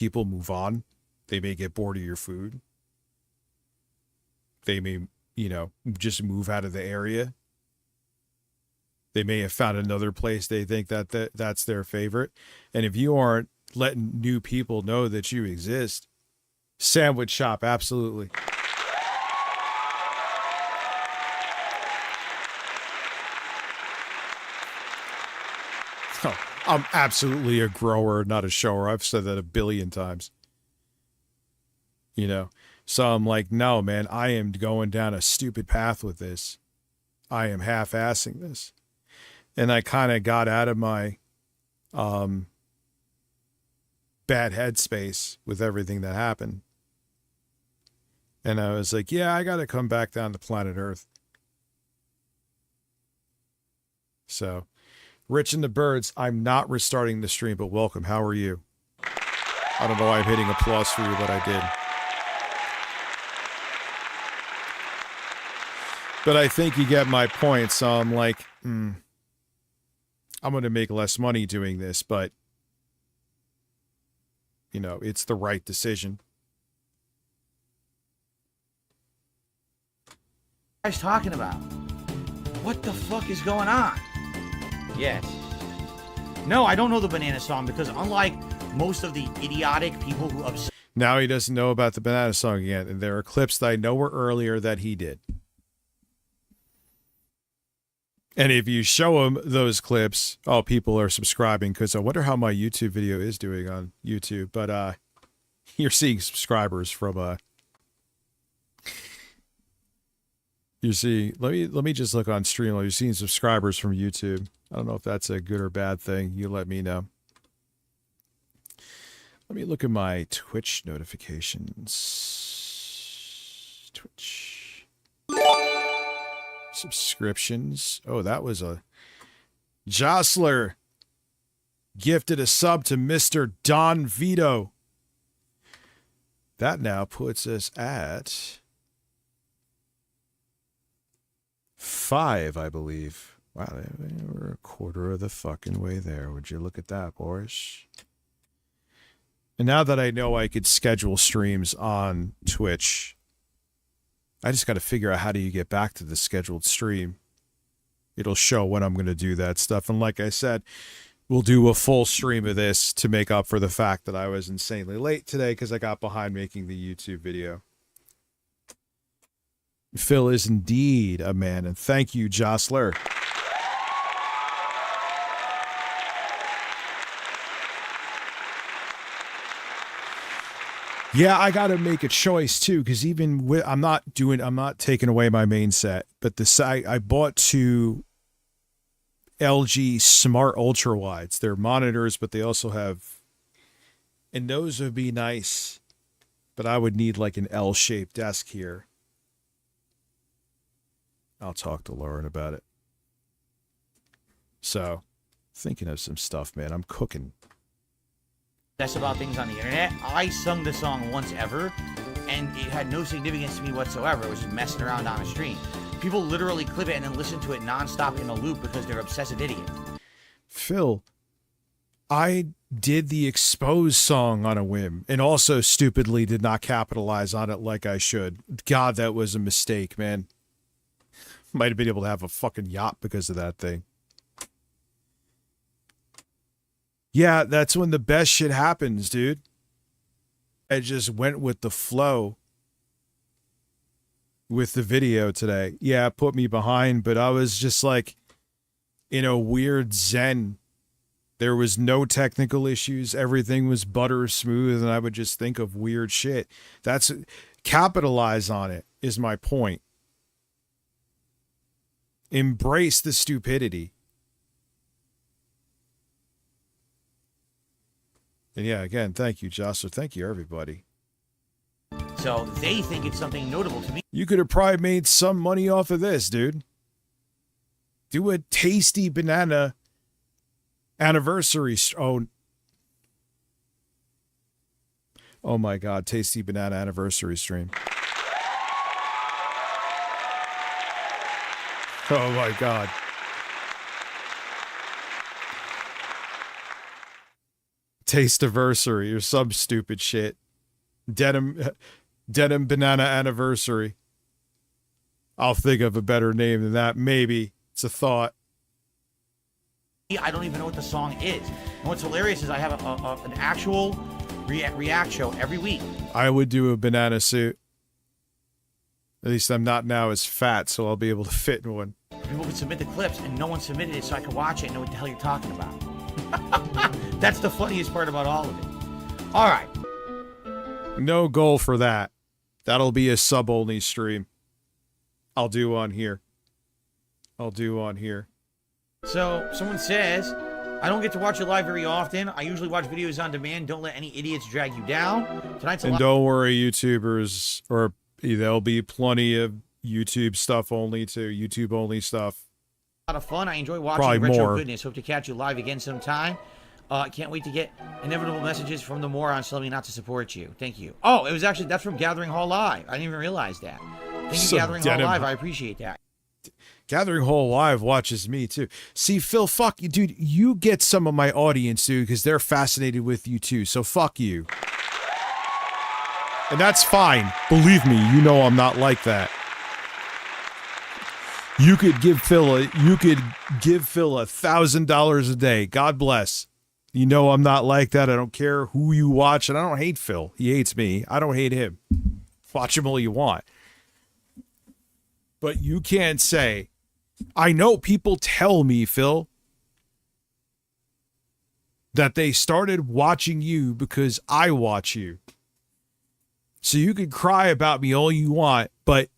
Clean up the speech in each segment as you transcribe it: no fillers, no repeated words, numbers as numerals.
People move on. They may get bored of your food. They may, just move out of the area. They may have found another place they think that's their favorite. And if you aren't letting new people know that you exist, sandwich shop, absolutely. Oh, I'm absolutely a grower, not a shower. I've said that a billion times. So I'm like, no, man, I am going down a stupid path with this. I am half-assing this. And I kind of got out of my bad headspace with everything that happened. And I was like, yeah, I got to come back down to planet Earth. So, Rich and the Birds, I'm not restarting the stream, but welcome. How are you? I don't know why I'm hitting applause for you, but I did. But I think you get my point. So I'm like, I'm going to make less money doing this, but, it's the right decision. What are you guys talking about? What the fuck is going on? Yes. No, I don't know the banana song because unlike most of the idiotic people who upset. Now he doesn't know about the banana song again. And there are clips that I know were earlier that he did. And if you show him those clips, people are subscribing because I wonder how my YouTube video is doing on YouTube. But you're seeing subscribers from you see, let me just look on Streamlabs. You're seeing subscribers from YouTube. I don't know if that's a good or bad thing. You let me know. Let me look at my Twitch notifications. Twitch. Subscriptions. Oh, that was a Jostler gifted a sub to Mr. Don Vito. That now puts us at 5, I believe. Wow, we're a quarter of the fucking way there. Would you look at that, boys? And now that I know I could schedule streams on Twitch, I just got to figure out how do you get back to the scheduled stream. It'll show when I'm going to do that stuff. And like I said, we'll do a full stream of this to make up for the fact that I was insanely late today because I got behind making the YouTube video. Phil is indeed a man, and thank you, Jostler. Yeah, I got to make a choice too, because even with I'm not taking away my main set, but I bought 2 LG Smart Ultra Wides. They're monitors, but they also have, and those would be nice, but I would need like an L-shaped desk here. I'll talk to Lauren about it. So, thinking of some stuff, man. I'm cooking. That's about things on the internet. I sung the song once ever, and it had no significance to me whatsoever. It was just messing around on a stream. People literally clip it and then listen to it nonstop in a loop because they're obsessive idiots. Phil, I did the Exposed song on a whim and also stupidly did not capitalize on it like I should. God, that was a mistake, man. Might have been able to have a fucking yacht because of that thing. Yeah, that's when the best shit happens, dude. I just went with the flow with the video today. Yeah, it put me behind, but I was just like in a weird zen. There was no technical issues. Everything was butter smooth, and I would just think of weird shit. That's capitalize on it is my point. Embrace the stupidity. And yeah, again, thank you, Jocelyn. Thank you, everybody. So they think it's something notable to me. You could have probably made some money off of this, dude. Do a tasty banana anniversary. Oh my God, tasty banana anniversary stream. Oh my God. Taste-iversary or some stupid shit. Denim banana anniversary. I'll think of a better name than that. Maybe. It's a thought. I don't even know what the song is. And what's hilarious is I have an actual react show every week. I would do a banana suit. At least I'm not now as fat, so I'll be able to fit in one. People can submit the clips, and no one submitted it, so I can watch it and know what the hell you're talking about. That's the funniest part about all of it. All right. No goal for that. That'll be a sub-only stream. I'll do on here. So, someone says, I don't get to watch it live very often. I usually watch videos on demand. Don't let any idiots drag you down. Tonight's a And lot. don't worry, YouTubers, or there'll be plenty of YouTube stuff only too. YouTube only stuff. A lot of fun. I enjoy watching Probably retro more. goodness. Hope to catch you live again sometime. Can't wait to get inevitable messages from the morons telling me not to support you. Thank you. Oh, it was actually, that's from Gathering Hall Live. I didn't even realize that. Thank you, So Gathering Hall denim- Live. I appreciate that. Gathering Hall Live watches me too. See, Phil, fuck you, dude. You get some of my audience, dude, because they're fascinated with you too. So fuck you. And that's fine. Believe me, you know I'm not like that. You could give Phil $1,000 a day. God bless. You know I'm not like that. I don't care who you watch, and I don't hate Phil. He hates me. I don't hate him. Watch him all you want. But you can't say, I know people tell me, Phil, that they started watching you because I watch you. So you can cry about me all you want, but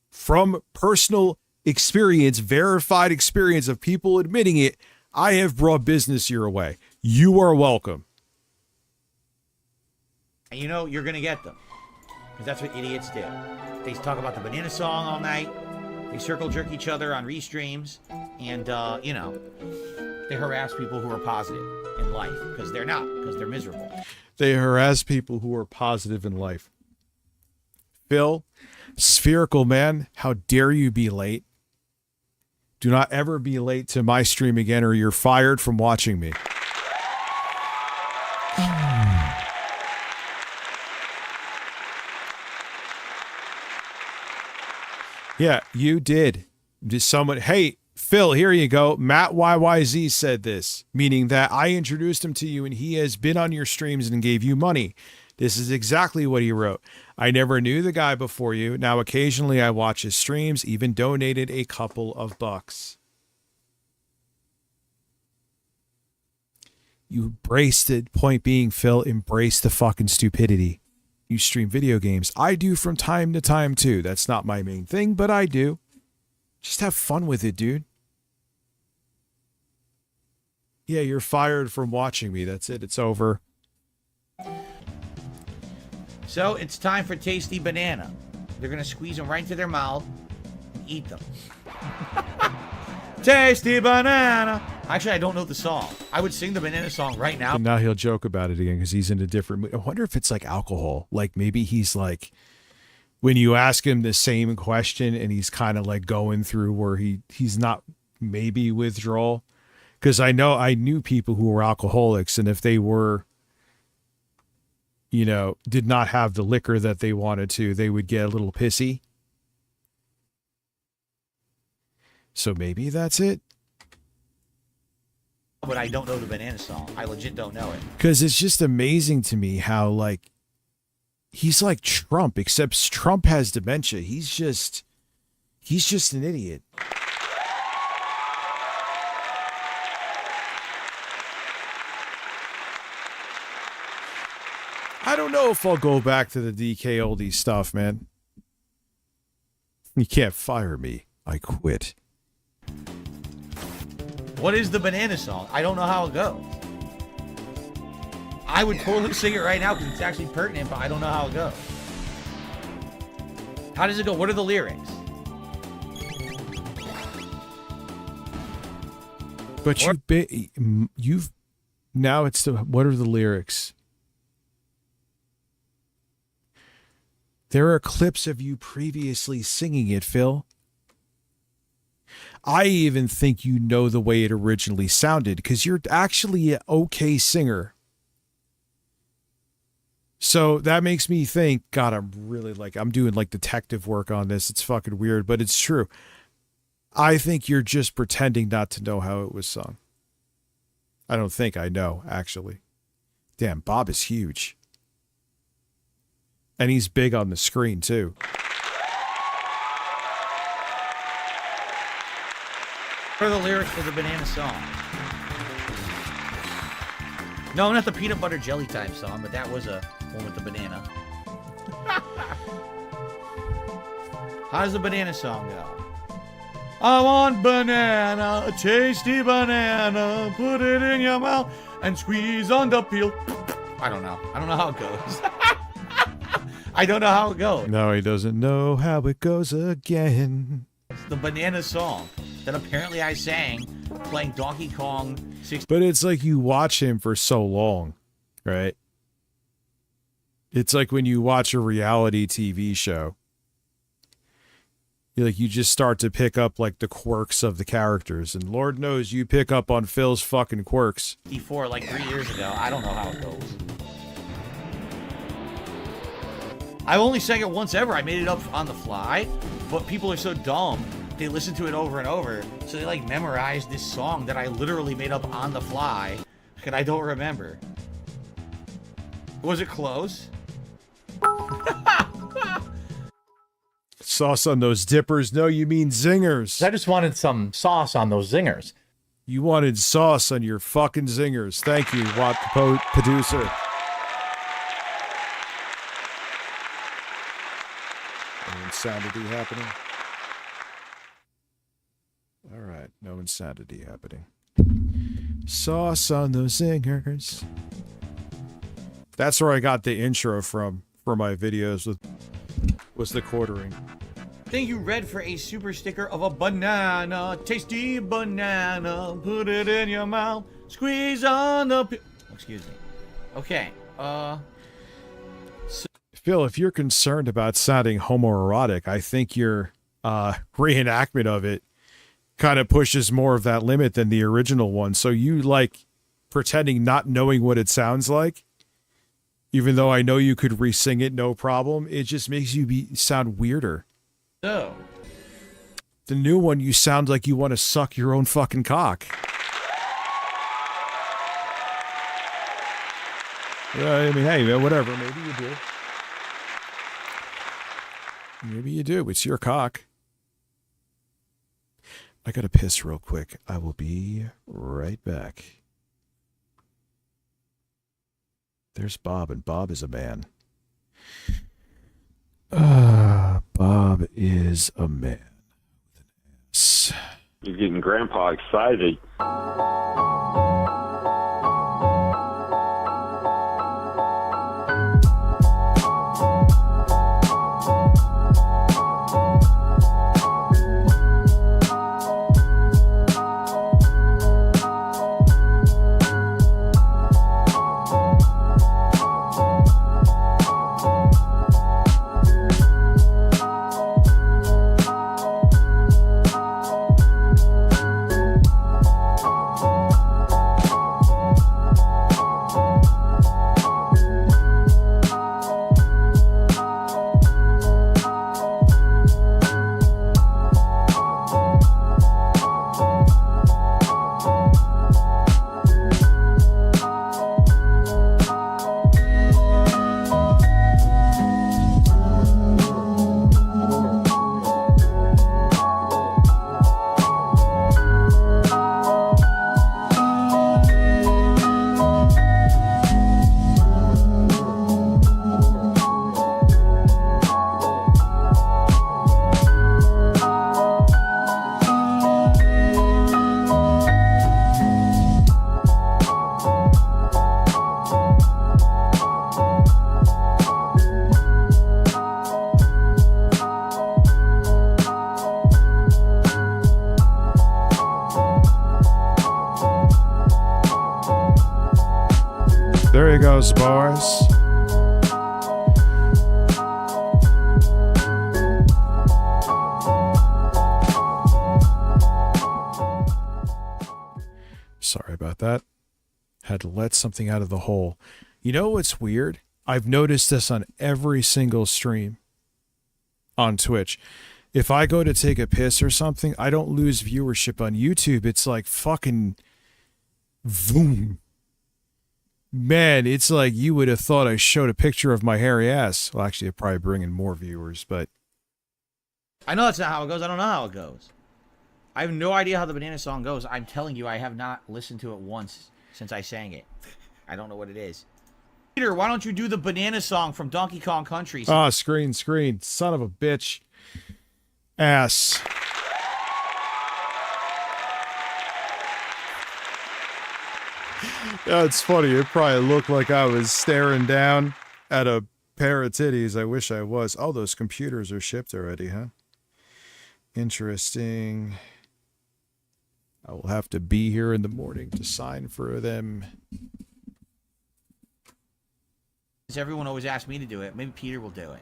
from personal experience, verified experience of people admitting it, I have brought business your way. You are welcome. And you know, you're going to get them. Because that's what idiots do. They talk about the banana song all night. They circle jerk each other on restreams. And, you know, they harass people who are positive in life. Because they're not. Because they're miserable. They harass people who are positive in life. Phil, Spherical Man, how dare you be late? Do not ever be late to my stream again or you're fired from watching me. Yeah, you did. Just someone, hey, Phil, here you go. Matt YYZ said this, meaning that I introduced him to you and he has been on your streams and gave you money. This is exactly what he wrote. I never knew the guy before you. Now, occasionally I watch his streams, even donated a couple of bucks. You embraced it. Point being, Phil, embrace the fucking stupidity. You stream video games. I do from time to time, too. That's not my main thing, but I do. Just have fun with it, dude. Yeah, you're fired from watching me. That's it. It's over. So, it's time for Tasty Banana. They're going to squeeze them right into their mouth and eat them. Tasty Banana. Actually, I don't know the song. I would sing the banana song right now. And now he'll joke about it again because he's in a different mood. I wonder if it's like alcohol. Like maybe he's like, when you ask him the same question and he's kind of like going through where he's not maybe withdrawal. Because I knew people who were alcoholics, and if they were, you know, did not have the liquor that they wanted to, they would get a little pissy. So maybe that's it. But I don't know the banana song. I legit don't know it. Because it's just amazing to me how, like, he's like Trump, except Trump has dementia. He's just an idiot. I don't know if I'll go back to the DK oldie stuff, man. You can't fire me. I quit. What is the banana song? I don't know how it goes. I would totally sing it right now because it's actually pertinent, but I don't know how it goes. How does it go? What are the lyrics? But you've now it's the what are the lyrics? There are clips of you previously singing it, Phil. I even think you know the way it originally sounded because you're actually an okay singer. So that makes me think, God, I'm doing like detective work on this. It's fucking weird, but it's true. I think you're just pretending not to know how it was sung. I don't think I know, actually. Damn, Bob is huge. And he's big on the screen, too. For the lyrics for the banana song. No, not the peanut butter jelly time song, but that was a one with the banana. How does the banana song go? I want banana, a tasty banana, put it in your mouth and squeeze on the peel. I don't know. I don't know how it goes. I don't know how it goes. No, he doesn't know how it goes again. It's the banana song that apparently I sang playing Donkey Kong 60. But it's like you watch him for so long, right? It's like when you watch a reality TV show. You just start to pick up like the quirks of the characters, and Lord knows you pick up on Phil's fucking quirks. 54 like 3 years ago. I don't know how it goes. I only sang it once ever. I made it up on the fly, but people are so dumb. They listen to it over and over, so they like memorize this song that I literally made up on the fly, and I don't remember. Was it close? Sauce on those dippers? No, you mean zingers. I just wanted some sauce on those zingers. You wanted sauce on your fucking zingers. Thank you, Watt producer. No insanity happening. All right, no insanity happening. Sauce on those zingers. That's where I got the intro from for my videos was the quartering. Thank you, Red, for a super sticker of a banana. Tasty banana. Put it in your mouth. Squeeze on the... Excuse me. Okay. Phil, if you're concerned about sounding homoerotic, I think your reenactment of it kind of pushes more of that limit than the original one. So you like pretending not knowing what it sounds like, even though I know you could re-sing it no problem. It just makes you sound weirder. So, the new one, you sound like you want to suck your own fucking cock. I mean, hey, man, whatever. Maybe you do. Maybe you do. It's your cock. I gotta piss real quick. I will be right back. There's Bob, and Bob is a man. Bob is a man. You're getting Grandpa excited. There he goes, boys. Sorry about that. Had to let something out of the hole. You know what's weird? I've noticed this on every single stream on Twitch. If I go to take a piss or something, I don't lose viewership on YouTube. It's like fucking boom. Man, it's like you would have thought I showed a picture of my hairy ass. Well, actually, it'd probably bring in more viewers, but I know that's not how it goes. I don't know how it goes. I have no idea how the banana song goes. I'm telling you, I have not listened to it once since I sang it. I don't know what it is. Peter, why don't you do the banana song from Donkey Kong Country? ah, screen, son of a bitch, ass. Yeah, it's funny. It probably looked like I was staring down at a pair of titties. I wish I was. Oh, those computers are shipped already, huh? Interesting. I will have to be here in the morning to sign for them. Everyone always asks me to do it. Maybe Peter will do it.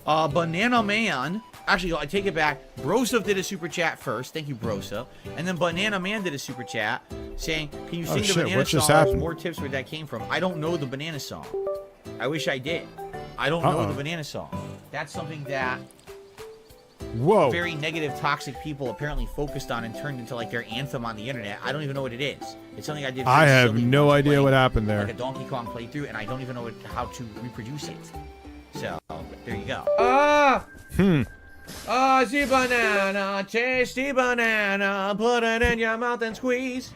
Banana Man. Actually, I take it back. Brosov did a super chat first. Thank you, Brosov. And then Banana Man did a super chat saying, "Can you sing the banana what just song? There's happened? more tips where that came from." I don't know the banana song. I wish I did. I don't know the banana song. That's something that Whoa. very negative, toxic people apparently focused on and turned into like their anthem on the internet. I don't even know what it is. It's something I did. I very have silly no once idea playing, what happened there. Like a Donkey Kong playthrough, and I don't even know how to reproduce it. So there you go. The banana, tasty banana, put it in your mouth and squeeze.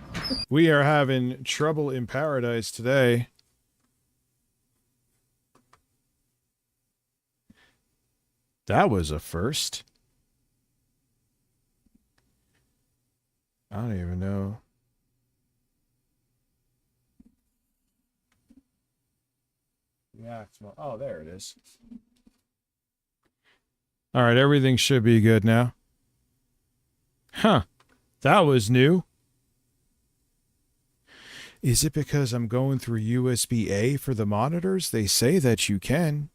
We are having trouble in paradise today. That was a first. I don't even know. Yeah, oh, there it is. All right, everything should be good now. Huh. That was new. Is it because I'm going through USB-A for the monitors? They say that you can.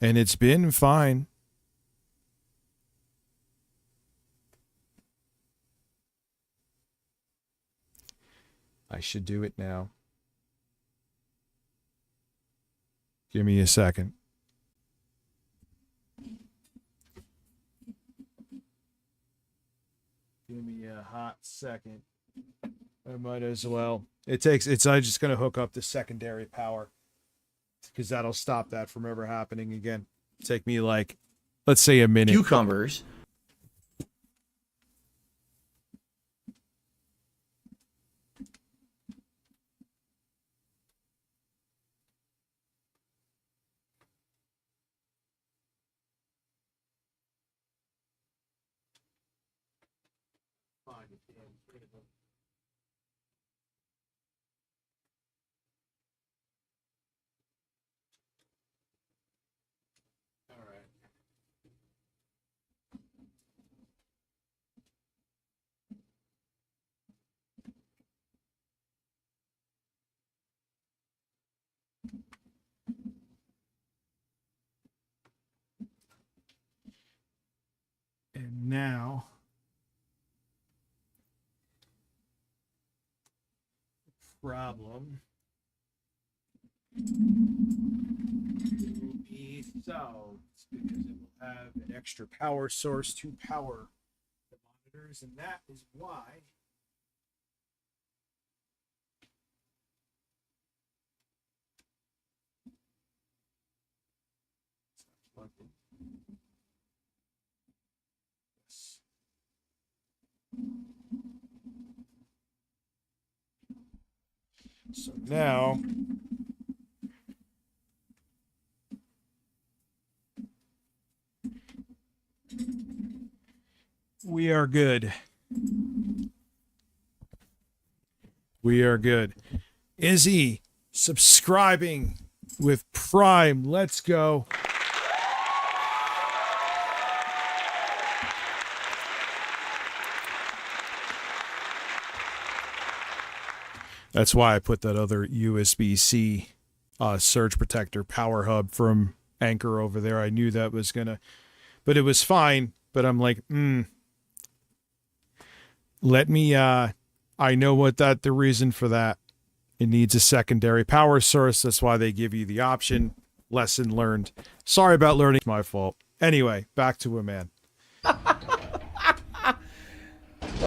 And it's been fine. I should do it now. Give me a second. Give me a hot second. I might as well. I'm just going to hook up the secondary power because that'll stop that from ever happening again. Take me like, let's say a minute. Cucumbers. And now, problem will be solved because it will have an extra power source to power the monitors, and that is why it's not plugged in. So now we are good. We are good. Izzy subscribing with Prime. Let's go. That's why I put that other USB-C surge protector power hub from Anchor over there. I knew that was gonna, but it was fine. But I'm like, let me, I know what the reason for that It needs a secondary power source. That's why they give you the option. Lesson learned. Sorry about learning. It's my fault. Anyway, back to a man.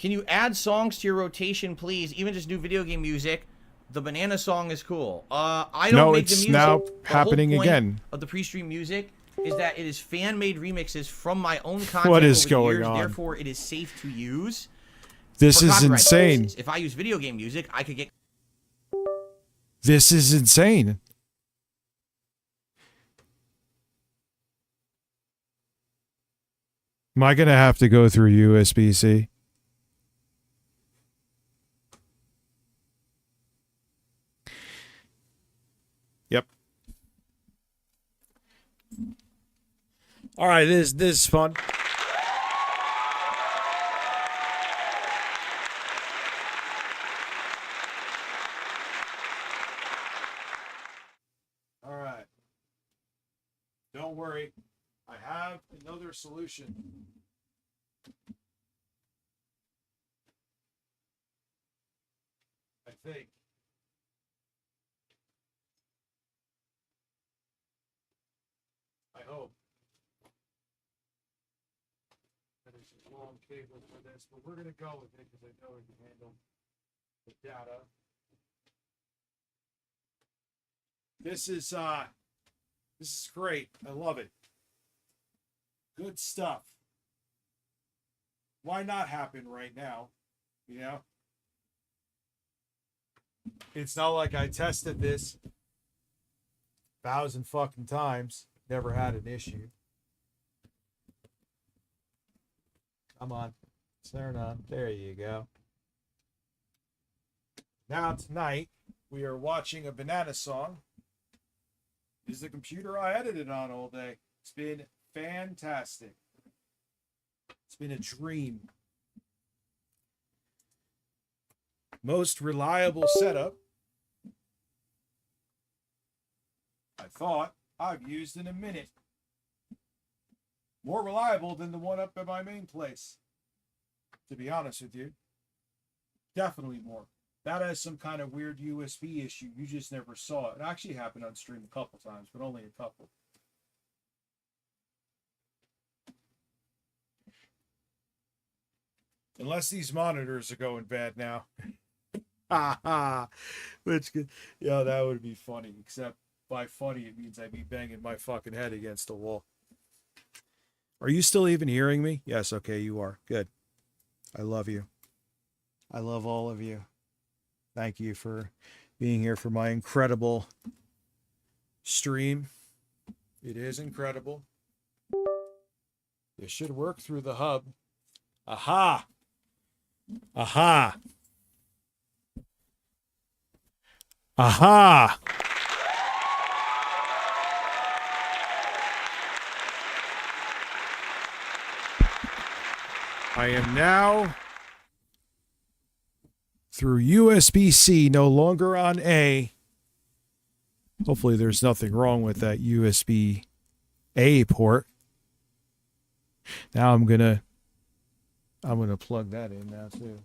Can you add songs to your rotation, please? Even just new video game music. The banana song is cool. I don't No, make the it's music. now The happening whole point again. of the pre-stream music is that it is fan-made remixes from my own content What is over the going years, on? Therefore, it is safe to use. This for is copyright insane. purposes. If I use video game music, I could get. This is insane. Am I going to have to go through USB-C? Yep. All right, this is fun. All right. Don't worry. I have another solution. I think. I hope. There's a long cable for this, but we're going to go with it because I know it can handle the data. This is great. I love it. Good stuff. Why not happen right now? You know? It's not like I tested this 1,000 fucking times. Never had an issue. Come on. Turn on. There you go. Now tonight, we are watching a banana song. This is the computer I edited on all day. It's been fantastic. It's been a dream. Most reliable setup I thought I've used in a minute. More reliable than the one up at my main place, to be honest with you. Definitely more. That has some kind of weird USB issue. You just never saw it. It actually happened on stream a couple times, but only a couple. Unless these monitors are going bad now. Which could, yeah, that would be funny. Except by funny, it means I'd be banging my fucking head against the wall. Are you still even hearing me? Yes, okay, you are. Good. I love you. I love all of you. Thank you for being here for my incredible stream. It is incredible. It should work through the hub. Aha! Aha! Aha! I am now through USB-C, no longer on A. Hopefully there's nothing wrong with that USB-A port. Now I'm gonna plug that in now too.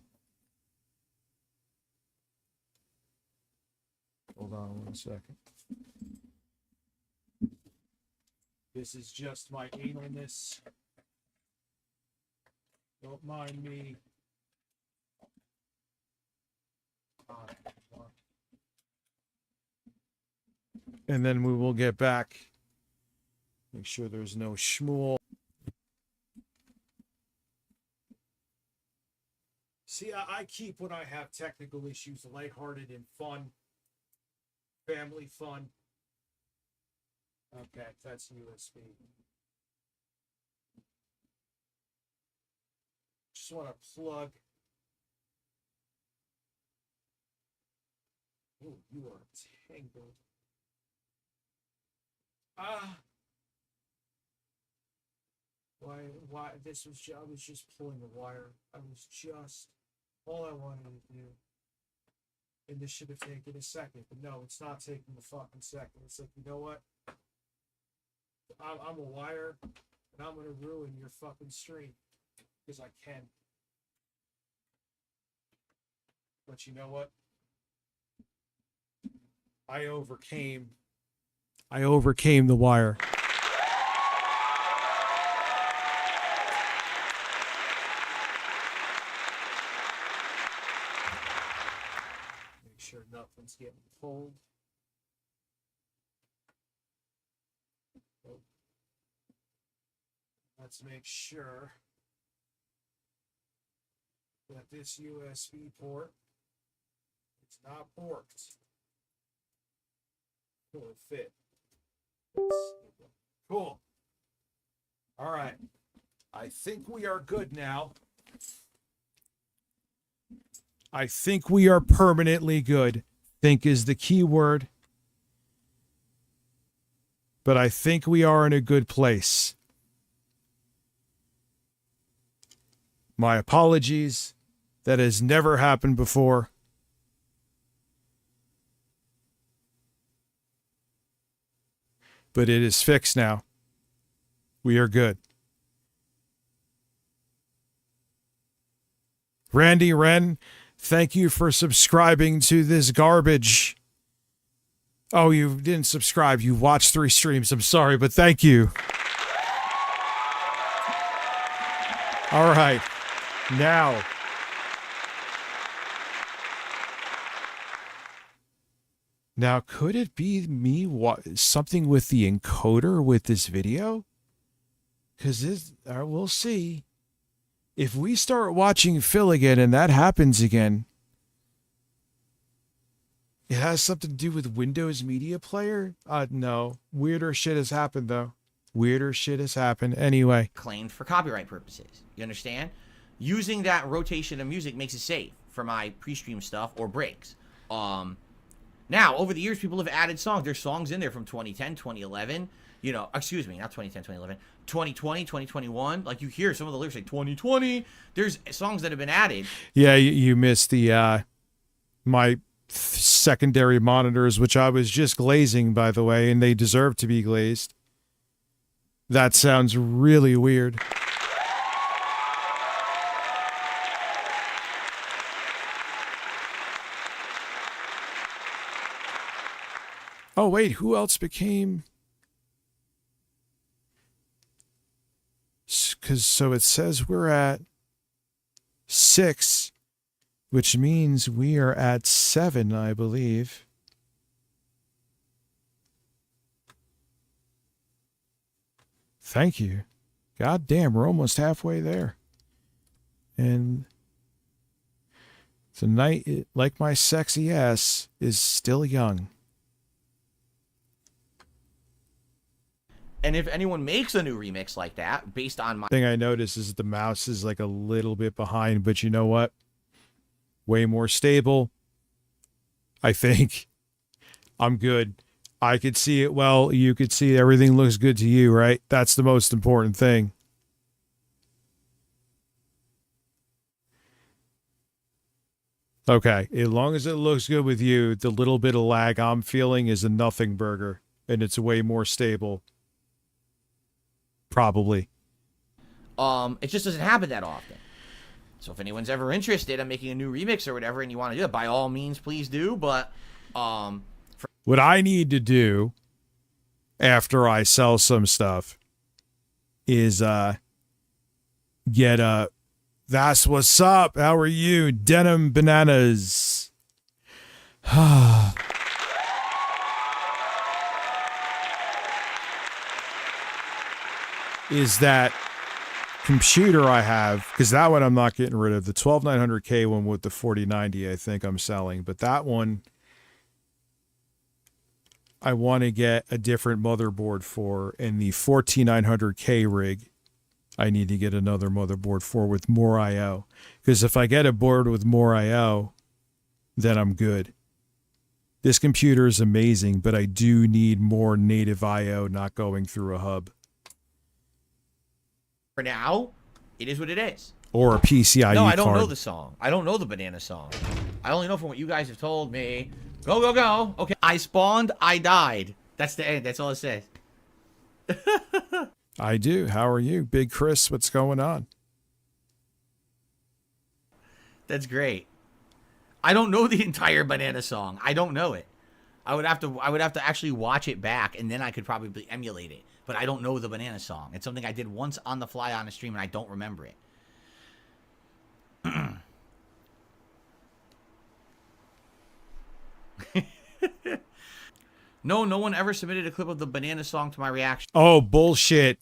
Hold on 1 second. This is just my analness. Don't mind me. And then we will get back. Make sure there's no schmool. See, I keep when I have technical issues lighthearted and fun. Family fun. Okay, that's USB. Just want to plug. Oh, you are tangled. Why, this was, I was just pulling the wire. All I wanted to do. And this should have taken a second, but no, it's not taking a fucking second. It's like, you know what? I'm a wire, and I'm gonna ruin your fucking stream. Because I can. But you know what? I overcame the wire. Make sure nothing's getting pulled. Let's make sure that this USB port is not borked. It'll fit. Cool. All right. I think we are good now. I think we are permanently good. Think is the key word. But I think we are in a good place. My apologies. That has never happened before. But it is fixed now. We are good. Randy Wren, thank you for subscribing to this garbage. Oh, you didn't subscribe. You watched 3 streams. I'm sorry, but thank you. All right. Now. Now, could it be me? Something with the encoder with this video? Because we'll see. If we start watching Phil again and that happens again, it has something to do with Windows Media Player? No. Weirder shit has happened, though. Weirder shit has happened. Anyway. Claimed for copyright purposes. You understand? Using that rotation of music makes it safe for my pre-stream stuff or breaks. Now, over the years, people have added songs. There's songs in there from 2010, 2011. You know, excuse me, not 2010, 2011. 2020, 2021. Like, you hear some of the lyrics like 2020. There's songs that have been added. Yeah, you missed the my secondary monitors, which I was just glazing, by the way, and they deserve to be glazed. That sounds really weird. Oh, wait, who else became... So it says we're at 6, which means we are at 7, I believe. Thank you. God damn, we're almost halfway there. And tonight, like my sexy ass, is still young. And if anyone makes a new remix like that, based on my... Thing I noticed is the mouse is like a little bit behind, but you know what? Way more stable. I think I'm good. I could see it well. You could see everything looks good to you, right? That's the most important thing. Okay, as long as it looks good with you, the little bit of lag I'm feeling is a nothing burger, and it's way more stable. Probably. It just doesn't happen that often. So if anyone's ever interested in making a new remix or whatever and you want to do it, by all means, please do. But what I need to do after I sell some stuff is get a that's what's up. How are you? Denim Bananas. Is that computer I have, because that one I'm not getting rid of. The 12900K one with the 4090 I think I'm selling, but that one I want to get a different motherboard for, and the 14900K rig I need to get another motherboard for with more I/O, because if I get a board with more I/O, then I'm good. This computer is amazing, but I do need more native I/O, not going through a hub. for now, it is what it is. Or a PCIe No, I don't card. know the song. I don't know the banana song. I only know from what you guys have told me. Go, go, go. Okay. I spawned, I died. That's the end. That's all it says. I do. How are you? Big Chris, what's going on? That's great. I don't know the entire banana song. I don't know it. I would have to actually watch it back, and then I could probably emulate it. But I don't know the banana song. It's something I did once on the fly on a stream, and I don't remember it. No one ever submitted a clip of the banana song to my reaction. Oh, bullshit.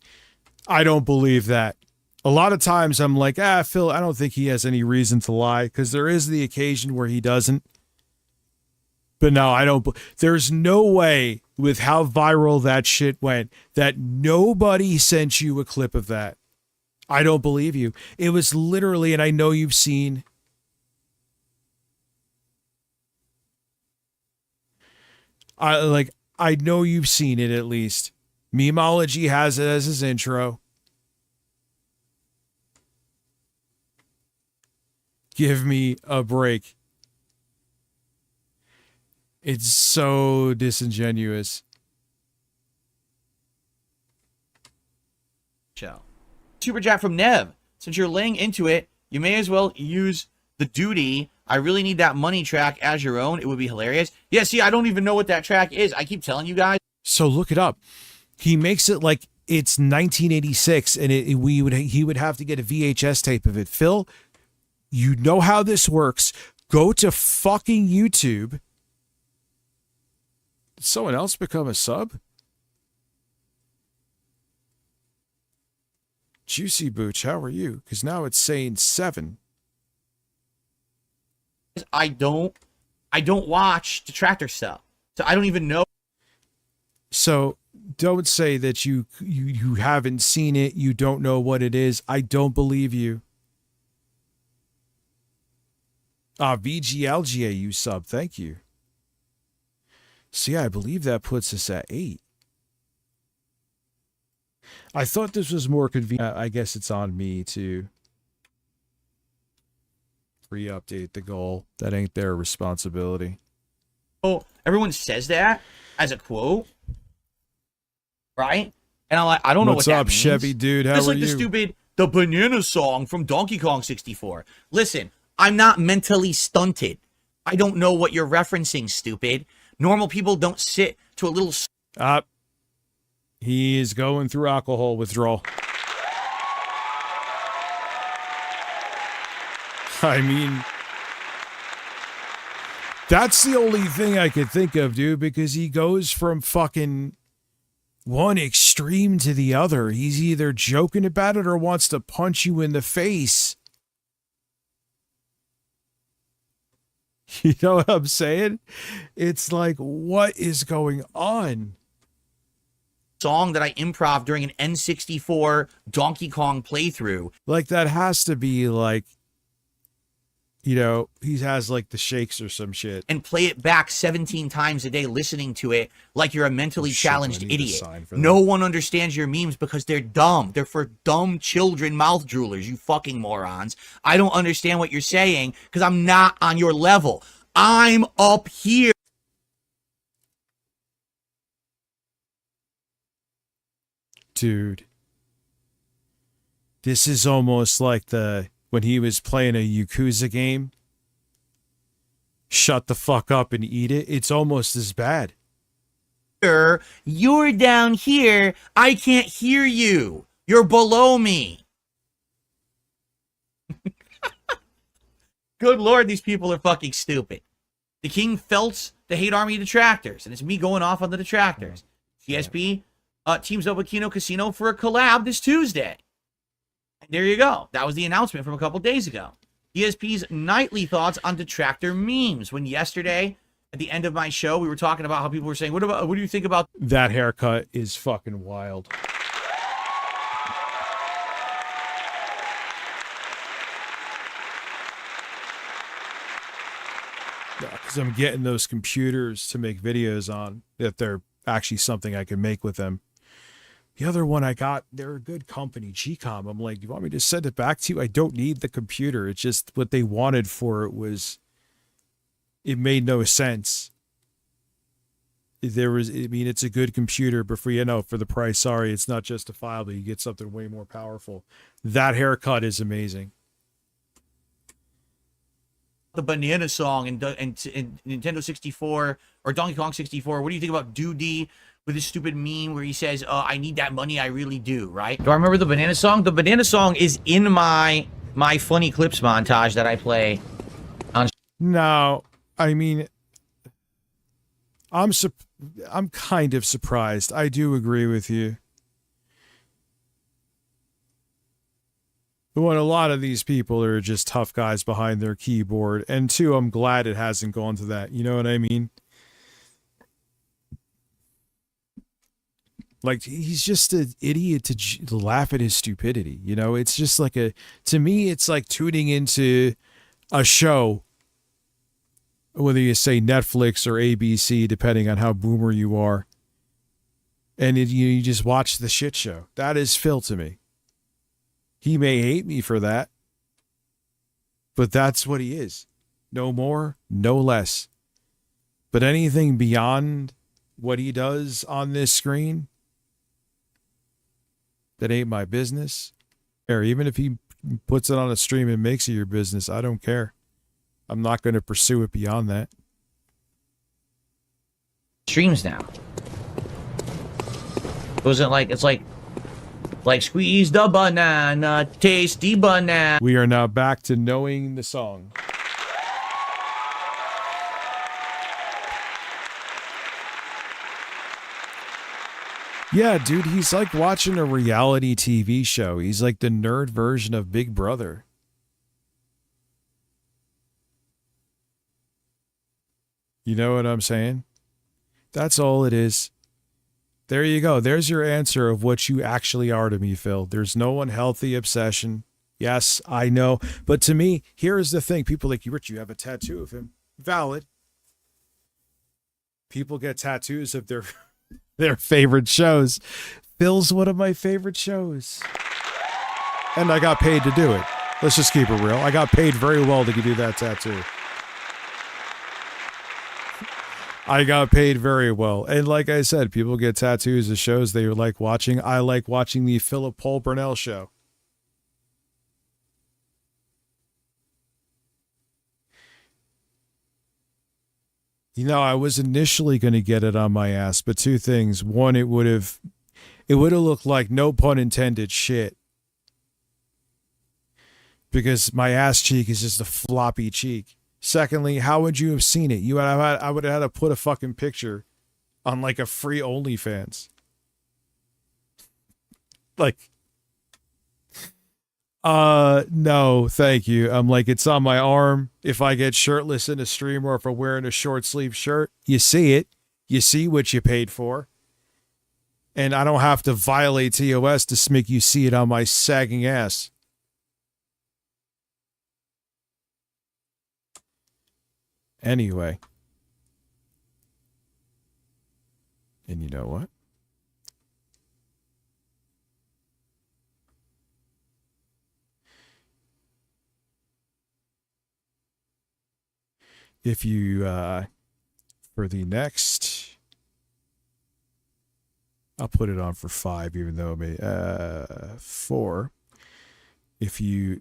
I don't believe that. A lot of times I'm like, Phil, I don't think he has any reason to lie, because there is the occasion where he doesn't. But no, I don't. There's no way, with how viral that shit went, that nobody sent you a clip of that. I don't believe you. It was literally, and I know you've seen. I know you've seen it at least. Memeology has it as his intro. Give me a break. It's so disingenuous. Show. Super chat from Nev. Since you're laying into it, you may as well use the duty. I really need that money track as your own. It would be hilarious. Yeah, see, I don't even know what that track is. I keep telling you guys. So look it up. He makes it like it's 1986, and he would have to get a VHS tape of it. Phil, you know how this works. Go to fucking YouTube. Did someone else become a sub? Juicy Booch, how are you? Because now it's saying 7. I don't watch Detractor stuff, so I don't even know. So don't say that you haven't seen it, you don't know what it is. I don't believe you. VGLGA, you sub, thank you. See, I believe that puts us at 8. I thought this was more convenient. I guess it's on me to re-update the goal. That ain't their responsibility. Oh, everyone says that as a quote, right? And I'm like, I don't know what that means. What's up, Chevy dude? How Just are like you? the banana song from Donkey Kong 64. Listen, I'm not mentally stunted. I don't know what you're referencing, stupid. Normal people don't sit to a little. He is going through alcohol withdrawal. I mean, that's the only thing I could think of, dude, because he goes from fucking one extreme to the other. He's either joking about it or wants to punch you in the face. You know what I'm saying? It's like, what is going on? Song that I improv during an N64 Donkey Kong playthrough. Like, that has to be like, you know, he has like the shakes or some shit. And play it back 17 times a day, listening to it like you're a mentally challenged idiot. No one understands your memes because they're dumb. They're for dumb children mouth droolers, you fucking morons. I don't understand what you're saying because I'm not on your level. I'm up here. Dude, this is almost like when he was playing a Yakuza game. Shut the fuck up and eat it. It's almost as bad. You're down here. I can't hear you. You're below me. Good Lord, these people are fucking stupid. The King felts the hate army detractors, and it's me going off on the detractors. GSP teams up with Kino Casino for a collab this Tuesday. And there you go. That was the announcement from a couple days ago. ESP's nightly thoughts on detractor memes. When yesterday, at the end of my show, we were talking about how people were saying, what do you think about that haircut is fucking wild. Because I'm getting those computers to make videos on, that they're actually something I can make with them. The other one I got, they're a good company, GCOM. I'm like, you want me to send it back to you? I don't need the computer. It's just what they wanted for it was, it made no sense. It's a good computer, but for the price, sorry, it's not justifiable. You get something way more powerful. That haircut is amazing. the banana song and Nintendo 64 or Donkey Kong 64? What do you think about Doody with his stupid meme where he says, I need that money, I really do, right? Do I remember the banana song? The banana song is in my funny clips montage that I play on. No, I mean, I'm kind of surprised. I do agree with you. One, a lot of these people are just tough guys behind their keyboard, and two, I'm glad it hasn't gone to that. You know what I mean? Like, he's just an idiot to laugh at his stupidity. You know, it's just like to me, it's like tuning into a show, whether you say Netflix or ABC, depending on how boomer you are, and you just watch the shit show. That is Phil to me. He may hate me for that, but that's what he is. No more, no less. But anything beyond what he does on this screen, that ain't my business. Or even if he puts it on a stream and makes it your business, I don't care. I'm not going to pursue it beyond that. Streams now. It wasn't like, it's like squeeze the banana, tasty banana. We are now back to knowing the song. Yeah, dude, he's like watching a reality TV show. He's like the nerd version of Big Brother. You know what I'm saying? That's all it is. There you go. There's your answer of what you actually are to me, Phil. There's no unhealthy obsession. Yes, I know. But to me, here's the thing. People like, Rich, you have a tattoo of him. Valid. People get tattoos of their favorite shows. Phil's one of my favorite shows. And I got paid to do it. Let's just keep it real. I got paid very well to do that tattoo. I got paid very well. And like I said, people get tattoos of shows they like watching. I like watching the Philip Paul Burnell show. You know, I was initially going to get it on my ass, but two things. One, it would have looked like, no pun intended, shit. Because my ass cheek is just a floppy cheek. Secondly, how would you have seen it? I would have had to put a fucking picture on like a free OnlyFans. Like, no, thank you. I'm like, it's on my arm. If I get shirtless in a stream or if I'm wearing a short sleeve shirt, you see it. You see what you paid for. And I don't have to violate TOS to make you see it on my sagging ass. Anyway. And you know what? If you, for the next, I'll put it on for 5, even though it may, 4. If you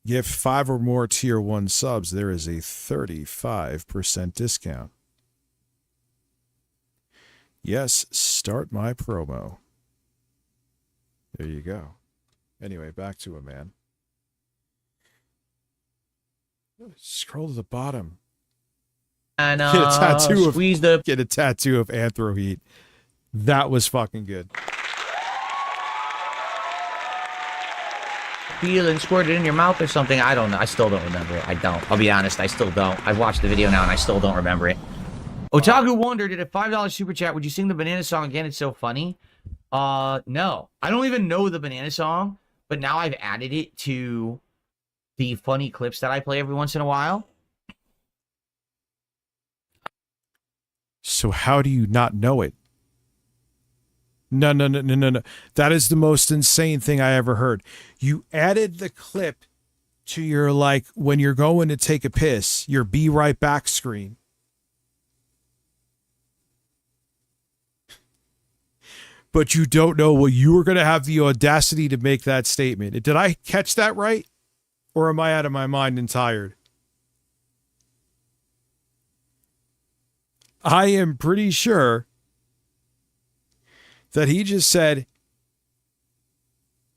give 5 or more tier 1 subs, there is a 35% discount. Yes, start my promo. There you go. Anyway, back to it, man. Scroll to the bottom. And Get a tattoo squeeze get a tattoo of Anthro Heat. That was fucking good. peel and squirt it in your mouth or something. I don't know. I still don't remember it. I don't. I'll be honest. I still don't. I've watched the video now and I still don't remember it. Otaku Wonder did a $5 super chat. Would you sing the banana song again? It's so funny. No. I don't even know the banana song, but now I've added it to the funny clips that I play every once in a while. So how do you not know it? No. That is the most insane thing I ever heard. You added the clip to your, like, when you're going to take a piss, your be right back screen. But you don't know what you were going to have the audacity to make that statement. Did I catch that right? Or am I out of my mind and tired? I am pretty sure that he just said,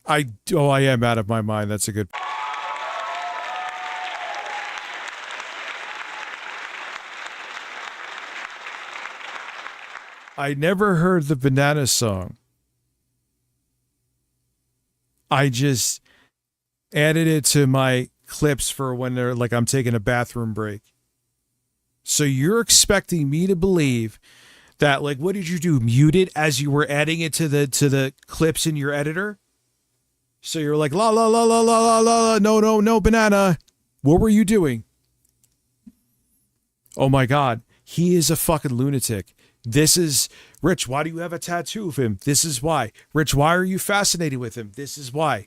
I am out of my mind. That's a good. I never heard the Banana song. I just added it to my clips for when they're like I'm taking a bathroom break. So you're expecting me to believe that, like, what did you do? Mute it as you were adding it to the clips in your editor? So you're like, la la la la la la la, no, banana. What were you doing? Oh my God, he is a fucking lunatic. This is Rich. Why do you have a tattoo of him? This is why. Rich, why are you fascinated with him? This is why.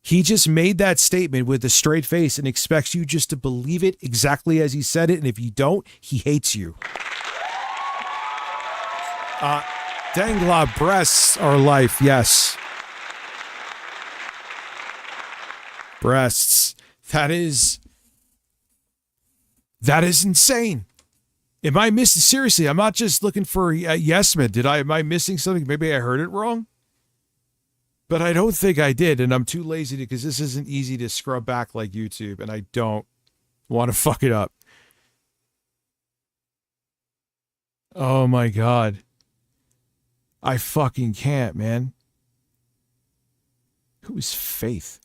He just made that statement with a straight face and expects you just to believe it exactly as he said it. And if you don't, he hates you. Dangla, breasts are life. Yes. Breasts. That is insane. Am I missing? Seriously, I'm not just looking for a yes man. Am I missing something? Maybe I heard it wrong. But I don't think I did, and I'm too lazy to, because this isn't easy to scrub back like YouTube, and I don't want to fuck it up. Oh my God. I fucking can't, man. Who is Faith?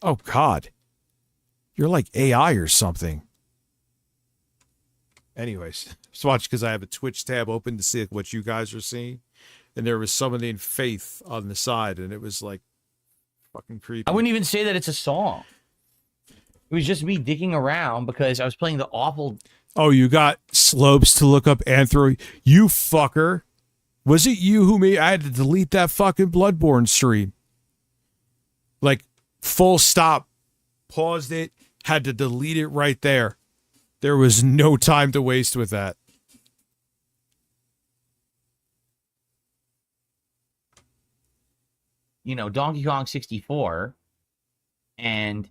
Oh God. You're like AI or something. Anyways, just watch because I have a Twitch tab open to see what you guys are seeing. And there was someone named Faith on the side, and it was like fucking creepy. I wouldn't even say that it's a song. It was just me digging around because I was playing the awful. Oh, you got Slopes to look up Anthro. You fucker. Was it you who made I had to delete that fucking Bloodborne stream? Like, full stop. Paused it. Had to delete it right there. There was no time to waste with that. You know, Donkey Kong 64, and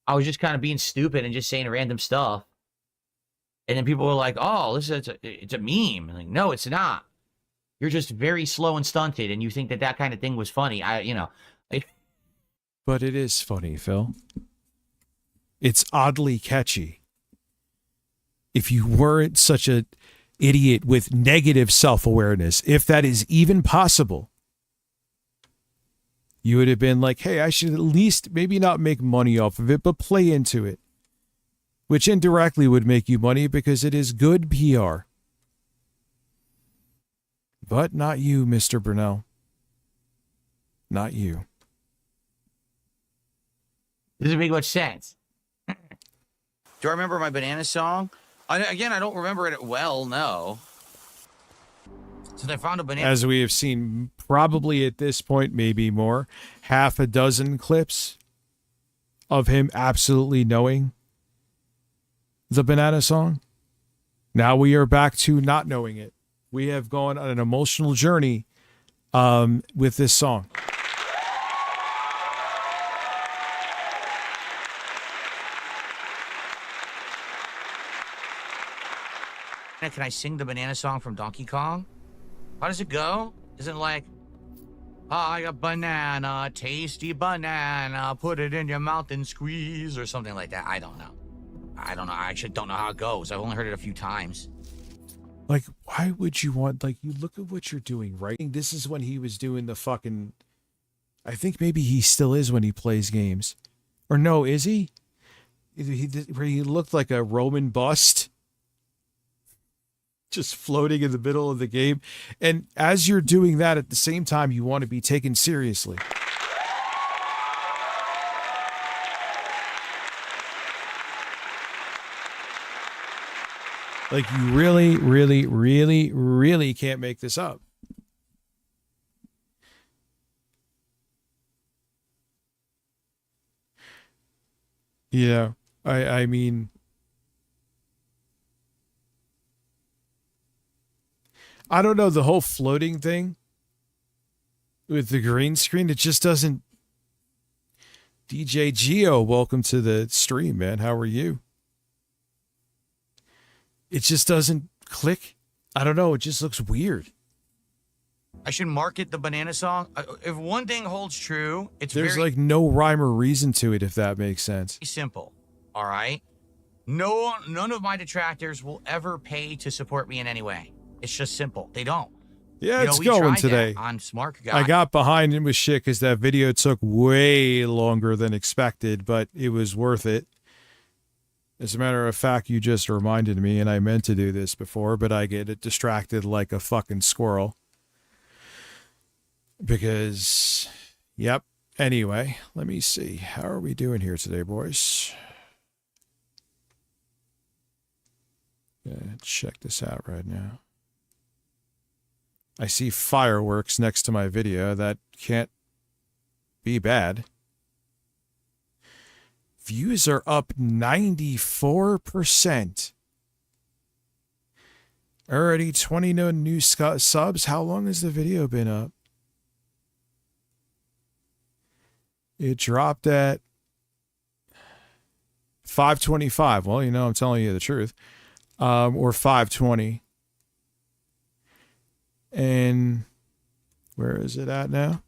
I was just kind of being stupid and just saying random stuff. And then people were like, "Oh, it's a meme." I'm like, no, it's not. You're just very slow and stunted, and you think that kind of thing was funny. But it is funny, Phil. It's oddly catchy. If you weren't such an idiot with negative self-awareness, if that is even possible, you would have been like, hey, I should at least maybe not make money off of it, but play into it. Which indirectly would make you money because it is good PR. But not you, Mr. Brunel. Not you. Doesn't make much sense. Do I remember my banana song? Again, I don't remember it well, no. So I found a banana. As we have seen, probably at this point, maybe more, half a dozen clips of him absolutely knowing the banana song. Now we are back to not knowing it. We have gone on an emotional journey with this song. Can I sing the banana song from Donkey Kong? How does it go? Isn't it like, I got banana, tasty banana, put it in your mouth and squeeze, or something like that? I don't know. I actually don't know how it goes. I've only heard it a few times. Like, why would you want, like, you look at what you're doing, right? This is when he was doing the fucking, I think maybe he still is when he plays games. Or no, is he? Where he looked like a Roman bust. Just floating in the middle of the game. And as you're doing that, at the same time, you want to be taken seriously. Like, you really, really, really, really can't make this up. Yeah, I mean, I don't know, the whole floating thing with the green screen, it just doesn't, DJ Geo, welcome to the stream, man. How are you? It just doesn't click. I don't know. It just looks weird. I should market the banana song. If one thing holds true, it's There's very like no rhyme or reason to it, if that makes sense. simple. All right. None of my detractors will ever pay to support me in any way. It's just simple. They don't. Yeah, You know, it's we going tried today. that on Smart Guy. I got behind it with shit because that video took way longer than expected, but it was worth it. As a matter of fact, you just reminded me, and I meant to do this before, but I get distracted like a fucking squirrel. Because, yep. Anyway, let me see. How are we doing here today, boys? Check this out right now. I see fireworks next to my video. That can't be bad. Views are up 94%. Already 20 new subs. How long has the video been up? It dropped at 5:25. Well, you know, I'm telling you the truth. Or 5:20. And where is it at now?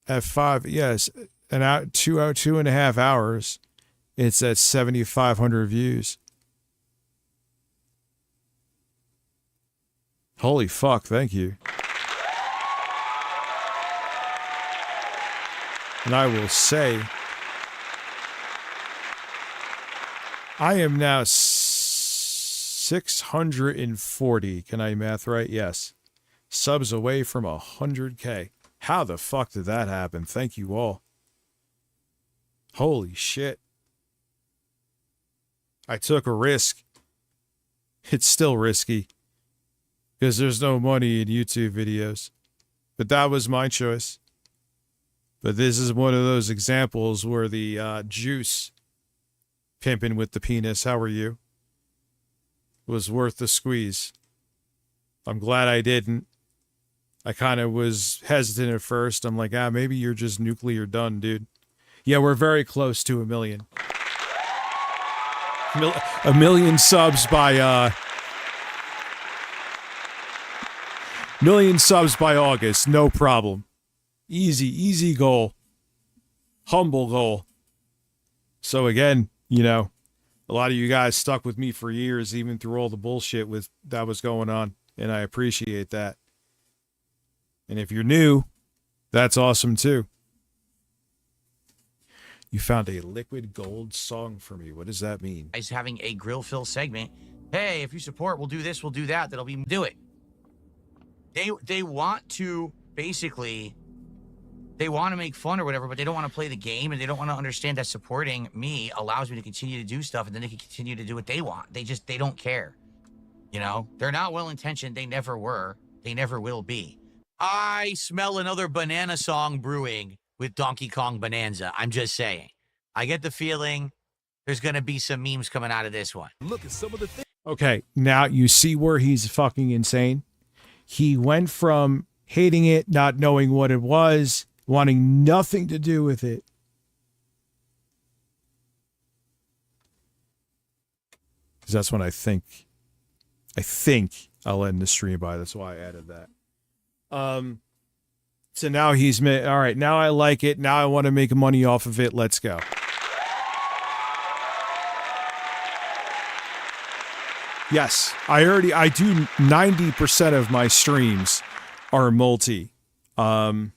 At 5, yes, an hour, 2.5 hours. It's at 7,500 views. Holy fuck! Thank you. And I will say, I am now 640. Can I math right? Yes. Subs away from 100K. How the fuck did that happen? Thank you all. Holy shit. I took a risk. It's still risky because there's no money in YouTube videos. But that was my choice. But this is one of those examples where the juice, pimping with the penis, how are you, was worth the squeeze. I'm glad I didn't. I kind of was hesitant at first. I'm like, maybe you're just nuclear done, dude. Yeah, we're very close to 1 million. 1 million subs by, million subs by August. No problem. Easy goal. Humble goal. So again, you know, a lot of you guys stuck with me for years, even through all the bullshit that was going on. And I appreciate that. And if you're new, that's awesome too. You found a liquid gold song for me. What does that mean? Is having a grill fill segment. Hey, if you support, we'll do this, we'll do that. That'll be do it. They want to basically, they want to make fun or whatever, but they don't want to play the game, and they don't want to understand that supporting me allows me to continue to do stuff, and then they can continue to do what they want. They don't care. You know, they're not well-intentioned. They never were. They never will be. I smell another banana song brewing with Donkey Kong Bonanza. I'm just saying. I get the feeling there's going to be some memes coming out of this one. Look at some of the things. Okay, now you see where he's fucking insane? He went from hating it, not knowing what it was, wanting nothing to do with it. Because that's when I think I'll end the stream by. That's why I added that. So now he's all right. Now I like it. Now I want to make money off of it. Let's go. Yes, I do 90% of my streams are multi. But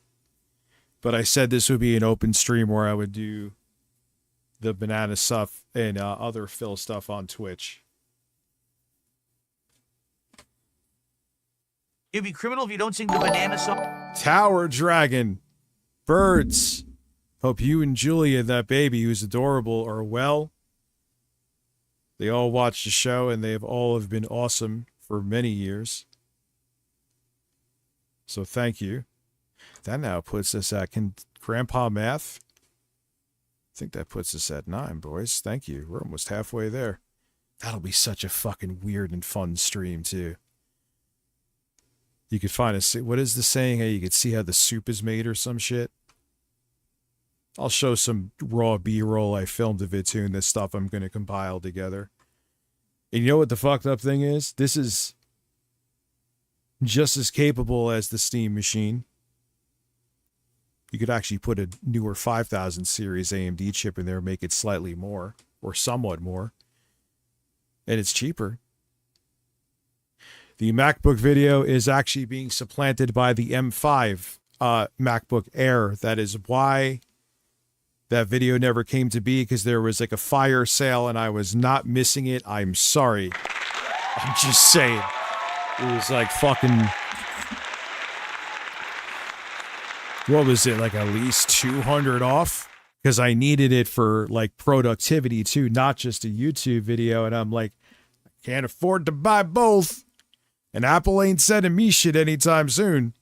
I said this would be an open stream where I would do the banana stuff and other Phil stuff on Twitch. It'd be criminal if you don't sing the banana song. Tower Dragon. Birds. Hope you and Julia, that baby who's adorable, are well. They all watch the show, and they've all have been awesome for many years. So thank you. That now puts us at Grandpa Math. I think that puts us at 9, boys. Thank you. We're almost halfway there. That'll be such a fucking weird and fun stream, too. You could find what is the saying? Hey, you could see how the soup is made or some shit. I'll show some raw B-roll I filmed of it too, and this stuff I'm going to compile together. And you know what the fucked up thing is? This is just as capable as the Steam machine. You could actually put a newer 5000 series AMD chip in there and make it slightly more, or somewhat more. And it's cheaper. The MacBook video is actually being supplanted by the M5 MacBook Air. That is why that video never came to be, because there was like a fire sale and I was not missing it. I'm sorry. I'm just saying. It was like fucking... What was it? Like at least 200 off? Because I needed it for like productivity too, not just a YouTube video. And I'm like, I can't afford to buy both. And Apple ain't sending me shit anytime soon.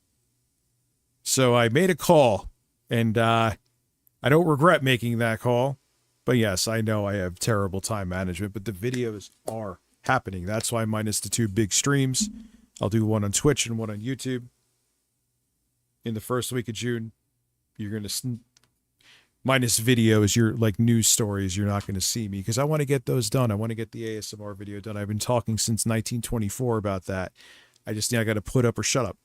So I made a call. And I don't regret making that call. But yes, I know I have terrible time management, but the videos are happening. That's why minus the 2 big streams. I'll do one on Twitch and one on YouTube. In the first week of June, you're going to... Minus videos, your like news stories, you're not going to see me because I want to get those done. I want to get the ASMR video done. I've been talking since 1924 about that. I got to put up or shut up.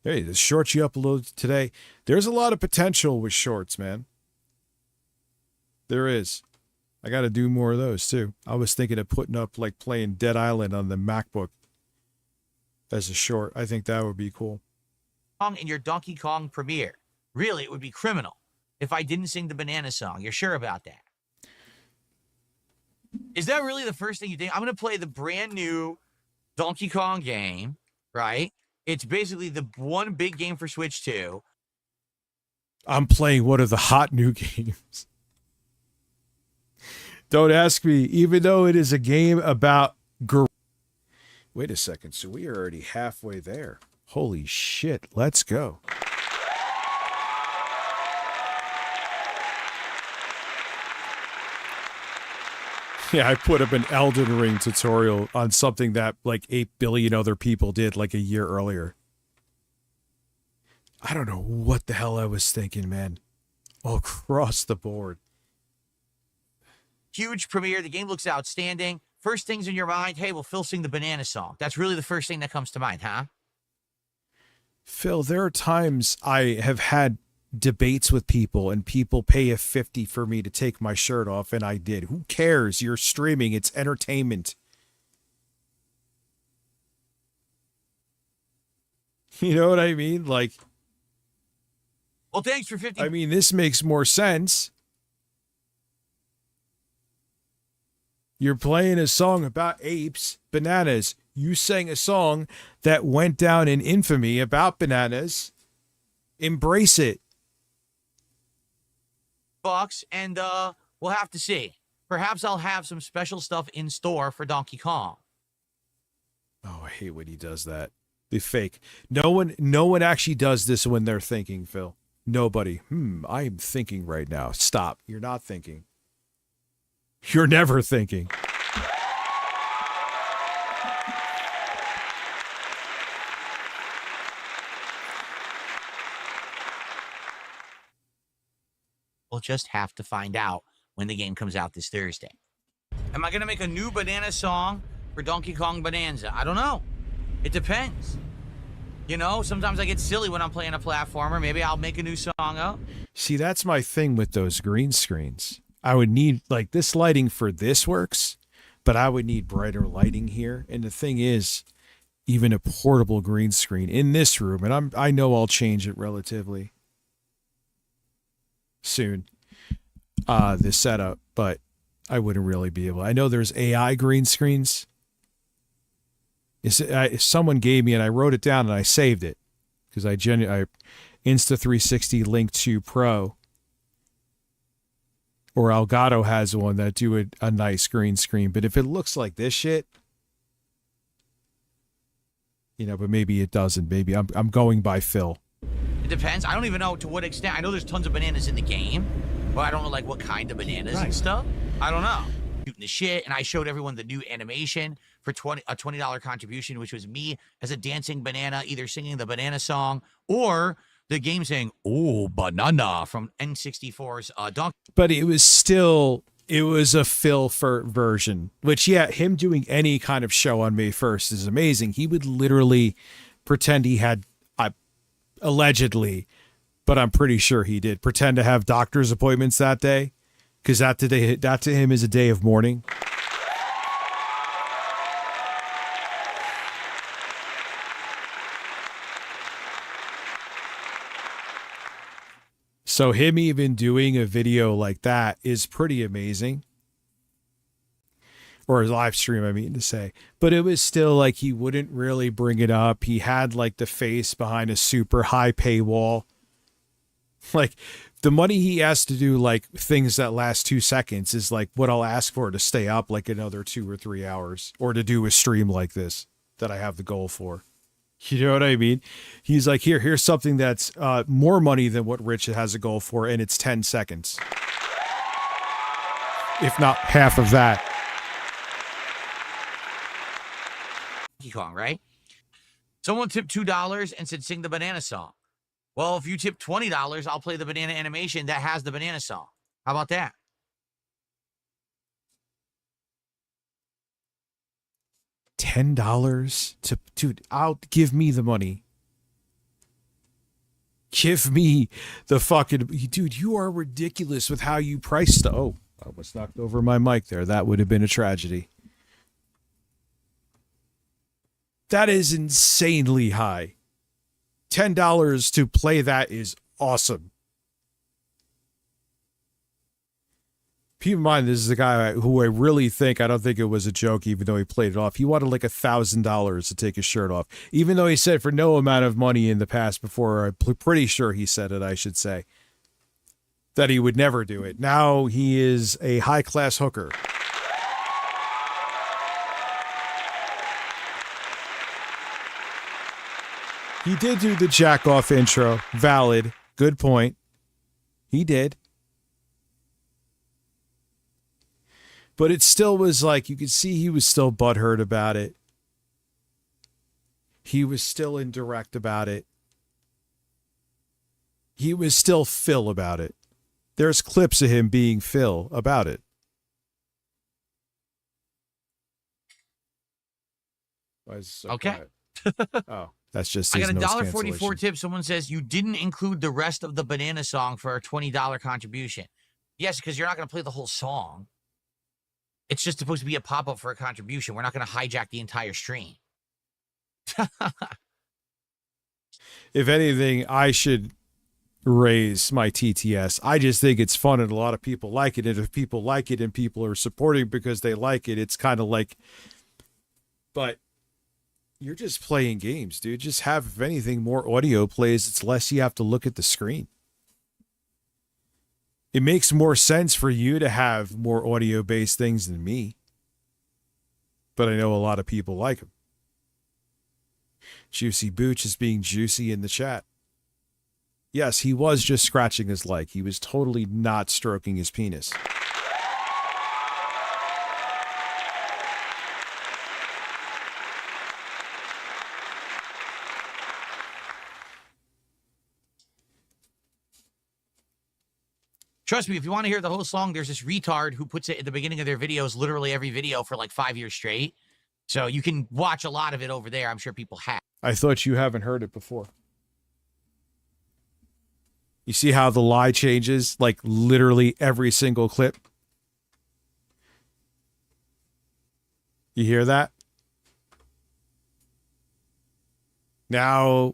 Hey, the shorts you uploaded today. There's a lot of potential with shorts, man. There is. I got to do more of those too. I was thinking of putting up like playing Dead Island on the MacBook as a short. I think that would be cool. In your Donkey Kong premiere. Really, it would be criminal if I didn't sing the banana song. You're sure about that? Is that really the first thing you think? I'm going to play the brand new Donkey Kong game, right? It's basically the one big game for Switch 2. I'm playing one of the hot new games. Don't ask me, even though it is a game about... Wait a second, so we are already halfway there. Holy shit, let's go. Yeah, I put up an Elden Ring tutorial on something that like 8 billion other people did like a year earlier. I don't know what the hell I was thinking, man. All across the board. Huge premiere. The game looks outstanding. First things in your mind, hey, will Phil sing the banana song? That's really the first thing that comes to mind, huh? Phil, there are times I have had debates with people and people pay a 50 for me to take my shirt off, and I did. Who cares? You're streaming. It's entertainment. You know what I mean? Like, well, thanks for 50. I mean, this makes more sense. You're playing a song about apes, bananas. You sang a song that went down in infamy about bananas. Embrace it. Bucks, and we'll have to see. Perhaps I'll have some special stuff in store for Donkey Kong. Oh, I hate when he does that. The fake. No one actually does this when they're thinking, Phil. Nobody. I'm thinking right now. Stop. You're not thinking. You're never thinking. We'll just have to find out when the game comes out this Thursday. Am I going to make a new banana song for Donkey Kong Bonanza? I don't know. It depends. You know, sometimes I get silly when I'm playing a platformer. Maybe I'll make a new song up. See, that's my thing with those green screens. I would need, like, this lighting for this works, but I would need brighter lighting here. And the thing is, even a portable green screen in this room, and I know I'll change it relatively soon, this setup, but I wouldn't really be able. I know there's AI green screens. Someone gave me, and I wrote it down and I saved it because I Insta360 Link 2 Pro, or Elgato has one that do a nice green screen. But if it looks like this shit, you know, but maybe it doesn't. Maybe I'm going by Phil. It depends. I don't even know to what extent. I know there's tons of bananas in the game, but I don't know like what kind of bananas and stuff. I don't know. Shooting the shit, and I showed everyone the new animation for a $20 contribution, which was me as a dancing banana, either singing the banana song or the game saying, "Oh, banana" from N64's Donkey. But it was a Phil version, which, yeah, him doing any kind of show on May 1st is amazing. He would literally pretend he had, allegedly, but I'm pretty sure he did, pretend to have doctor's appointments that day, because that to him is a day of mourning. So him even doing a video like that is pretty amazing. Or a live stream, I mean to say. But it was still like he wouldn't really bring it up. He had like the face behind a super high paywall. Like the money he has to do like things that last 2 seconds is like what I'll ask for to stay up like another 2 or 3 hours, or to do a stream like this that I have the goal for. You know what I mean? He's like, here's something that's more money than what Rich has a goal for, and it's 10 seconds. If not half of that. Donkey Kong, right? Someone tipped $2 and said, "Sing the banana song." Well, if you tip $20, I'll play the banana animation that has the banana song. How about that? $10 to, dude, give me the money. Give me the fucking, dude, you are ridiculous with how you price stuff. Oh, I almost knocked over my mic there. That would have been a tragedy. That is insanely high. $10 to play that is awesome. Keep in mind, this is the guy who I really think, I don't think it was a joke, even though he played it off. He wanted like $1,000 to take his shirt off, even though he said for no amount of money in the past before. I'm pretty sure he said it, I should say, that he would never do it. Now he is a high-class hooker. He did do the jack off intro. Valid. Good point. He did. But it still was like, you could see he was still butthurt about it. He was still indirect about it. He was still Phil about it. There's clips of him being Phil about it. Why is it so Okay. quiet? Oh. That's just I his got a noise $1.44 cancellation. tip. Someone says you didn't include the rest of the banana song for a $20 contribution. Yes, because you're not going to play the whole song. It's just supposed to be a pop-up for a contribution. We're not going to hijack the entire stream. If anything, I should raise my TTS. I just think it's fun and a lot of people like it. And if people like it and people are supporting because they like it, it's kind of like, but you're just playing games, dude. Just have, if anything, more audio plays. It's less you have to look at the screen. It makes more sense for you to have more audio-based things than me. But I know a lot of people like them. Juicy Booch is being juicy in the chat. Yes, he was just scratching his leg. He was totally not stroking his penis. Trust me, if you want to hear the whole song, there's this retard who puts it at the beginning of their videos, literally every video for like 5 years straight. So you can watch a lot of it over there. I'm sure people have. I thought you haven't heard it before. You see how the lie changes? Like literally every single clip. You hear that? Now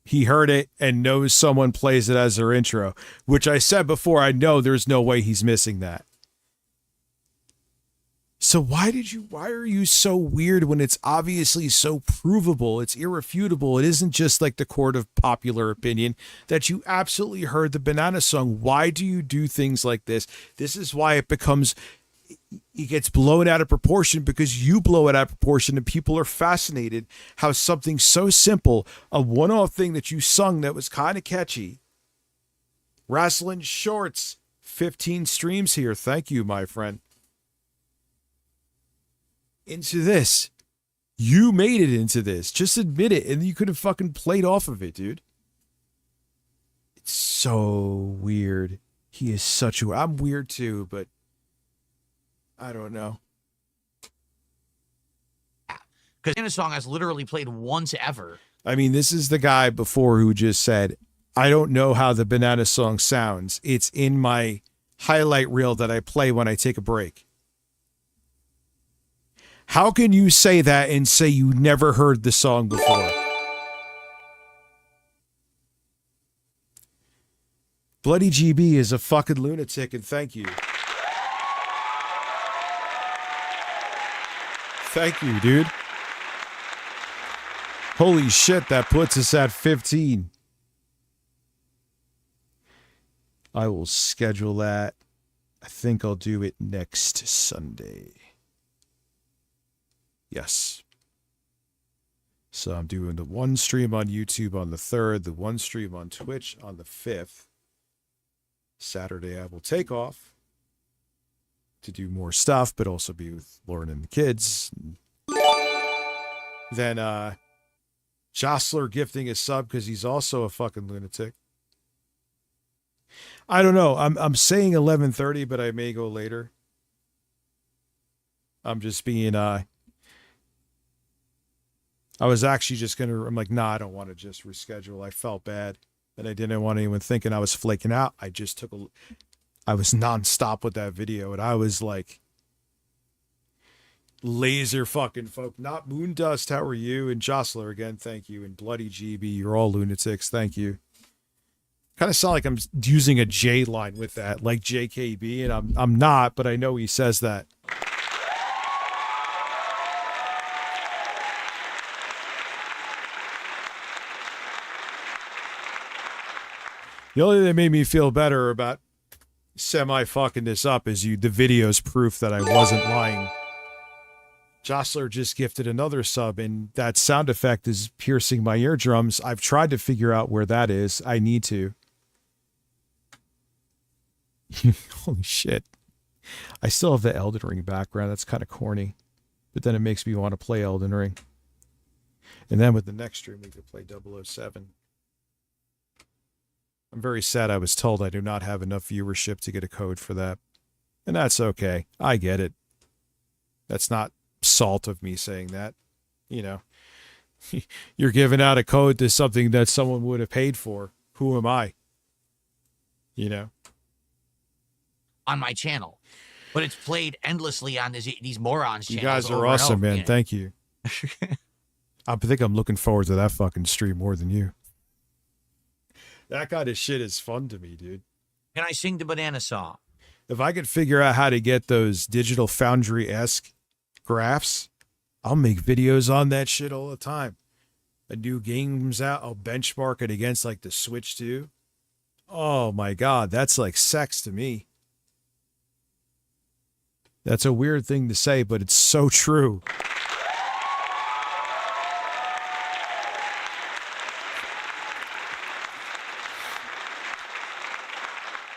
he heard it and knows someone plays it as their intro, which I said before, I know there's no way he's missing that. So why are you so weird when it's obviously so provable? It's irrefutable. It isn't just like the court of popular opinion that you absolutely heard the banana song. Why do you do things like this? This is why it gets blown out of proportion, because you blow it out of proportion and people are fascinated how something so simple, a one-off thing that you sung that was kind of catchy. Wrestling Shorts, 15 streams here. Thank you, my friend. into this. You made it into this. Just admit it, and you could have fucking played off of it, dude. It's so weird. He is such a... I'm weird too, but I don't know. Because in a song has literally played once ever. I mean, this is the guy before who just said, I don't know how the Banana song sounds. It's in my highlight reel that I play when I take a break. How can you say that and say you never heard the song before? Bloody GB is a fucking lunatic, and thank you. Thank you, dude. Holy shit, that puts us at 15. I will schedule that. I think I'll do it next Sunday. Yes. So I'm doing the one stream on YouTube on the 3rd, the one stream on Twitch on the 5th. Saturday I will take off to do more stuff, but also be with Lauren and the kids. Then Jostler gifting a sub because he's also a fucking lunatic. I don't know. I'm saying 11:30, but I may go later. I'm just being I was actually just gonna. I'm like, nah, I don't want to just reschedule. I felt bad, and I didn't want anyone thinking I was flaking out. I just took I was nonstop with that video, and I was like, laser fucking folk. Not Moondust. How are you? And Jostler again. Thank you. And Bloody GB. You're all lunatics. Thank you. Kind of sound like I'm using a J line with that, like JKB, and I'm not, but I know he says that. The only thing that made me feel better about semi-fucking this up is the video's proof that I wasn't lying. Jostler just gifted another sub, and that sound effect is piercing my eardrums. I've tried to figure out where that is. I need to. Holy shit. I still have the Elden Ring background. That's kind of corny. But then it makes me want to play Elden Ring. And then with the next stream, we could play 007. I'm very sad I was told I do not have enough viewership to get a code for that. And that's okay. I get it. That's not salt of me saying that. You know, you're giving out a code to something that someone would have paid for. Who am I? You know? On my channel. But it's played endlessly on these morons' channels. You guys are over and awesome, over man. again. Thank you. I think I'm looking forward to that fucking stream more than you. That kind of shit is fun to me, dude. Can I sing the Banana song? If I could figure out how to get those Digital Foundry-esque graphs, I'll make videos on that shit all the time. A new game's out, I'll benchmark it against like the Switch 2. Oh my God, that's like sex to me. That's a weird thing to say, but it's so true.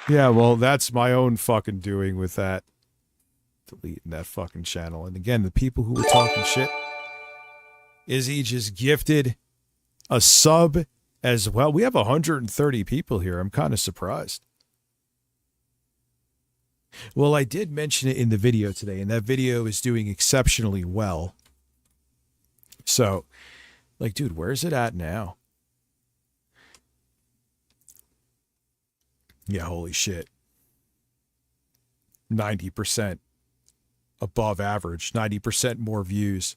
Yeah, well, that's my own fucking doing with that. Deleting that fucking channel. And again, the people who were talking shit, Izzy just gifted a sub as well. We have 130 people here. I'm kind of surprised. Well, I did mention it in the video today, and that video is doing exceptionally well. So, like, dude, where's it at now? Yeah, holy shit. 90% above average, 90% more views.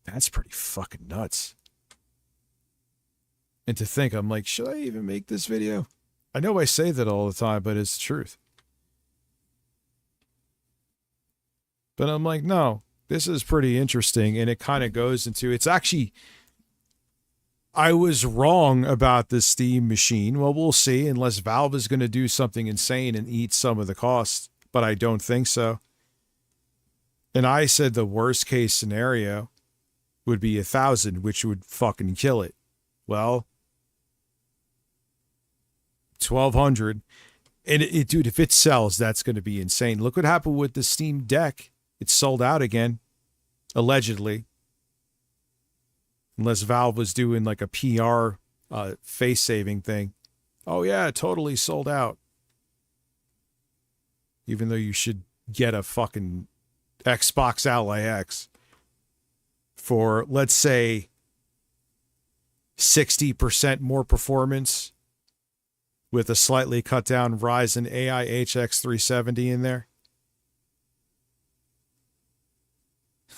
That's pretty fucking nuts. And to think, I'm like, should I even make this video? I know I say that all the time, but it's the truth. But I'm like, no, this is pretty interesting. And it kind of goes into, it's actually, I was wrong about the Steam machine. Well, we'll see, unless Valve is going to do something insane and eat some of the costs, but I don't think so. And I said the worst case scenario would be 1,000, which would fucking kill it. Well, 1,200. And dude, if it sells, that's going to be insane. Look what happened with the Steam Deck It's sold out again, allegedly. Unless Valve was doing like a PR face-saving thing. Oh yeah, totally sold out. Even though you should get a fucking Xbox Ally X for, let's say, 60% more performance with a slightly cut down Ryzen AI HX 370 in there.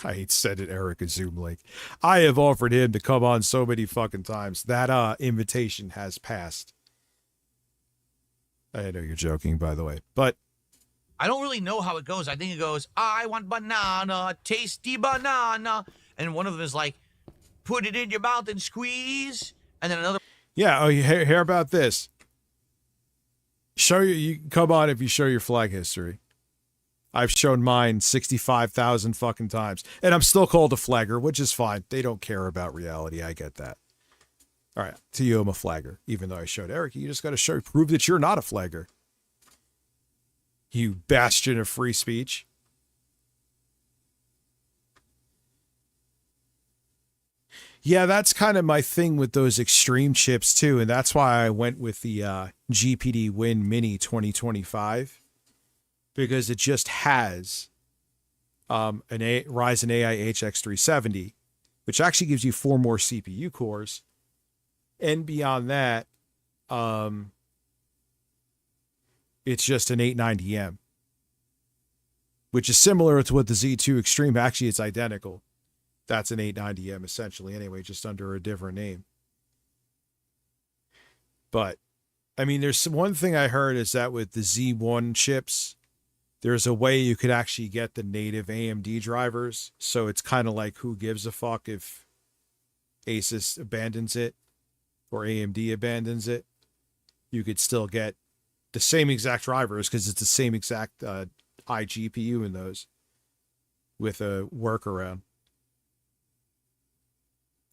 I hate said it, Eric at Zoom Link. I have offered him to come on so many fucking times. That invitation has passed. I know you're joking, by the way, but I don't really know how it goes. I think it goes, I want banana, tasty banana. And one of them is like, put it in your mouth and squeeze. And then another. yeah. Oh, you hear about this? Show you come on if you show your flag history. I've shown mine 65,000 fucking times, and I'm still called a flagger, which is fine. They don't care about reality. I get that. All right, to you, I'm a flagger. Even though I showed Eric, you just got to prove that you're not a flagger. You bastion of free speech. Yeah, that's kind of my thing with those extreme chips too, and that's why I went with the GPD Win Mini 2025, because it just has Ryzen AI HX 370, which actually gives you 4 more CPU cores, and beyond that, it's just an 890M, which is similar to what the Z2 Extreme. Actually, it's identical. That's an 890M essentially anyway, just under a different name. But, I mean, there's one thing I heard is that with the Z1 chips, there's a way you could actually get the native AMD drivers. So it's kind of like, who gives a fuck if Asus abandons it or AMD abandons it? You could still get the same exact drivers because it's the same exact iGPU in those with a workaround.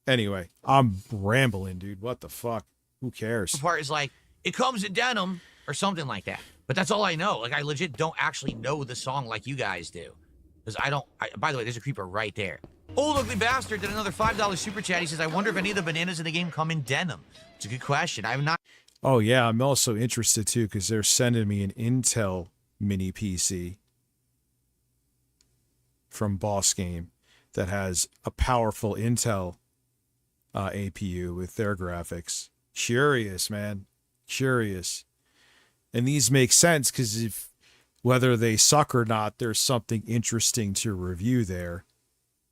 Anyway, I'm rambling, dude. What the fuck? Who cares? The part is like, it comes in denim or something like that. But that's all I know. Like, I legit don't actually know the song like you guys do. Because by the way, there's a creeper right there. Old Ugly Bastard did another $5 super chat. He says, I wonder if any of the bananas in the game come in denim. It's a good question. I'm not. Oh, yeah. I'm also interested, too, because they're sending me an Intel mini PC from Boss Game that has a powerful Intel APU with their graphics. Curious, man. Curious. And these make sense because if whether they suck or not, there's something interesting to review there.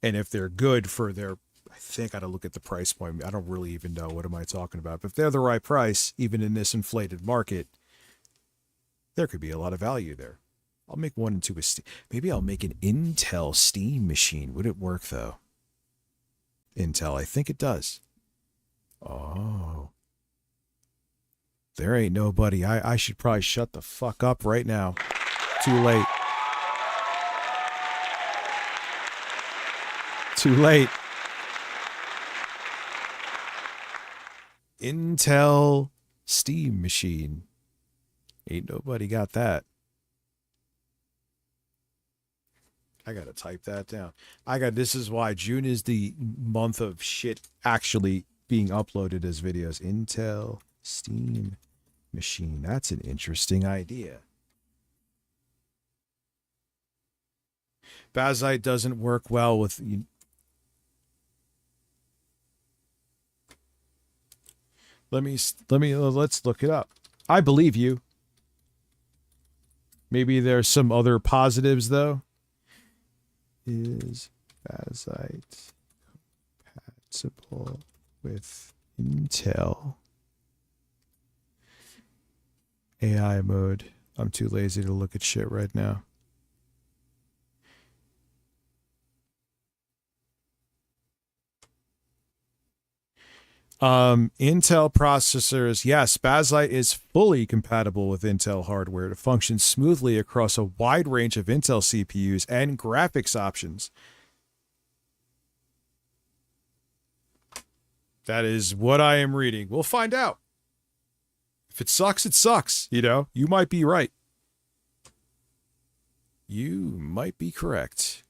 And if they're good for their, I think I gotta look at the price point. I don't really even know. What am I talking about? But if they're the right price, even in this inflated market, there could be a lot of value there. I'll make one into a Steam. Maybe I'll make an Intel Steam machine. Would it work though? Intel, I think it does. Oh. There ain't nobody. I should probably shut the fuck up right now. Too late. Too late. Intel Steam machine. Ain't nobody got that. I gotta type that down. This is why June is the month of shit actually being uploaded as videos. Intel Steam machine. That's an interesting idea. Bazite doesn't work well with. Let's look it up. I believe you. Maybe there's some other positives though. Is Bazite compatible with Intel AI mode? I'm too lazy to look at shit right now. Intel processors, yes, Bazite is fully compatible with Intel hardware to function smoothly across a wide range of Intel CPUs and graphics options. That is what I am reading. We'll find out. If it sucks, it sucks. You know, you might be right. You might be correct.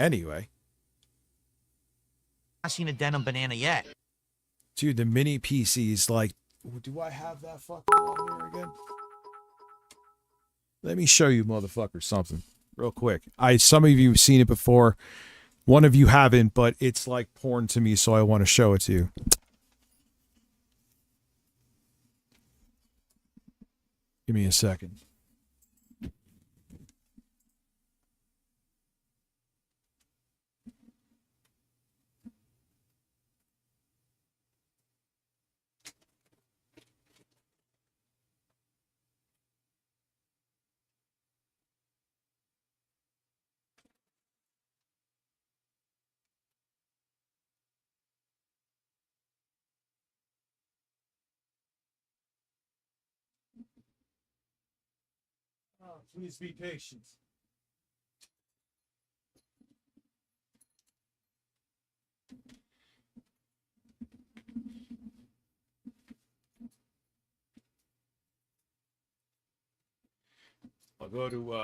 Anyway, Not seen a denim banana yet. dude, the mini PC's like, do I have that fucking on here again? Let me show you motherfuckers something real quick. Some of you have seen it before. One of you haven't, but it's like porn to me, so I want to show it to you. Give me a second. Oh, please be patient. I'll go to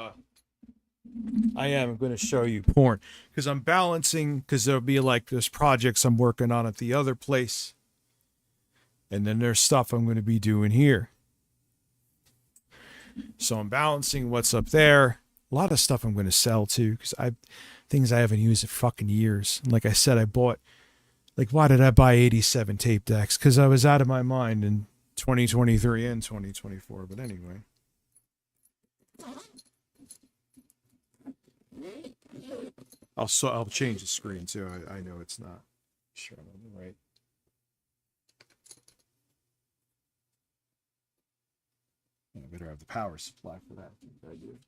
I am going to show you porn because I'm balancing, because there'll be like there's projects I'm working on at the other place, and then there's stuff I'm going to be doing here. So I'm balancing what's up there. A lot of stuff I'm going to sell too, because things I haven't used in fucking years. And like I said, I bought, like, why did I buy 87 tape decks? Because I was out of my mind in 2023 and 2024. But anyway. I'll change the screen too. I know it's not showing right. I better have the power supply for that. I do.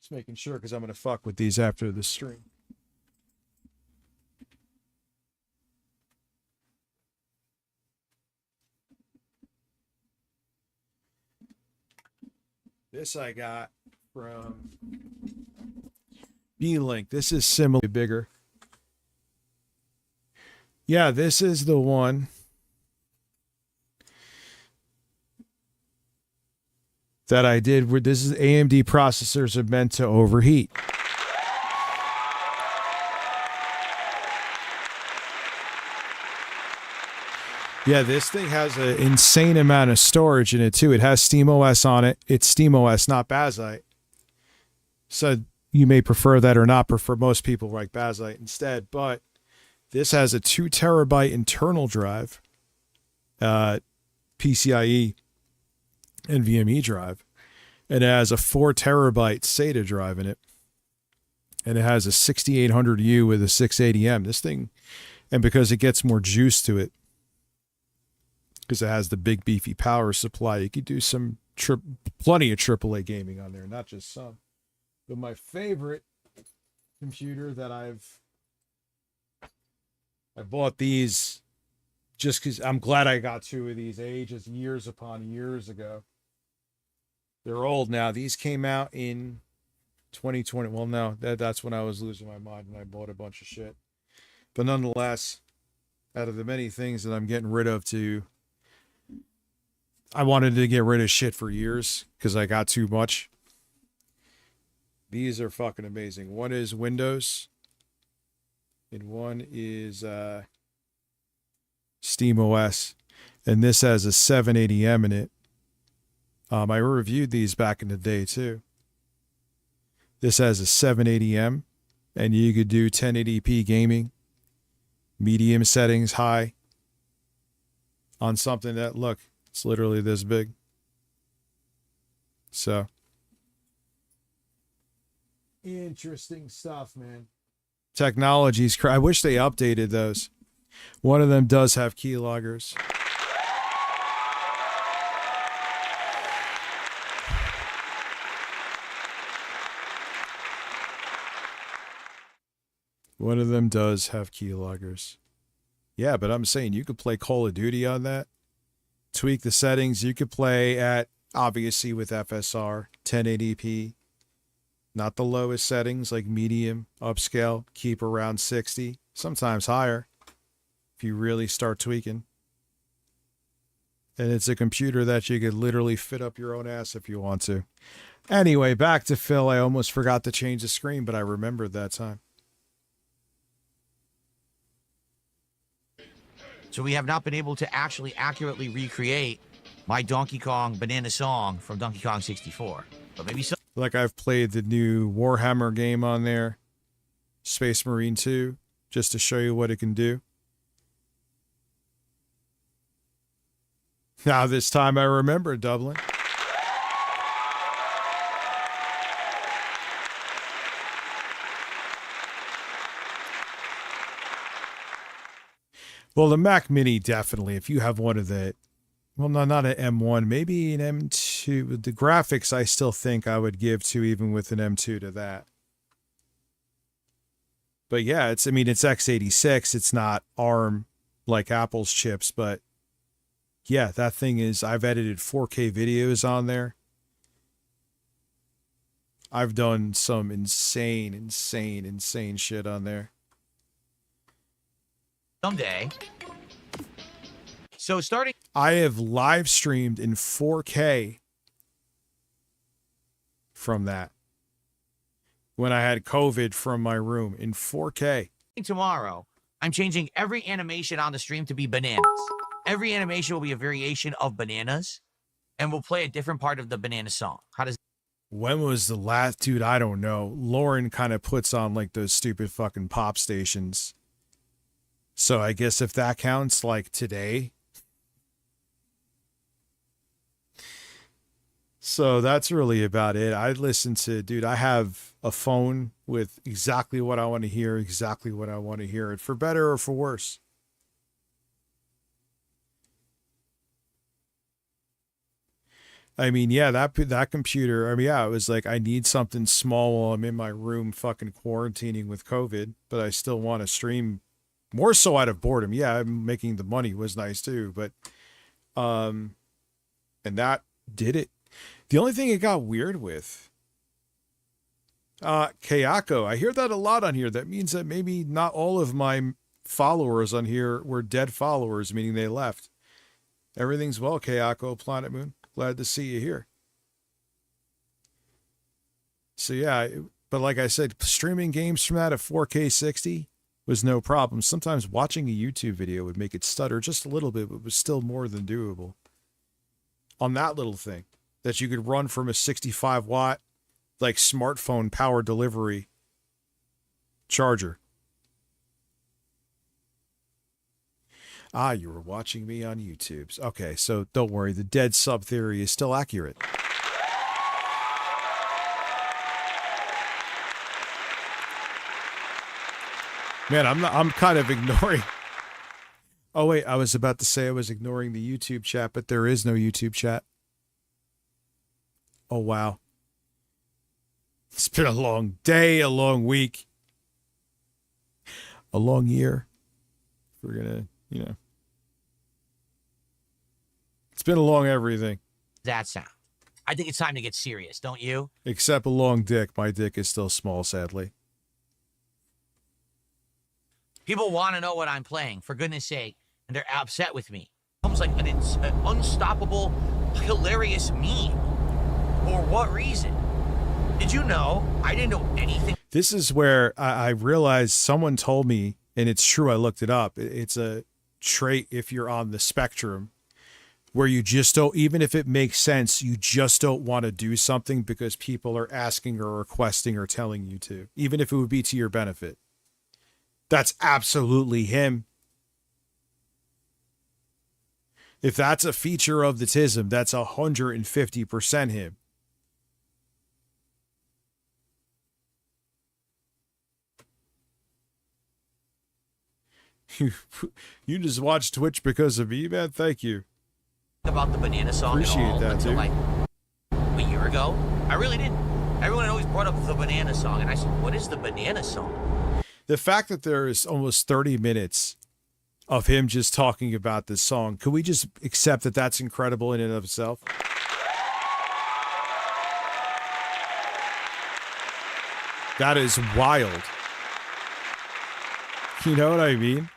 Just making sure, because I'm gonna fuck with these after the stream. This I got from B-Link. This is similarly bigger. Yeah, this is the one that I did where this is AMD processors are meant to overheat. Yeah, this thing has an insane amount of storage in it too. It has SteamOS on it. It's SteamOS, not Bazzite. So you may prefer that or not prefer. Most people like Bazzite instead, but this has a 2 terabyte internal drive, PCIe NVMe drive, and it has a 4 terabyte SATA drive in it, and it has a 6800U with a 680M. This thing, and because it gets more juice to it, because it has the big beefy power supply, you could do some plenty of AAA gaming on there, not just some. But my favorite computer that I bought these just because I'm glad I got 2 of these ages, years upon years ago. They're old now. These came out in 2020. Well, no, that's when I was losing my mind and I bought a bunch of shit. But nonetheless, out of the many things that I'm getting rid of I wanted to get rid of shit for years because I got too much. These are fucking amazing. One is Windows, and one is SteamOS, and this has a 780M in it. I reviewed these back in the day too. This has a 780M, and you could do 1080p gaming, medium settings, high, on something that, look, it's literally this big. So, interesting stuff, man. Technologies. I wish they updated those. One of them does have keyloggers. One of them does have keyloggers. Yeah, but I'm saying you could play Call of Duty on that. Tweak the settings. You could play at, obviously with FSR, 1080p. Not the lowest settings like medium, upscale. Keep around 60. Sometimes higher if you really start tweaking. And it's a computer that you could literally fit up your own ass if you want to. Anyway, back to Phil. I almost forgot to change the screen, but I remembered that time. So we have not been able to actually accurately recreate my Donkey Kong banana song from Donkey Kong 64. But maybe some. Like I've played the new Warhammer game on there, Space Marine 2, just to show you what it can do. Now this time I remember, Dublin. Well, the Mac Mini, definitely. If you have one of the, well, no, not an M1, maybe an M2. The graphics I still think I would give to even with an M2 to that. But yeah, it's x86. It's not ARM like Apple's chips, but yeah, that thing is, I've edited 4K videos on there. I've done some insane shit on there. Someday. So starting. I have live streamed in 4K from that. When I had COVID from my room in 4K. Tomorrow, I'm changing every animation on the stream to be bananas. Every animation will be a variation of bananas, and we'll play a different part of the banana song. How does? When was the last, dude? I don't know. Lauren kind of puts on like those stupid fucking pop stations. So I guess if that counts, like today. So that's really about it. I listen to, dude, I have a phone with exactly what I want to hear, exactly what I want to hear, it for better or for worse. I mean, yeah, that computer, I mean, yeah, it was like, I need something small while I'm in my room fucking quarantining with COVID, but I still want to stream more so out of boredom. Yeah, I'm making the money was nice too, but, and that did it. The only thing it got weird with, Kayako, I hear that a lot on here. That means that maybe not all of my followers on here were dead followers, meaning they left. Everything's well, Kayako, Planet Moon. Glad to see you here. So yeah, but like I said, streaming games from that at 4K 60 was no problem. Sometimes watching a YouTube video would make it stutter just a little bit, but it was still more than doable. On that little thing that you could run from a 65 watt, like smartphone power delivery charger. Ah, you were watching me on YouTube. Okay, so don't worry. The dead sub theory is still accurate. Man, I'm kind of ignoring. Oh, wait, I was about to say I was ignoring the YouTube chat, but there is no YouTube chat. Oh, wow. It's been a long day, a long week, a long year. We're going to, you know. It's been a long everything. That sound. I think it's time to get serious, don't you? Except a long dick. My dick is still small, sadly. People want to know what I'm playing, for goodness sake, and they're upset with me. Almost like an unstoppable, hilarious meme. For what reason? Did you know? I didn't know anything. This is where I realized someone told me, and it's true, I looked it up. It's a trait if you're on the spectrum where you just don't, even if it makes sense, you just don't want to do something because people are asking or requesting or telling you to, even if it would be to your benefit. That's absolutely him. If that's a feature of the TISM, that's 150% him. You just watch Twitch because of me, man? Thank you. About the banana song Appreciate at all that, until dude. like a year ago. I really didn't. Everyone always brought up the banana song, and I said, what is the banana song? The fact that there is almost 30 minutes of him just talking about this song, can we just accept that that's incredible in and of itself? That is wild. You know what I mean?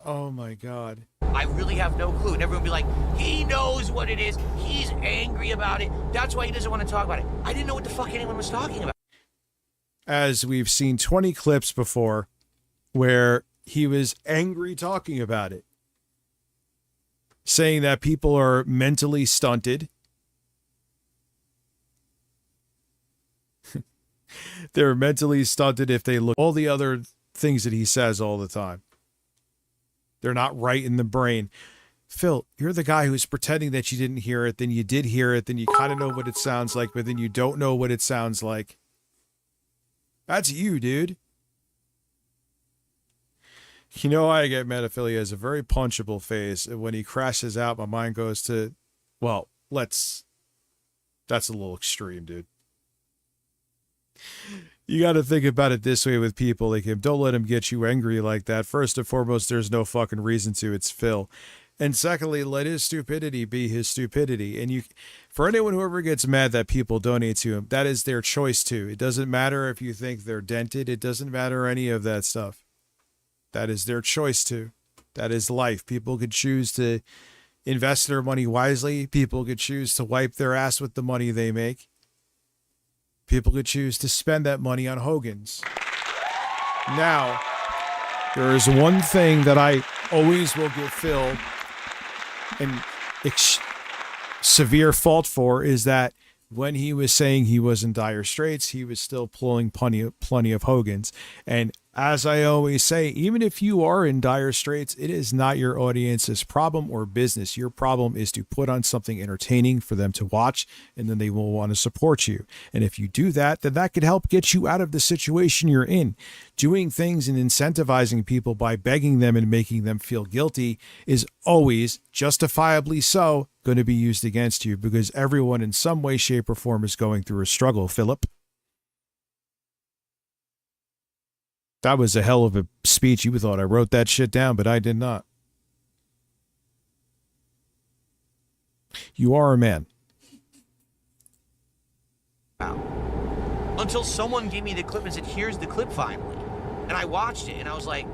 Oh my God. I really have no clue. And everyone would be like, he knows what it is. He's angry about it. That's why he doesn't want to talk about it. I didn't know what the fuck anyone was talking about. As we've seen 20 clips before where he was angry talking about it, saying that people are mentally stunted. They're mentally stunted if they look all the other things that he says all the time. They're not right in the brain. Phil, you're the guy who's pretending that you didn't hear it, then you did hear it, then you kind of know what it sounds like, but then you don't know what it sounds like. That's you, dude. You know, I get mad at Phil. He has a very punchable face. And when he crashes out, my mind goes to, well, that's a little extreme, dude. You got to think about it this way with people like him. Don't let him get you angry like that. First and foremost, there's no fucking reason to. It's Phil. And secondly, let his stupidity be his stupidity. And for anyone who ever gets mad that people donate to him, that is their choice too. It doesn't matter if you think they're dented. It doesn't matter any of that stuff. That is their choice too. That is life. People could choose to invest their money wisely. People could choose to wipe their ass with the money they make. People could choose to spend that money on Hogan's. Now, there is one thing that I always will give Phil an severe fault for, is that when he was saying he was in dire straits, he was still pulling plenty of Hogan's. And as I always say, even if you are in dire straits, it is not your audience's problem or business. Your problem is to put on something entertaining for them to watch, and then they will want to support you. And if you do that, then that could help get you out of the situation you're in. Doing things and incentivizing people by begging them and making them feel guilty is always, justifiably so, going to be used against you, because everyone in some way, shape, or form is going through a struggle, Philip. That was a hell of a speech. You thought I wrote that shit down, but I did not. You are a man. Wow. Until someone gave me the clip and said, here's the clip finally. And I watched it and I was like,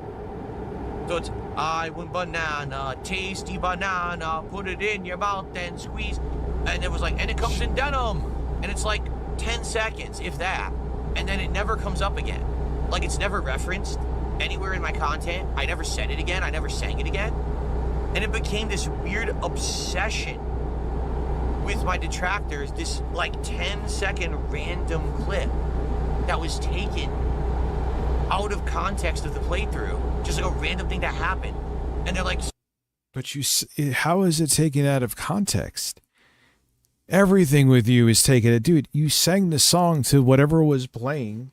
so it's, I went banana, tasty banana, put it in your mouth and squeeze. And it was like, and it comes in denim. And it's like 10 seconds, if that. And then it never comes up again. Like, it's never referenced anywhere in my content. I never said it again. I never sang it again. And it became this weird obsession with my detractors, this like 10-second random clip that was taken out of context of the playthrough. Just like a random thing that happened. And they're like... But how is it taken out of context? Everything with you is taken... Dude, you sang the song to whatever was playing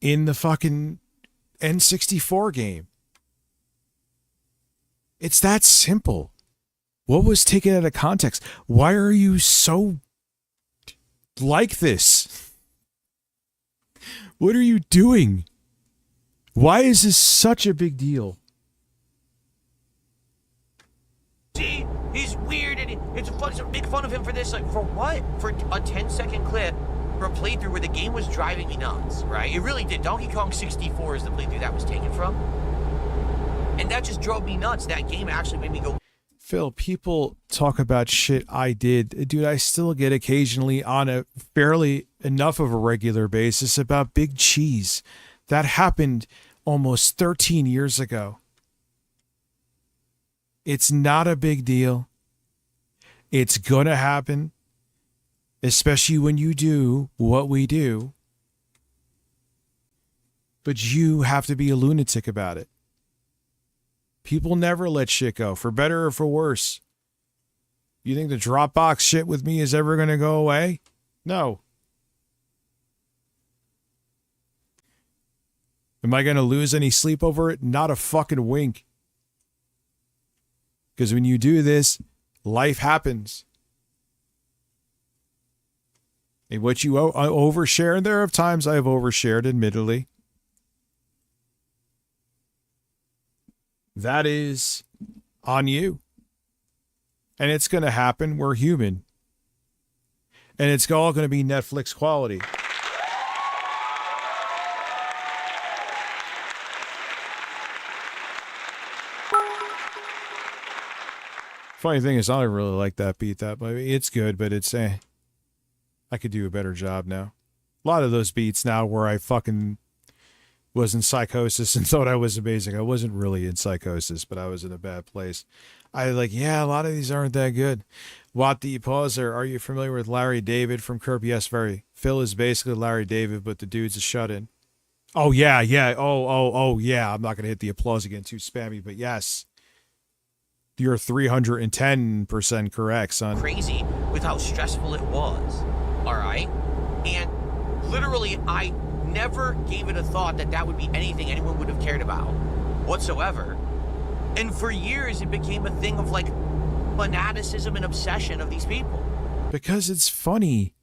in the fucking N64 game. It's that simple. What was taken out of context? Why are you so like this? What are you doing? Why is this such a big deal? See, he's weird and it's fun to make fun of him for this. Like, for what? For a 10-second clip for a playthrough where the game was driving me nuts, right? It really did. Donkey Kong 64 is the playthrough that was taken from. And that just drove me nuts. That game actually made me go... Phil, people talk about shit I did. Dude, I still get occasionally on a fairly enough of a regular basis about Big Cheese. That happened almost 13 years ago. It's not a big deal. It's gonna happen. Especially when you do what we do. But you have to be a lunatic about it. People never let shit go, for better or for worse. You think the Dropbox shit with me is ever going to go away? No. Am I going to lose any sleep over it? Not a fucking wink. Because when you do this, life happens. And what you overshare, and there are times I have overshared, admittedly. That is on you. And it's going to happen. We're human. And it's all going to be Netflix quality. Funny thing is, I don't really like that beat. That, but it's good, but it's I could do a better job now. A lot of those beats now where I fucking was in psychosis and thought I was amazing. I wasn't really in psychosis, but I was in a bad place. I like, yeah, a lot of these aren't that good. What the pauser? Are you familiar with Larry David from Curb? Yes, very. Phil is basically Larry David, but the dude's a shut-in. Oh yeah, yeah. Oh yeah. I'm not gonna hit the applause again. Too spammy, but yes, you're 310% correct, son. Crazy with how stressful it was. All right, and literally, I never gave it a thought that that would be anything anyone would have cared about whatsoever. And for years, it became a thing of like fanaticism and obsession of these people. Because it's funny.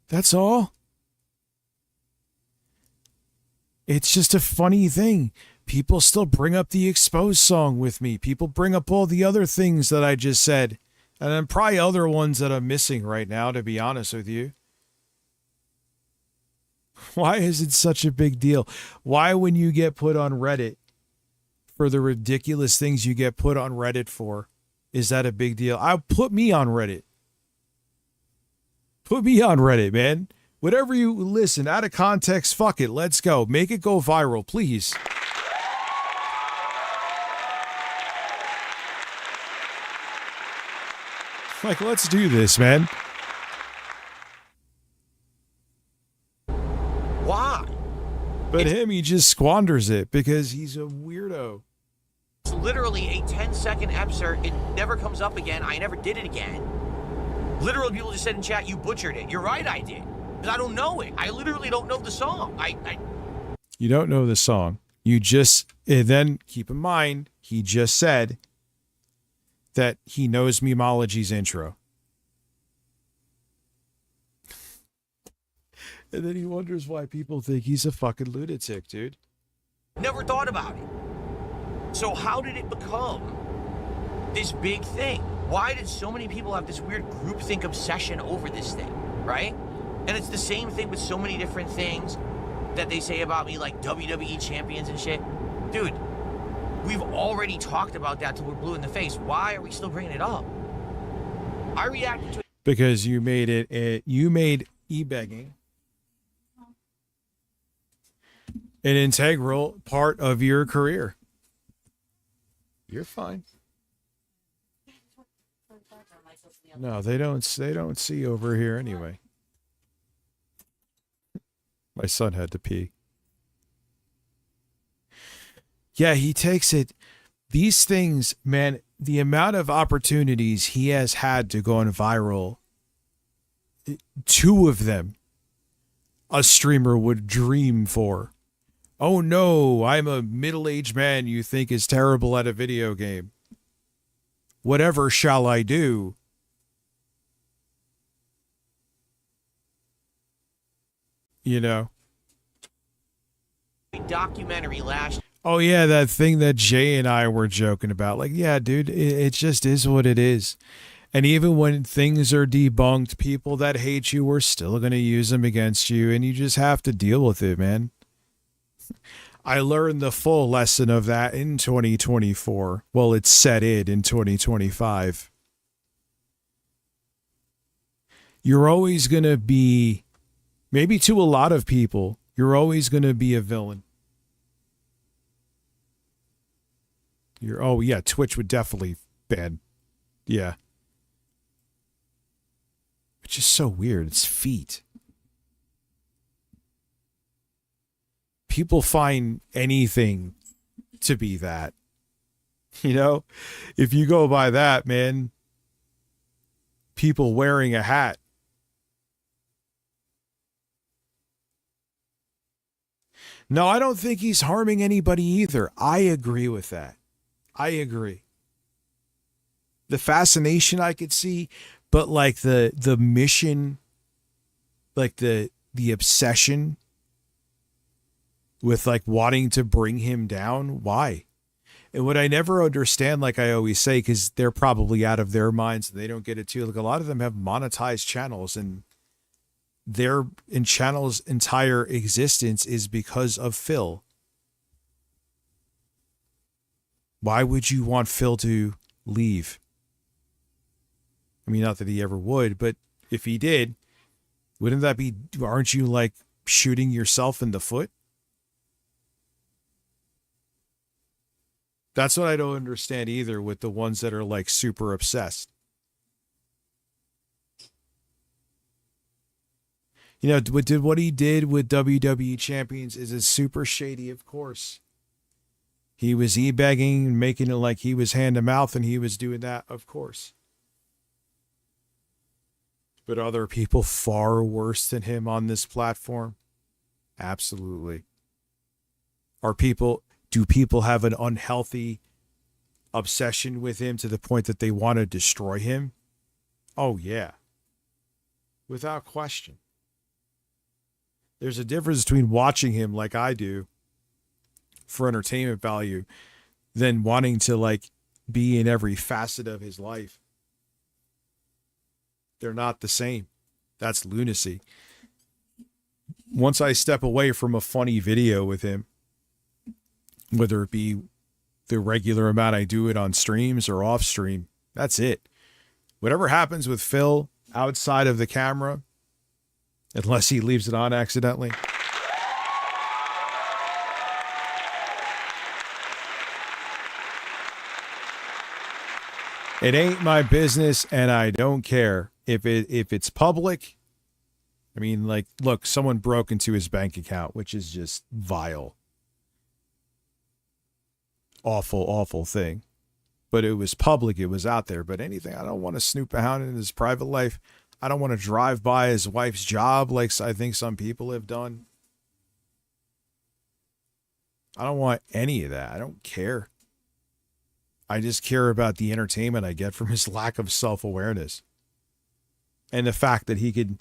That's all. It's just a funny thing. People still bring up the Exposed song with me. People bring up all the other things that I just said. And then probably other ones that I'm missing right now, to be honest with you. Why is it such a big deal? Why, when you get put on Reddit for the ridiculous things you get put on Reddit for, is that a big deal? Put me on Reddit. Put me on Reddit, man. Whatever you listen, out of context, fuck it. Let's go. Make it go viral, please. Like, let's do this, man. Why? But him, he just squanders it because he's a weirdo. It's literally a 10-second excerpt. It never comes up again. I never did it again. Literally, people just said in chat, you butchered it. You're right, I did. Because I don't know it. I literally don't know the song. You don't know the song. You just, and then keep in mind, he just said that he knows Memology's intro. And then he wonders why people think he's a fucking lunatic, dude. Never thought about it. So how did it become this big thing? Why did so many people have this weird groupthink obsession over this thing, right? And it's the same thing with so many different things that they say about me, like WWE champions and shit. Dude, we've already talked about that till we're blue in the face. Why are we still bringing it up? I reacted to it because you made you made e-begging an integral part of your career. You're fine. No, they don't see over here anyway. My son had to pee. Yeah, he takes it. These things, man, the amount of opportunities he has had to go on viral, 2 of them, a streamer would dream for. Oh no, I'm a middle-aged man you think is terrible at a video game. Whatever shall I do? You know? a documentary last Oh yeah, that thing that Jay and I were joking about. Like, yeah, dude, it just is what it is. And even when things are debunked, people that hate you are still going to use them against you, and you just have to deal with it, man. I learned the full lesson of that in 2024. Well, it's set in 2025. You're always going to be, maybe to a lot of people, you're always going to be a villain. Oh yeah, Twitch would definitely ban. Yeah. It's just so weird. It's feet. People find anything to be that. You know? If you go by that, man, people wearing a hat. No, I don't think he's harming anybody either. I agree with that. I agree. The fascination I could see, but like the mission, like the obsession with like wanting to bring him down. Why? And what I never understand, like I always say, because they're probably out of their minds and they don't get it too. Like a lot of them have monetized channels, and their channel's entire existence is because of Phil. Why would you want Phil to leave? I mean, not that he ever would, but if he did, wouldn't that be, aren't you like shooting yourself in the foot? That's what I don't understand either with the ones that are like super obsessed. You know, what he did with WWE Champions is super shady, of course. He was e-begging and making it like he was hand to mouth, and he was doing that, of course. But are there people far worse than him on this platform? Absolutely. Do people have an unhealthy obsession with him to the point that they want to destroy him? Oh, yeah. Without question. There's a difference between watching him like I do for entertainment value than wanting to like be in every facet of his life. They're not the same. That's lunacy. Once I step away from a funny video with him, whether it be the regular amount I do it on streams or off stream, that's it. Whatever happens with Phil outside of the camera, unless he leaves it on accidentally, it ain't my business, and I don't care. If it's public, I mean, like, look, someone broke into his bank account, which is just vile. Awful, awful thing. But it was public, it was out there. But anything, I don't want to snoop around in his private life. I don't want to drive by his wife's job like I think some people have done. I don't want any of that. I don't care. I just care about the entertainment I get from his lack of self-awareness. And the fact that he could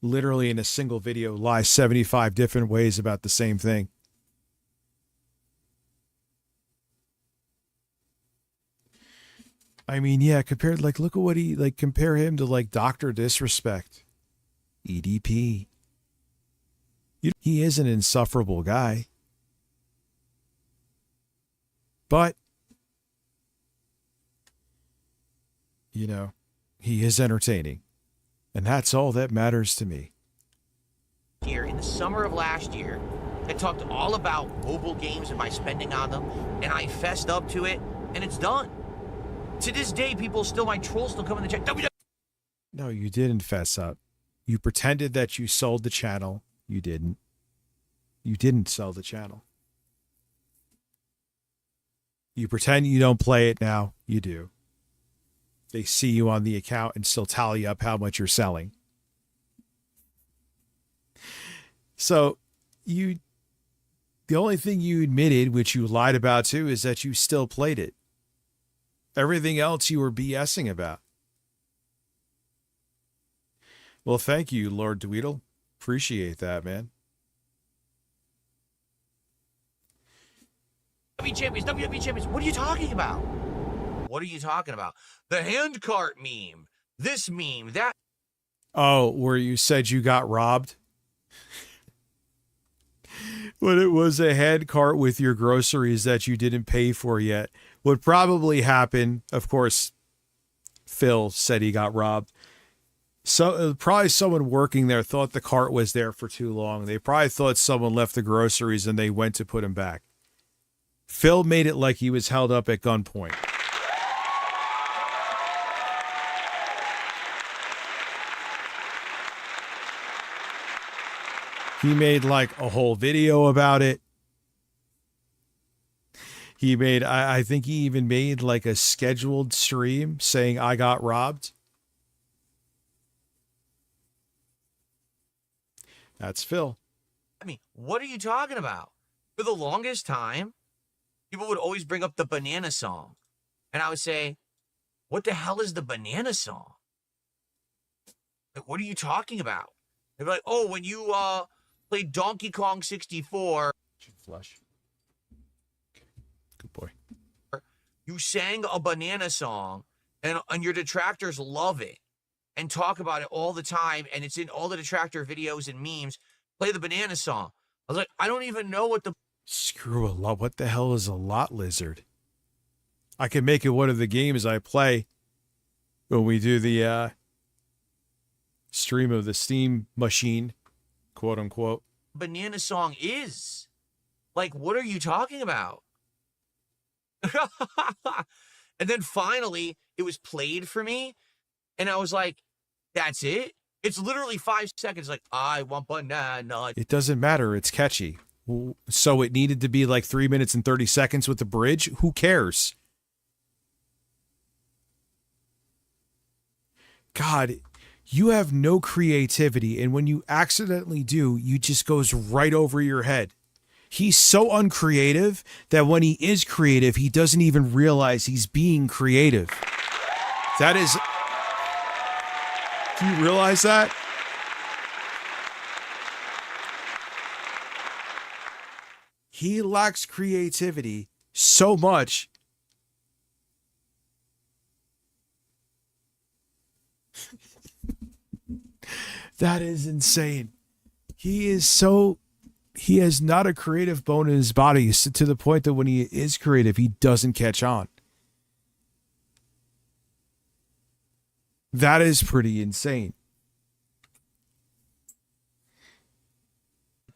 literally in a single video lie 75 different ways about the same thing. I mean, yeah, compared, like, look at what he, like, compare him to, like, Dr. Disrespect. EDP. He is an insufferable guy. But, you know, he is entertaining. And that's all that matters to me. Here in the summer of last year, I talked all about mobile games and my spending on them, and I fessed up to it, and it's done. To this day, my trolls still come in the chat. No, you didn't fess up. You pretended that you sold the channel. You didn't. You didn't sell the channel. You pretend you don't play it now. You do. They see you on the account and still tally up how much you're selling. So the only thing you admitted, which you lied about too, is that you still played it. Everything else you were BSing about. Well, thank you, Lord Dweedle. Appreciate that, man. WWE Champions. What are you talking about? What are you talking about? The handcart meme. This meme. That. Oh, where you said you got robbed? When it was a hand cart with your groceries that you didn't pay for yet. What probably happened, of course, Phil said he got robbed. So probably someone working there thought the cart was there for too long. They probably thought someone left the groceries and they went to put him back. Phil made it like he was held up at gunpoint. He made like a whole video about it. He made, I think he even made like a scheduled stream saying I got robbed. That's Phil. I mean, what are you talking about? For the longest time, people would always bring up the banana song. And I would say, what the hell is the banana song? Like, what are you talking about? They'd be like, oh, when you played Donkey Kong 64. Flush. Okay. Good boy. You sang a banana song, and your detractors love it and talk about it all the time, and it's in all the detractor videos and memes. Play the banana song. I was like, I don't even know what the... Screw a lot. What the hell is a lot lizard? I can make it one of the games I play when we do the stream of the Steam machine, quote unquote. Banana song is. Like, what are you talking about? And then finally, it was played for me, and I was like, that's it? It's literally 5 seconds, like, I want banana. It doesn't matter. It's catchy. So it needed to be like 3 minutes and 30 seconds with the bridge? Who cares? God, you have no creativity, and when you accidentally do, you just goes right over your head. He's so uncreative that when he is creative, he doesn't even realize he's being creative. That is... Do you realize that? He lacks creativity so much. That is insane. He has not a creative bone in his body to the point that when he is creative, he doesn't catch on. That is pretty insane.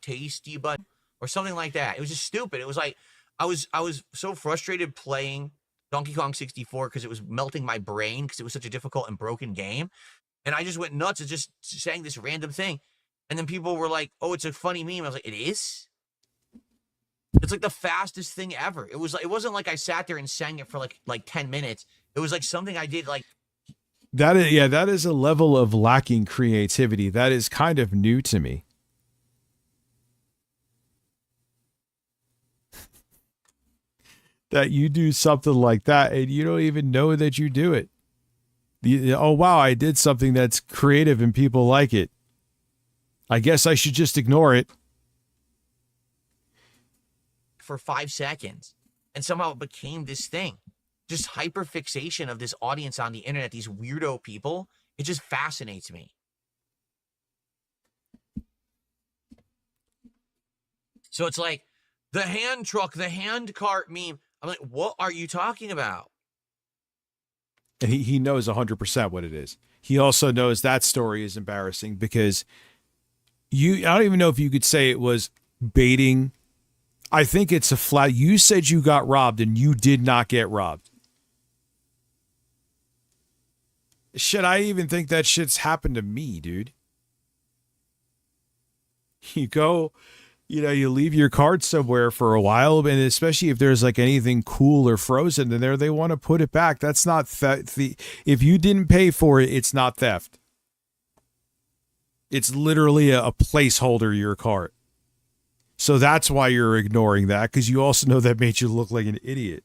Tasty but or something like that. It was just stupid. It was like I was so frustrated playing Donkey Kong 64 because it was melting my brain because it was such a difficult and broken game. And I just went nuts and just sang this random thing. And then people were like, oh, it's a funny meme. I was like, it is? It's like the fastest thing ever. It was like, it wasn't like I sat there and sang it for like 10 minutes. It was like something I did like. That is a level of lacking creativity. That is kind of new to me. That you do something like that and you don't even know that you do it. Oh, wow, I did something that's creative and people like it. I guess I should just ignore it. For 5 seconds. And somehow it became this thing. Just hyperfixation of this audience on the internet, these weirdo people. It just fascinates me. So it's like the hand truck, the hand cart meme. I'm like, what are you talking about? And he knows 100% what it is. He also knows that story is embarrassing because I don't even know if you could say it was baiting. I think it's a flat. You said you got robbed and you did not get robbed. Shit, I even think that shit's happened to me, dude. You go, you leave your card somewhere for a while, and especially if there's like anything cool or frozen in there, they want to put it back. That's not theft. If you didn't pay for it, it's not theft. It's literally a placeholder, your cart. So that's why you're ignoring that, because you also know that made you look like an idiot.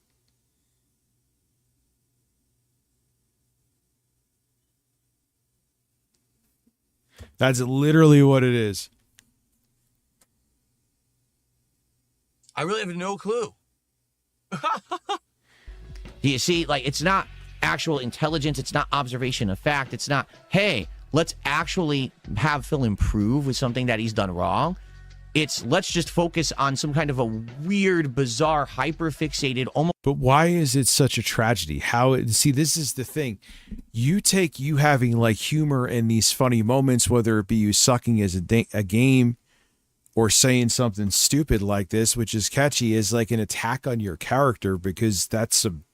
That's literally what it is. I really have no clue. Do you see, like, it's not actual intelligence. It's not observation of fact. It's not, hey, let's actually have Phil improve with something that he's done wrong. It's let's just focus on some kind of a weird, bizarre, hyper-fixated, almost. But why is it such a tragedy? See, this is the thing. You take you having like humor in these funny moments, whether it be you sucking as a game or saying something stupid like this, which is catchy, is like an attack on your character because that's some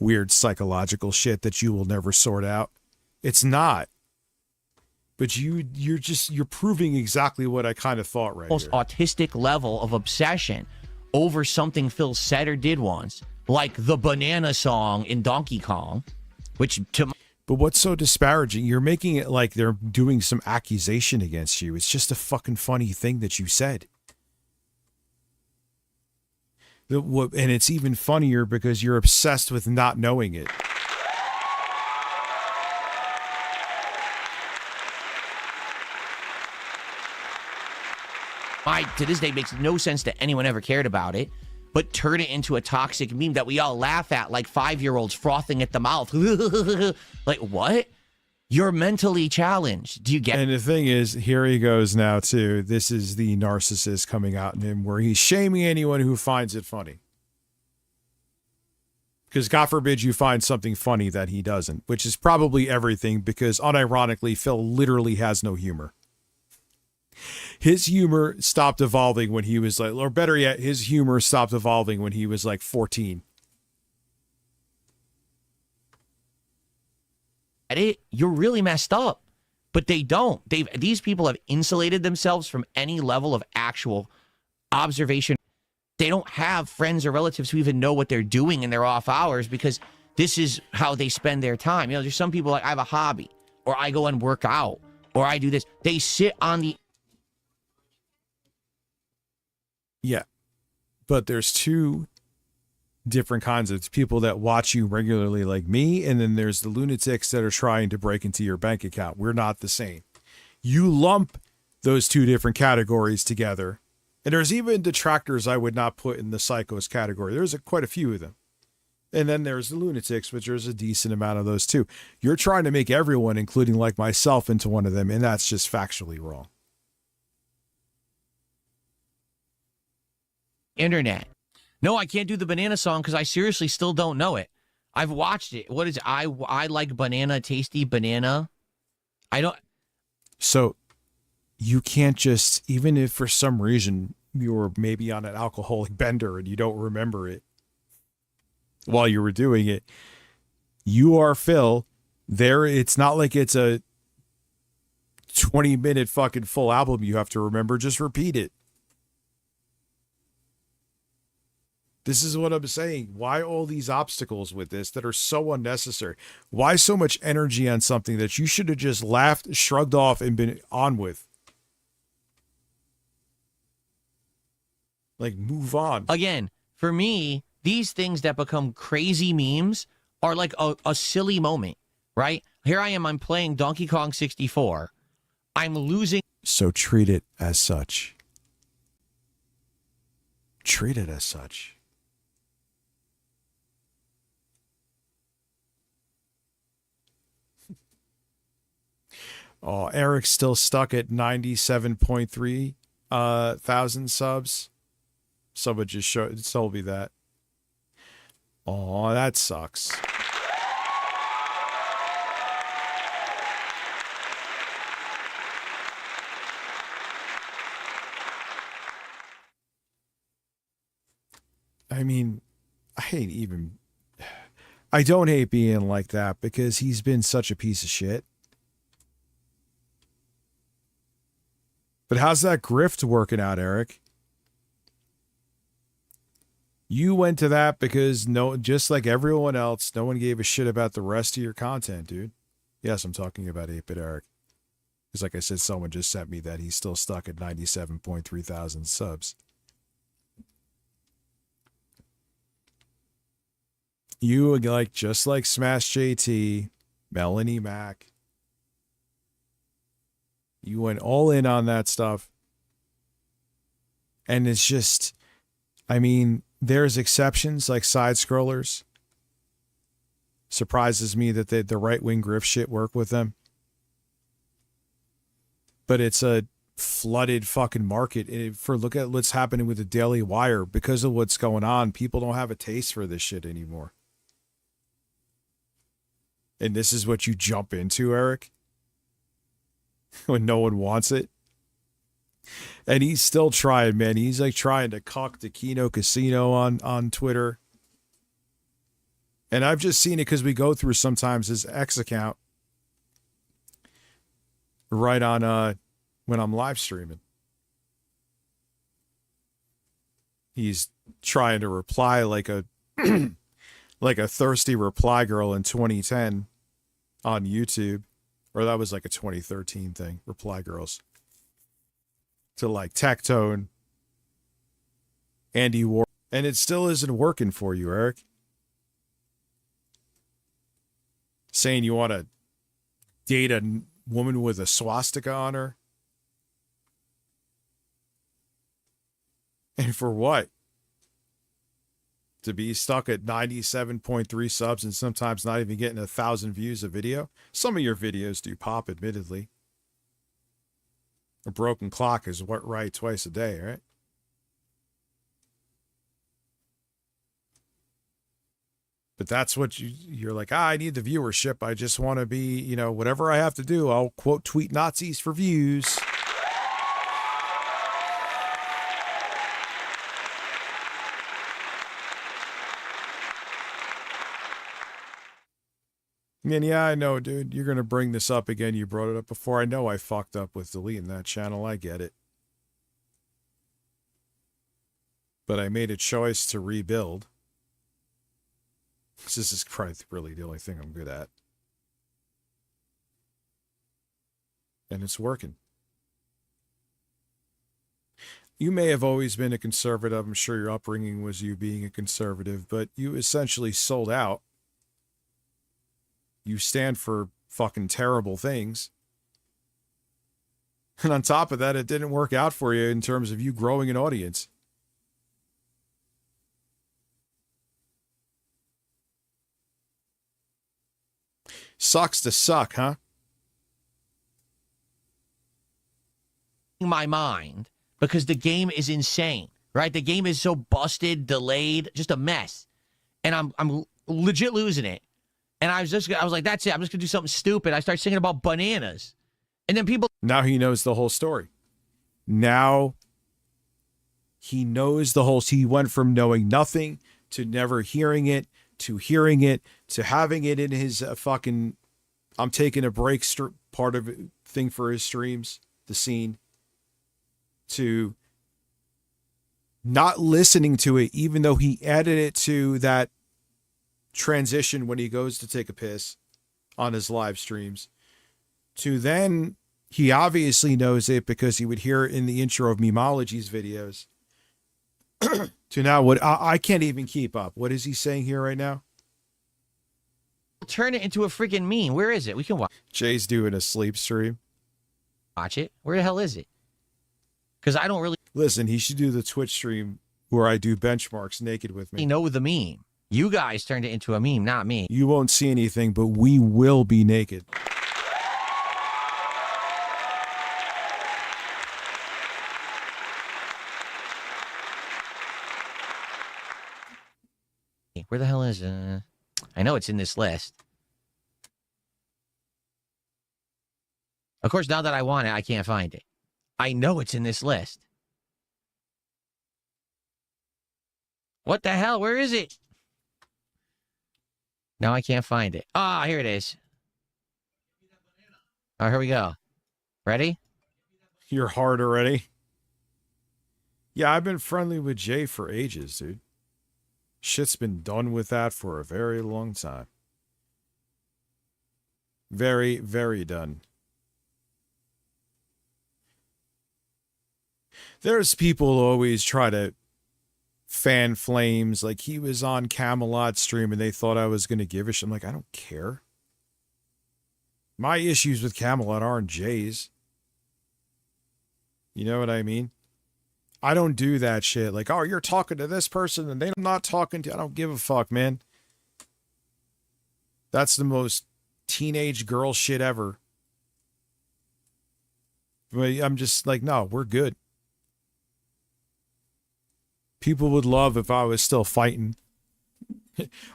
weird psychological shit that you will never sort out. It's not. But you're proving exactly what I kind of thought right almost here. Autistic level of obsession over something Phil said or did once, like the banana song in Donkey Kong, which to But what's so disparaging? You're making it like they're doing some accusation against you. It's just a fucking funny thing that you said. And it's even funnier because you're obsessed with not knowing it. to this day makes no sense that anyone ever cared about it, but turn it into a toxic meme that we all laugh at like 5-year-olds frothing at the mouth. Like, what? You're mentally challenged. Do you get it? And the thing is, here he goes now too. This is the narcissist coming out in him where he's shaming anyone who finds it funny. Because God forbid you find something funny that he doesn't, which is probably everything, because unironically, Phil literally has no humor. His humor stopped evolving when he was like, or better yet, his humor stopped evolving when he was like 14. You're really messed up. But they don't. These people have insulated themselves from any level of actual observation. They don't have friends or relatives who even know what they're doing in their off hours, because this is how they spend their time. You know, there's some people like, I have a hobby, or I go and work out, or I do this. They sit on the... Yeah. But there's two different kinds of people that watch you regularly, like me, and then there's the lunatics that are trying to break into your bank account. We're not the same. You lump those two different categories together, and there's even detractors I would not put in the psychos category. There's quite a few of them. And then there's the lunatics, which there's a decent amount of those too. You're trying to make everyone, including like myself, into one of them, and that's just factually wrong. Internet. No, I can't do the banana song because I seriously still don't know it. I've watched it. What is it? I like banana, tasty banana. I don't... So you can't just, even if for some reason you're maybe on an alcoholic bender and you don't remember it while you were doing it, you are Phil. There, it's not like it's a 20-minute fucking full album you have to remember. Just repeat it. This is what I'm saying. Why all these obstacles with this that are so unnecessary? Why so much energy on something that you should have just laughed, shrugged off, and been on with? Like, move on. Again, for me, these things that become crazy memes are like a silly moment, right? Here I am, I'm playing Donkey Kong 64. I'm losing. So treat it as such. Treat it as such. Oh, Eric's still stuck at 97.3 thousand subs. Someone just told me that. Oh, that sucks. I mean, I don't hate being like that because he's been such a piece of shit. But how's that grift working out, Eric? You went to that because just like everyone else, no one gave a shit about the rest of your content, dude. Yes, I'm talking about 8-Bit Eric. Because like I said, someone just sent me that he's still stuck at 97.3 thousand subs. You, like, just like Smash JT, Melanie Mac, you went all in on that stuff. And it's just, I mean, there's exceptions like side scrollers. Surprises me that the right-wing grift shit work with them. But it's a flooded fucking market. Look at what's happening with the Daily Wire. Because of what's going on, people don't have a taste for this shit anymore. And this is what you jump into, Eric? When no one wants it? And he's still trying, man. He's like trying to cuck the Kino Casino on Twitter. And I've just seen it because we go through sometimes his X account right on when I'm live streaming. He's trying to reply like a like a thirsty reply girl in 2010 on YouTube. Or that was like a 2013 thing, reply girls. To like Tectone, Andy War. And it still isn't working for you, Eric. Saying you want to date a woman with a swastika on her. And for what? To be stuck at 97.3 subs and sometimes not even getting 1,000 views a video? Some of your videos do pop, admittedly. A broken clock is right twice a day, right? But that's what you're like, I need the viewership. I just want to be, you know, whatever I have to do, I'll quote tweet Nazis for views. And yeah, I know, dude. You're going to bring this up again. You brought it up before. I know I fucked up with deleting that channel. I get it. But I made a choice to rebuild. This is probably really the only thing I'm good at. And it's working. You may have always been a conservative. I'm sure your upbringing was you being a conservative, but you essentially sold out. You stand for fucking terrible things. And on top of that, it didn't work out for you in terms of you growing an audience. Sucks to suck, huh? My mind, because the game is insane, right? The game is so busted, delayed, just a mess. And I'm legit losing it. And I was like, that's it. I'm just gonna do something stupid. I start singing about bananas. And then people. Now he knows the whole story. Now he knows the whole. He went from knowing nothing to never hearing it to hearing it to having it in his fucking. I'm taking a break part of it thing for his streams. The scene. To not listening to it, even though he added it to that transition when he goes to take a piss on his live streams, to then he obviously knows it because he would hear it in the intro of Memology's videos, to now what I can't even keep up. What is he saying here right now? Turn it into a freaking meme. Where is it? We can Jay's doing a sleep stream. watch it. Where the hell is it? Because I don't really Listen, he should do the Twitch stream where I do benchmarks naked with me. know the meme. You guys turned it into a meme, not me. You won't see anything, but we will be naked. Where the hell is I know it's in this list. Of course, now that I want it, I can't find it. I know it's in this list. What the hell? Where is it? Now I can't find it. Ah, here it is. Oh, here we go. Ready? You're hard already. Yeah, I've been friendly with Jay for ages, dude. Shit's been done with that for a very long time. Very, very done. There's people who always try to fan flames, like he was on Camelot stream and they thought I was going to give a shit. I'm like, I don't care. My issues with Camelot aren't Jay's. You know what I mean? I don't do that shit. Like, oh, you're talking to this person and they're not talking to. I don't give a fuck, man. That's the most teenage girl shit ever. But I'm just like, no, we're good. People would love if I was still fighting.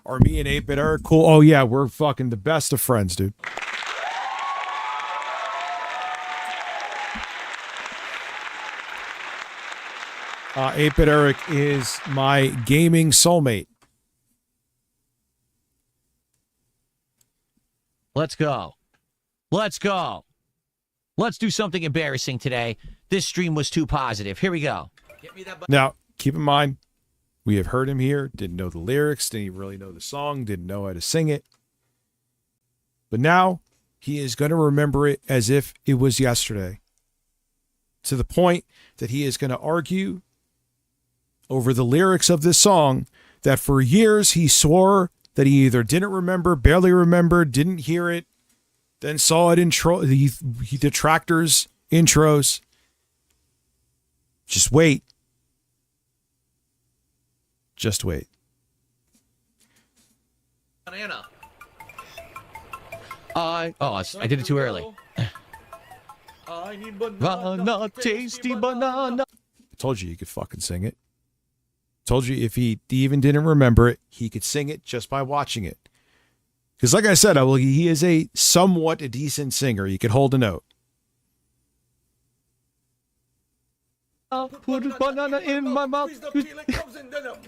Are me and 8-Bit Eric cool? Oh, yeah, we're fucking the best of friends, dude. 8-Bit Eric is my gaming soulmate. Let's go. Let's go. Let's do something embarrassing today. This stream was too positive. Here we go. Now, keep in mind, we have heard him here, didn't know the lyrics, didn't really know the song, didn't know how to sing it. But now, he is going to remember it as if it was yesterday. To the point that he is going to argue over the lyrics of this song that for years he swore that he either didn't remember, barely remembered, didn't hear it, then saw it in the detractors' intros. Just wait. Just wait. Banana. I did it too early. I need Banana, tasty banana. I told you could fucking sing it. Told you if he even didn't remember it, he could sing it just by watching it. Because like I said, he is a somewhat a decent singer. He could hold a note. Put a banana in my mouth.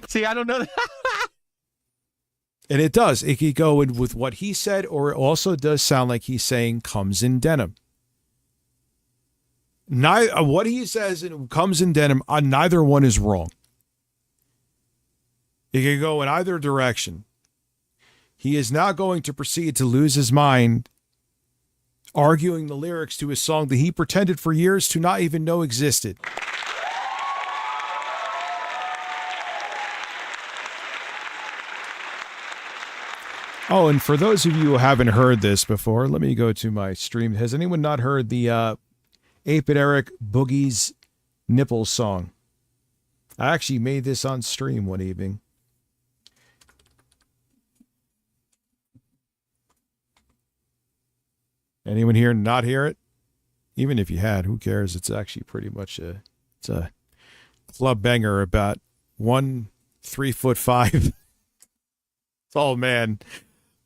See, I don't know that. And it does. It could go in with what he said, or it also does sound like he's saying comes in denim. What he says and comes in denim, neither one is wrong. It could go in either direction. He is now going to proceed to lose his mind, arguing the lyrics to a song that he pretended for years to not even know existed. Oh, and for those of you who haven't heard this before, let me go to my stream. Has anyone not heard the 8-Bit Eric Boogie's Nipples song? I actually made this on stream one evening. Anyone here not hear it? Even if you had, who cares? It's actually pretty much a club banger about 3'5" tall man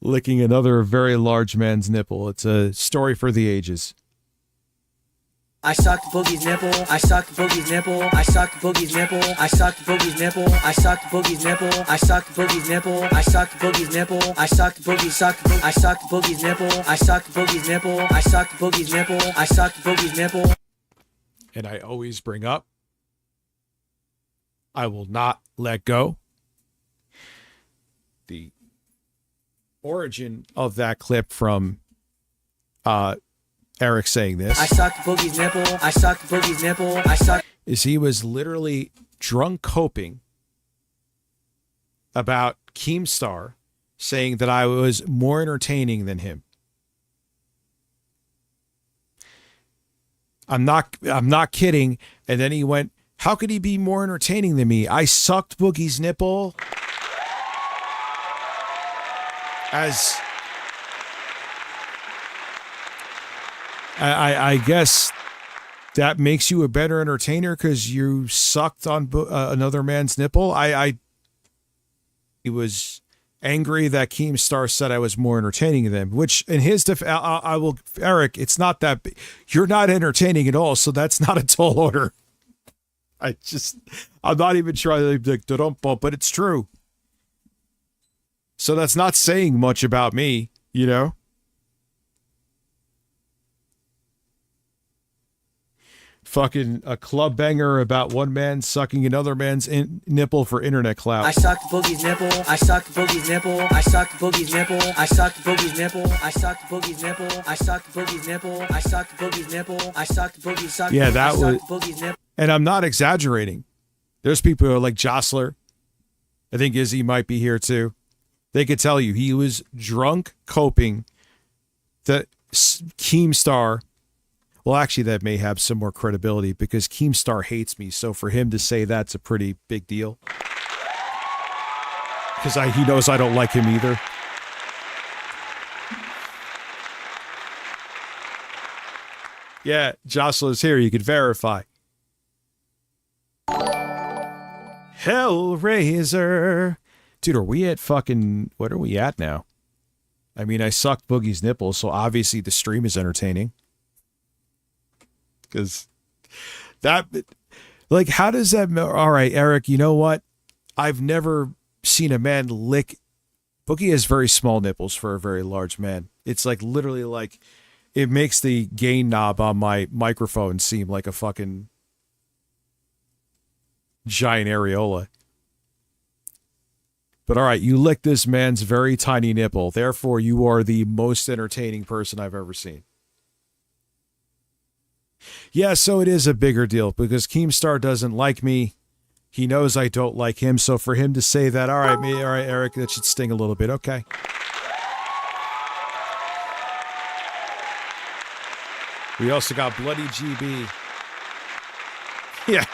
licking another very large man's nipple. It's a story for the ages. I sucked Boogie's nipple. I sucked Boogie's nipple. I sucked Boogie's nipple. I sucked Boogie's nipple. I sucked Boogie's nipple. I sucked Boogie's nipple. I sucked Boogie's nipple. I sucked Boogie sucked. I sucked Boogie's nipple. I sucked Boogie's nipple. I sucked Boogie's nipple. I sucked Boogie's nipple. And I always bring up, I will not let go. The origin of that clip from Eric saying this. I sucked Boogie's nipple. I sucked Boogie's nipple. I sucked. Is he was literally drunk coping about Keemstar saying that I was more entertaining than him. I'm not kidding. And then he went, how could he be more entertaining than me? I sucked Boogie's nipple. As I guess that makes you a better entertainer because you sucked on another man's nipple. He was angry that Keemstar said I was more entertaining than him, which in his I will, Eric, it's not that you're not entertaining at all. So that's not a tall order. I'm not even trying to, but it's true. So that's not saying much about me, you know? Fucking a club banger about one man sucking another man's nipple for internet clout. I sucked Boogie's nipple. I sucked Boogie's nipple. I sucked Boogie's nipple. I sucked Boogie's nipple. I sucked Boogie's nipple. I sucked Boogie's nipple. I sucked Boogie's nipple. I sucked Boogie's sucked. Yeah, that was. Boogie's nipple. And I'm not exaggerating. There's people who are like Jostler. I think Izzy might be here too. They could tell you he was drunk coping that Keemstar. Well, actually, that may have some more credibility because Keemstar hates me. So for him to say that's a pretty big deal. Because he knows I don't like him either. Yeah, Jostler's here. You could verify. Hellraiser. Dude, are we at fucking... What are we at now? I mean, I sucked Boogie's nipples, so obviously the stream is entertaining. Because that, like, how does that, all right, Eric, you know what? I've never seen a man lick, Boogie has very small nipples for a very large man. It's like literally like, it makes the gain knob on my microphone seem like a fucking giant areola. But all right, you lick this man's very tiny nipple. Therefore, you are the most entertaining person I've ever seen. Yeah, so it is a bigger deal because Keemstar doesn't like me. He knows I don't like him. So for him to say that, all right, Eric, that should sting a little bit. Okay. We also got Bloody GB. Yeah.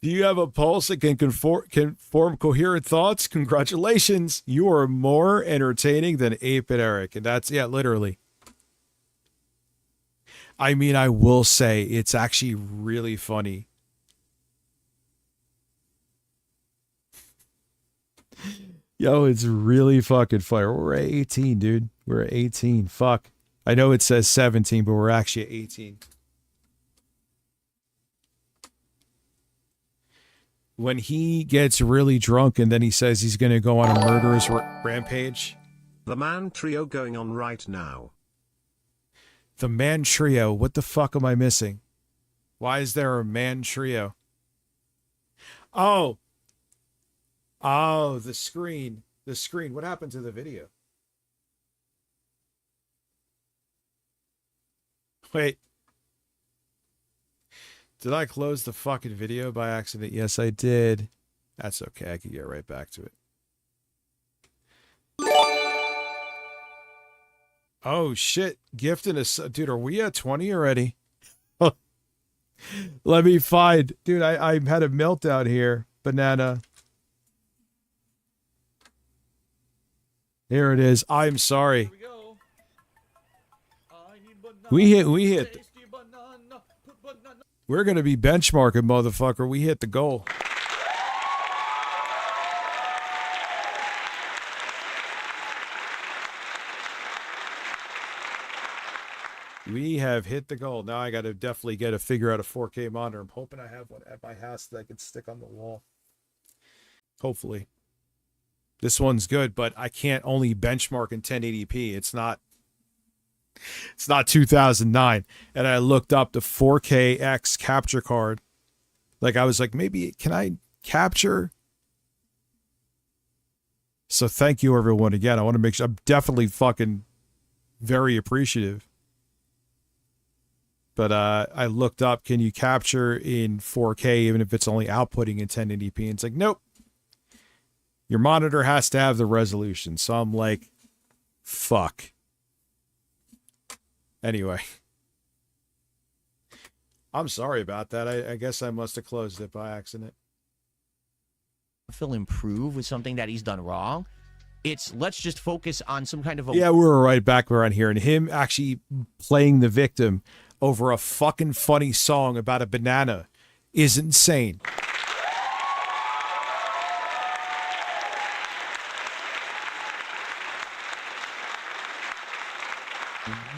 Do you have a pulse that can form coherent thoughts? Congratulations. You are more entertaining than 8-Bit Eric. And that's, yeah, literally. I mean, I will say it's actually really funny Yo, it's really fucking fire. We're at 18, dude. We're at 18. Fuck. I know it says 17, but we're actually at 18. When he gets really drunk and then he says he's going to go on a murderous rampage. The man trio going on right now. The man trio. What the fuck am I missing? Why is there a man trio? Oh. Oh, the screen. The screen. What happened to the video? Wait. Did I close the fucking video by accident? Yes, I did. That's okay. I can get right back to it. Oh, shit. Gifting us. Dude, are we at 20 already? Let me find. Dude, I had a meltdown here. Banana. Here it is. I'm sorry. We hit. We're going to be benchmarking, motherfucker. We hit the goal. We have hit the goal. Now I got to definitely figure out a 4K monitor. I'm hoping I have one at my house that I can stick on the wall. Hopefully. This one's good, but I can't only benchmark in 1080p. It's not 2009. And I looked up the 4KX capture card. Like I was like, maybe can I capture? So thank you everyone again. I want to make sure I'm definitely fucking very appreciative. But I looked up, can you capture in 4K even if it's only outputting in 1080p? And it's like, nope. Your monitor has to have the resolution. So I'm like, fuck. Anyway. I'm sorry about that. I guess I must have closed it by accident. Phil improve with something that he's done wrong. It's let's just focus on some kind of a... Yeah, we were right back around here. And him actually playing the victim over a fucking funny song about a banana is insane.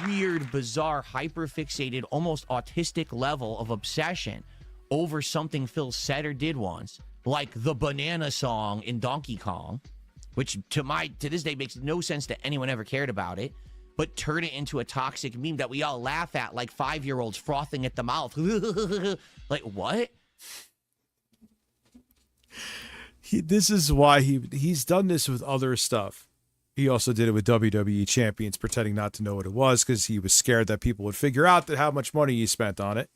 Weird, bizarre, hyper-fixated, almost autistic level of obsession over something Phil said or did once, like the banana song in Donkey Kong, which to this day makes no sense to anyone ever cared about it, but turn it into a toxic meme that we all laugh at like 5-year-olds frothing at the mouth. Like, what? This is why he's done this with other stuff. He also did it with WWE champions, pretending not to know what it was because he was scared that people would figure out that how much money he spent on it.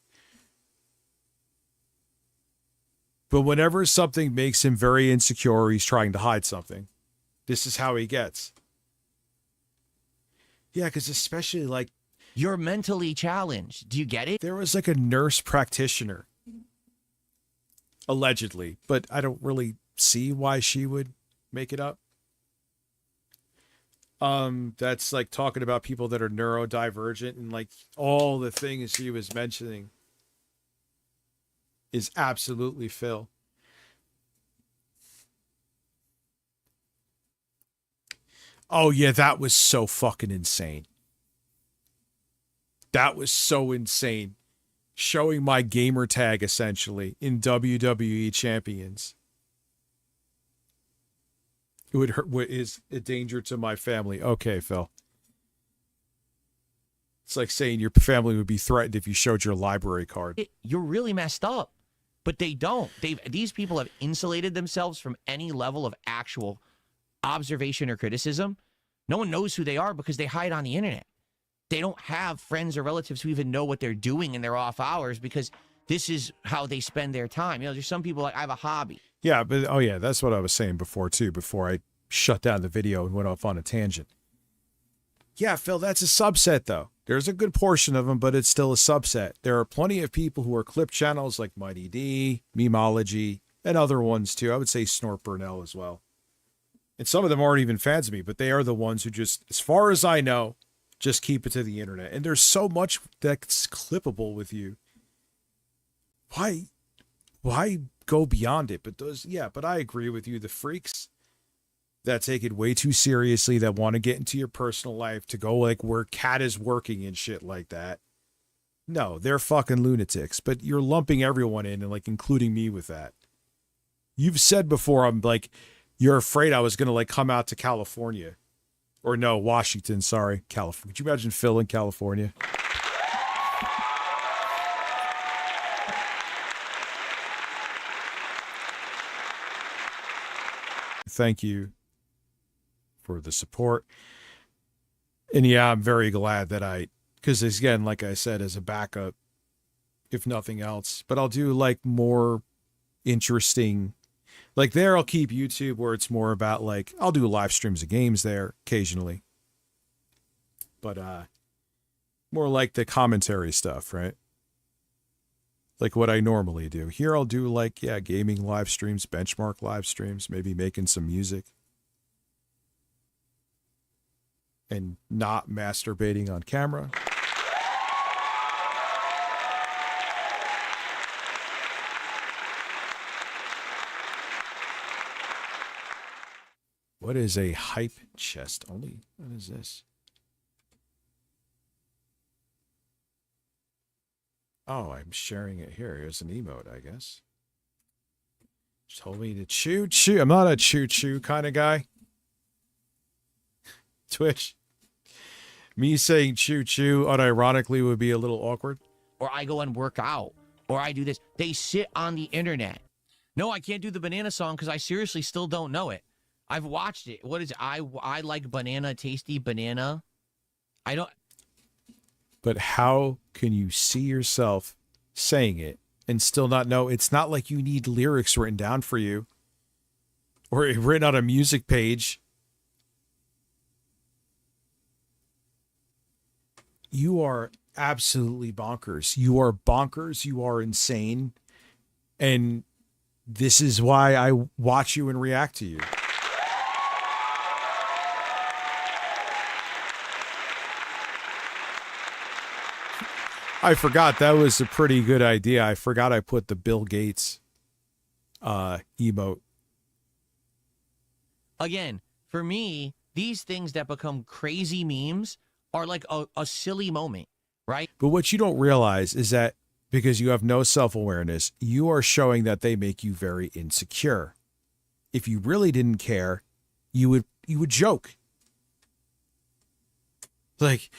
But whenever something makes him very insecure, he's trying to hide something. This is how he gets. Yeah, because especially like... You're mentally challenged. Do you get it? There was like a nurse practitioner. Allegedly. But I don't really see why she would make it up. That's like talking about people that are neurodivergent and like all the things she was mentioning is absolutely Phil. Oh yeah, that was so fucking insane. That was so insane. Showing my gamer tag essentially in WWE Champions. It would hurt. What is a danger to my family? Okay, Phil. It's like saying your family would be threatened if you showed your library card. You're really messed up. But they don't. These people have insulated themselves from any level of actual observation or criticism. No one knows who they are because they hide on the internet. They don't have friends or relatives who even know what they're doing in their off hours because this is how they spend their time. You know, there's some people like, I have a hobby. Yeah, but oh yeah, that's what I was saying before too, before I shut down the video and went off on a tangent. Yeah, Phil, that's a subset though. There's a good portion of them, but it's still a subset. There are plenty of people who are clip channels like Mighty D, Memology, and other ones too. I would say Snort Burnell as well. And some of them aren't even fans of me, but they are the ones who just, as far as I know, just keep it to the internet. And there's so much that's clippable with you. Why go beyond it? But those, yeah, but I agree with you. The freaks, that take it way too seriously, that want to get into your personal life, to go like where Cat is working and shit like that. No, they're fucking lunatics, but you're lumping everyone in and like including me with that. You've said before, I'm like, you're afraid I was going to like come out to California. Or no, Washington, sorry. California. Could you imagine Phil in California? Thank you for the support. And yeah, I'm very glad that because again, like I said, as a backup, if nothing else, but I'll do like more interesting, like there I'll keep YouTube where it's more about like, I'll do live streams of games there occasionally, but more like the commentary stuff, right? Like what I normally do. Here I'll do like, yeah, gaming live streams, benchmark live streams, maybe making some music. And not masturbating on camera. What is a hype chest only? What is this? Oh, I'm sharing it here. Here's an emote, I guess. Just told me to choo-choo. I'm not a choo-choo kind of guy. Twitch. Me saying choo-choo unironically would be a little awkward. Or I go and work out. Or I do this. They sit on the internet. No, I can't do the banana song because I seriously still don't know it. I've watched it. What is it? I like banana, tasty banana. I don't. But how can you see yourself saying it and still not know? It's not like you need lyrics written down for you or written on a music page. You are absolutely bonkers. You are bonkers. You are insane. And this is why I watch you and react to you. I forgot that was a pretty good idea. I forgot I put the Bill Gates emote. Again, for me, these things that become crazy memes are like a silly moment, right? But what you don't realize is that because you have no self-awareness, you are showing that they make you very insecure. If you really didn't care, you would joke. Like,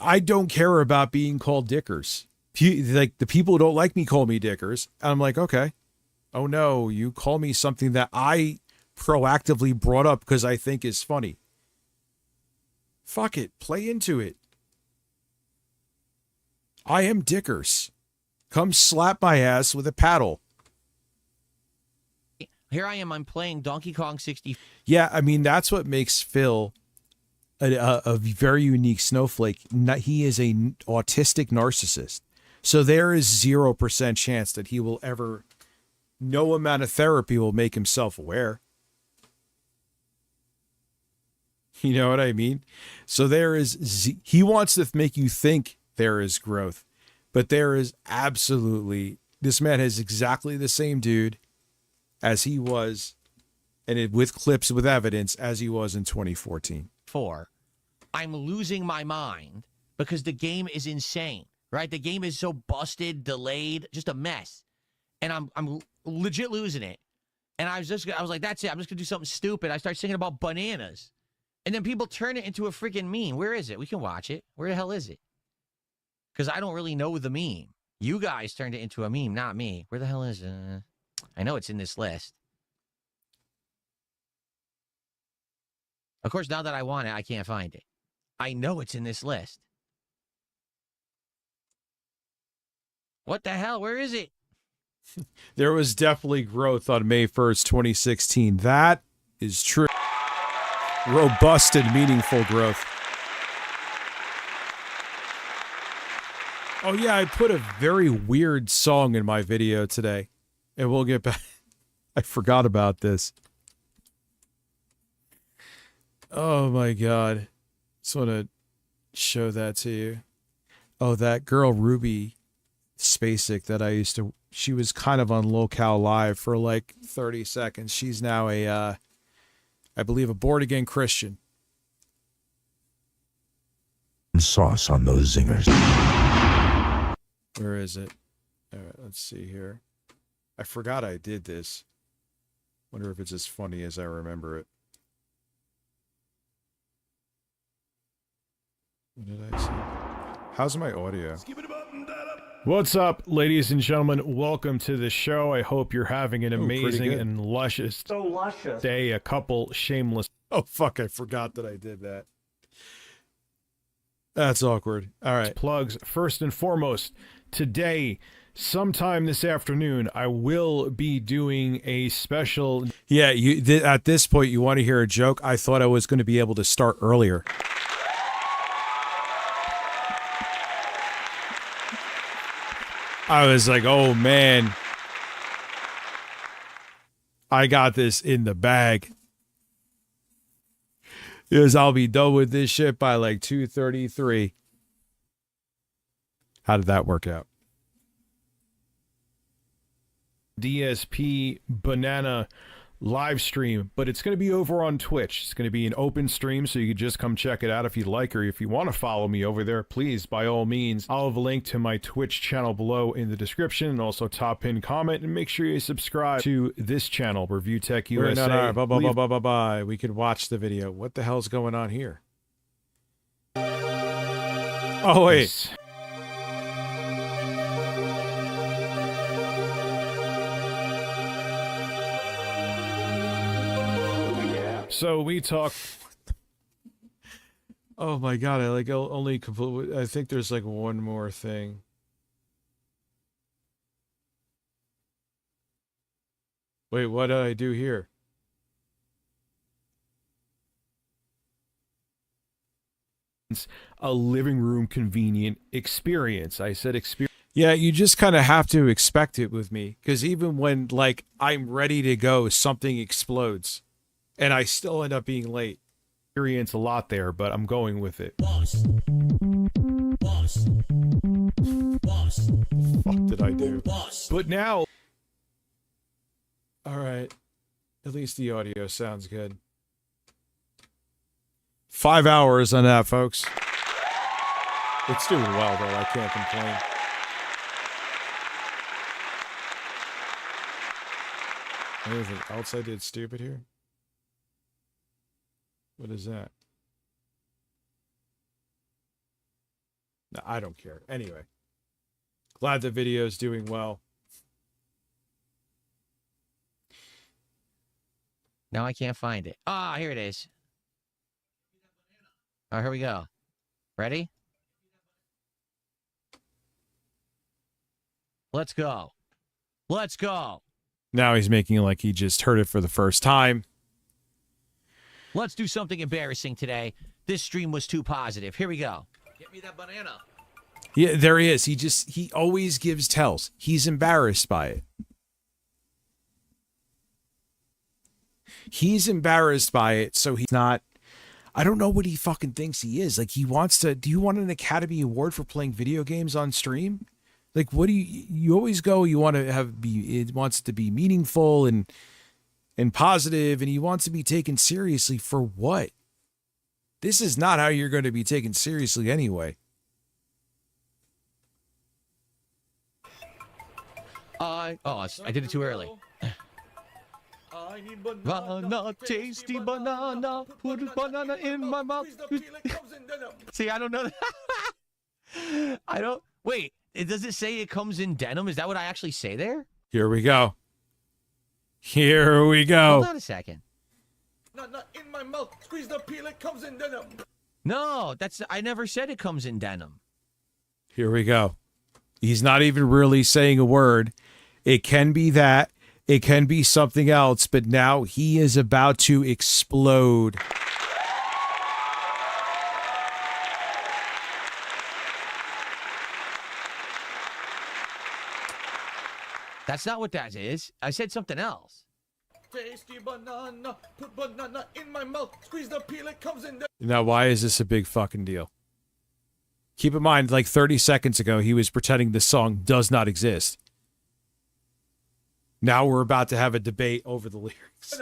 I don't care about being called Dickers. Like, the people who don't like me call me Dickers. And I'm like, okay. Oh no, you call me something that I proactively brought up because I think is funny. Fuck it. Play into it. I am Dickers. Come slap my ass with a paddle. Here I am. I'm playing Donkey Kong 60. Yeah, I mean, that's what makes Phil a very unique snowflake. He is a autistic narcissist. So there is 0% chance that he will ever, no amount of therapy will make him self-aware. You know what I mean? So there is, he wants to make you think there is growth, but there is absolutely, this man is exactly the same dude as he was, and with clips with evidence, as he was in 2014. I'm losing my mind because the game is insane, right? The game is so busted, delayed, just a mess. And I'm legit losing it. And I was like, that's it. I'm just gonna do something stupid. I start singing about bananas. And then people turn it into a freaking meme. Where is it? We can watch it. Where the hell is it? Because I don't really know the meme. You guys turned it into a meme, not me. Where the hell is it? I know it's in this list. Of course, now that I want it, I can't find it. I know it's in this list. What the hell? Where is it? There was definitely growth on May 1st, 2016. That is true. Robust and meaningful growth. Oh yeah, I put a very weird song in my video today. And we'll get back. I forgot about this. Oh my God. Just want to show that to you. Oh, that girl Ruby Spacek that I used to, she was kind of on Locale Live for like 30 seconds. She's now a I believe a born-again Christian. Sauce on those zingers. Where is it? All right, let's see here. I forgot I did this. Wonder if it's as funny as I remember it. What did I say? How's my audio? What's up, ladies and gentlemen? Welcome to the show. I hope you're having an amazing and luscious day. A couple shameless... Oh, fuck, I forgot that I did that. That's awkward. All right. Plugs. First and foremost, today, sometime this afternoon, I will be doing a special... Yeah, at this point, you want to hear a joke? I thought I was going to be able to start earlier. I was like, oh, man. I got this in the bag. Because I'll be done with this shit by like 2:33. How did that work out? DSP Banana live stream, but it's going to be over on Twitch. It's going to be an open stream, so you can just come check it out if you'd like, or if you want to follow me over there, please, by all means. I'll have a link to my Twitch channel below in the description, and also top pin comment, and make sure you subscribe to this channel, Review Tech USA. Bye. We could watch the video. What the hell's going on here? Oh, wait. So we talk. Oh my god! I think there's like one more thing. Wait, what did I do here? A living room convenient experience. I said experience. Yeah, you just kind of have to expect it with me, because even when like I'm ready to go, something explodes. And I still end up being late. Experience a lot there, but I'm going with it. Boss. Fuck did I do? But now... Alright. At least the audio sounds good. 5 hours on that, folks. It's doing well, though. I can't complain. Anything else I did stupid here? What is that? No, I don't care. Anyway. Glad the video is doing well. Now I can't find it. Ah, here it is. All right, here we go. Ready? Let's go. Let's go. Now he's making it like he just heard it for the first time. Let's do something embarrassing today. This stream was too positive. Here we go. Get me that banana. Yeah, there he is. He always gives tells. He's embarrassed by it. He's embarrassed by it, so he's not... I don't know what he fucking thinks he is. Like, he wants to... Do you want an Academy Award for playing video games on stream? Like, what do you... You always go, you want to have... It wants to be meaningful and positive, and he wants to be taken seriously for what? This is not how you're going to be taken seriously anyway. I did it too early. Banana, tasty banana, put a banana in my mouth. See, I don't know. I don't. Wait, does it say it comes in denim? Is that what I actually say there? Here we go. Here we go. Hold on a second. Not in my mouth. Squeeze the peel. It comes in denim. No, I never said it comes in denim. Here we go. He's not even really saying a word. It can be that. It can be something else. But now he is about to explode. That's not what that is. I said something else. Tasty banana. Put banana in my mouth. Squeeze the peel. It comes in denim. Now, why is this a big fucking deal? Keep in mind, like 30 seconds ago, he was pretending this song does not exist. Now we're about to have a debate over the lyrics.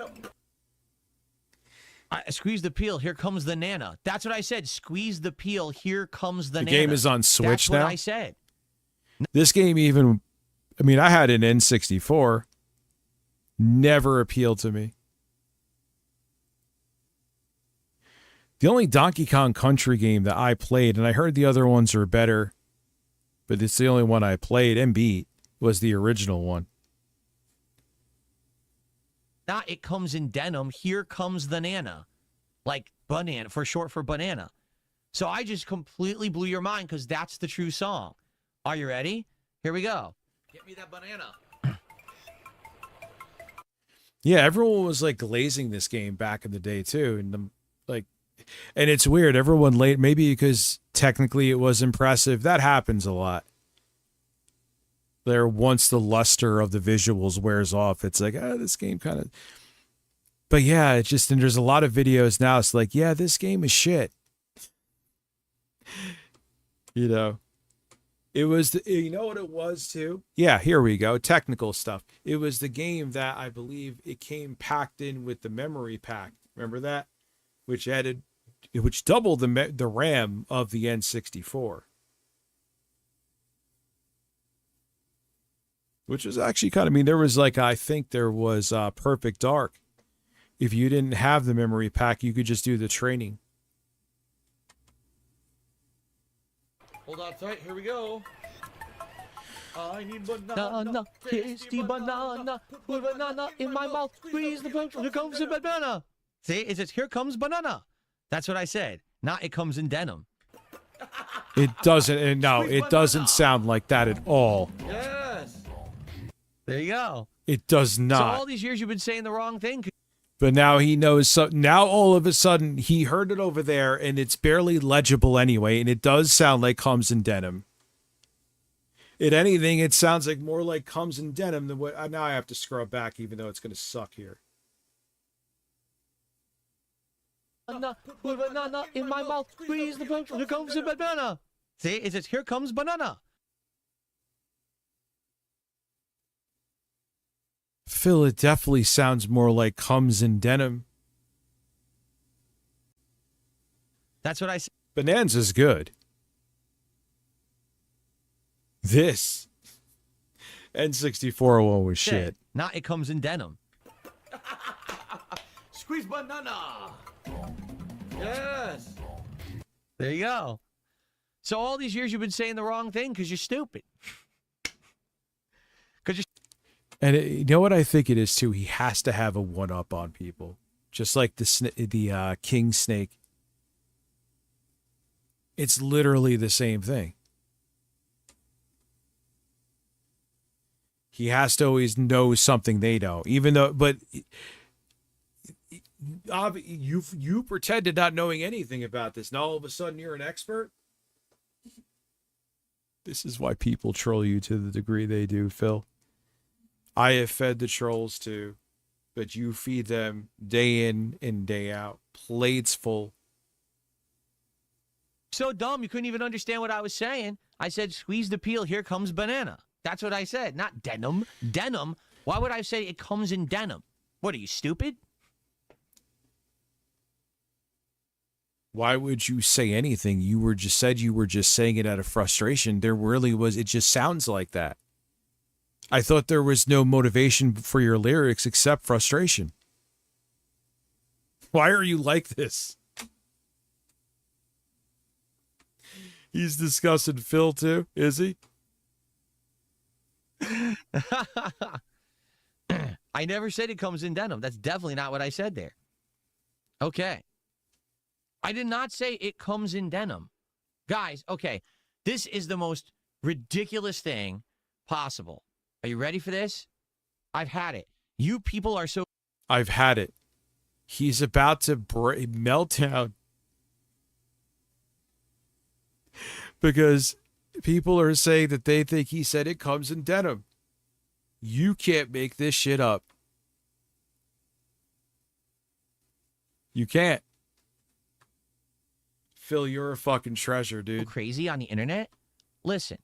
Squeeze the peel. Here comes the nana. That's what I said. Squeeze the peel. Here comes the The nana. game is on Switch That's now. what I said. This game even, I mean, I had an N64. Never appealed to me. The only Donkey Kong Country game that I played, and I heard the other ones are better, but it's the only one I played and beat, was the original one. Not it comes in denim. Here comes the nana. Like banana, for short for banana. So I just completely blew your mind because that's the true song. Are you ready? Here we go. Get me that banana. Yeah, everyone was like glazing this game back in the day too, and and it's weird. Everyone late, maybe because technically it was impressive. That happens a lot. There, once the luster of the visuals wears off, it's like, this game kind of. But yeah, it's just, and there's a lot of videos now. It's like, yeah, this game is shit. You know, it was. You know what it was too? Yeah, here we go. Technical stuff. It was the game that I believe it came packed in with the memory pack. Remember that, which doubled the RAM of the N64. Which was actually kind of, I mean, there was like, I think there was Perfect Dark. If you didn't have the memory pack, you could just do the training. Hold on tight. Here we go. I need banana. Banana, tasty banana. Put banana in my mouth. Squeeze the punch. Here comes the banana. See, it says, here comes banana. That's what I said. Not it comes in denim. It doesn't, and no, it doesn't sound like that at all. Yes. There you go. It does So not. all these years you've been saying the wrong thing. But now he knows. So now all of a sudden he heard it over there, and it's barely legible anyway, and it does sound like comes in denim. If anything, it sounds like more like comes in denim than what. Now I have to scrub back, even though it's going to suck here. Banana, put banana in my mouth. Squeeze the punch. Here comes the banana. See, it says, here comes banana. Phil, it definitely sounds more like comes in denim. That's what I said. Bonanza's good. This N64 one was shit. Not it comes in denim. Squeeze banana. Yes. There you go. So all these years you've been saying the wrong thing because you're stupid. And you know what I think it is too? He has to have a one-up on people, just like the king snake. It's literally the same thing. He has to always know something they don't, even though. But you pretended not knowing anything about this. Now all of a sudden you're an expert. This is why people troll you to the degree they do, Phil. I have fed the trolls too, but you feed them day in and day out. Plates full. So dumb, you couldn't even understand what I was saying. I said, squeeze the peel, here comes banana. That's what I said, not denim. Denim? Why would I say it comes in denim? What, are you stupid? Why would you say anything? You were just saying it out of frustration. There really was, it just sounds like that. I thought there was no motivation for your lyrics except frustration. Why are you like this? He's discussing Phil too, is he? I never said it comes in denim. That's definitely not what I said there. Okay. I did not say it comes in denim. Guys, okay. This is the most ridiculous thing possible. Are you ready for this? I've had it. You people are so... I've had it. He's about to melt down. Because people are saying that they think he said it comes in denim. You can't make this shit up. You can't. Phil, you're a fucking treasure, dude. crazy on the internet. Listen.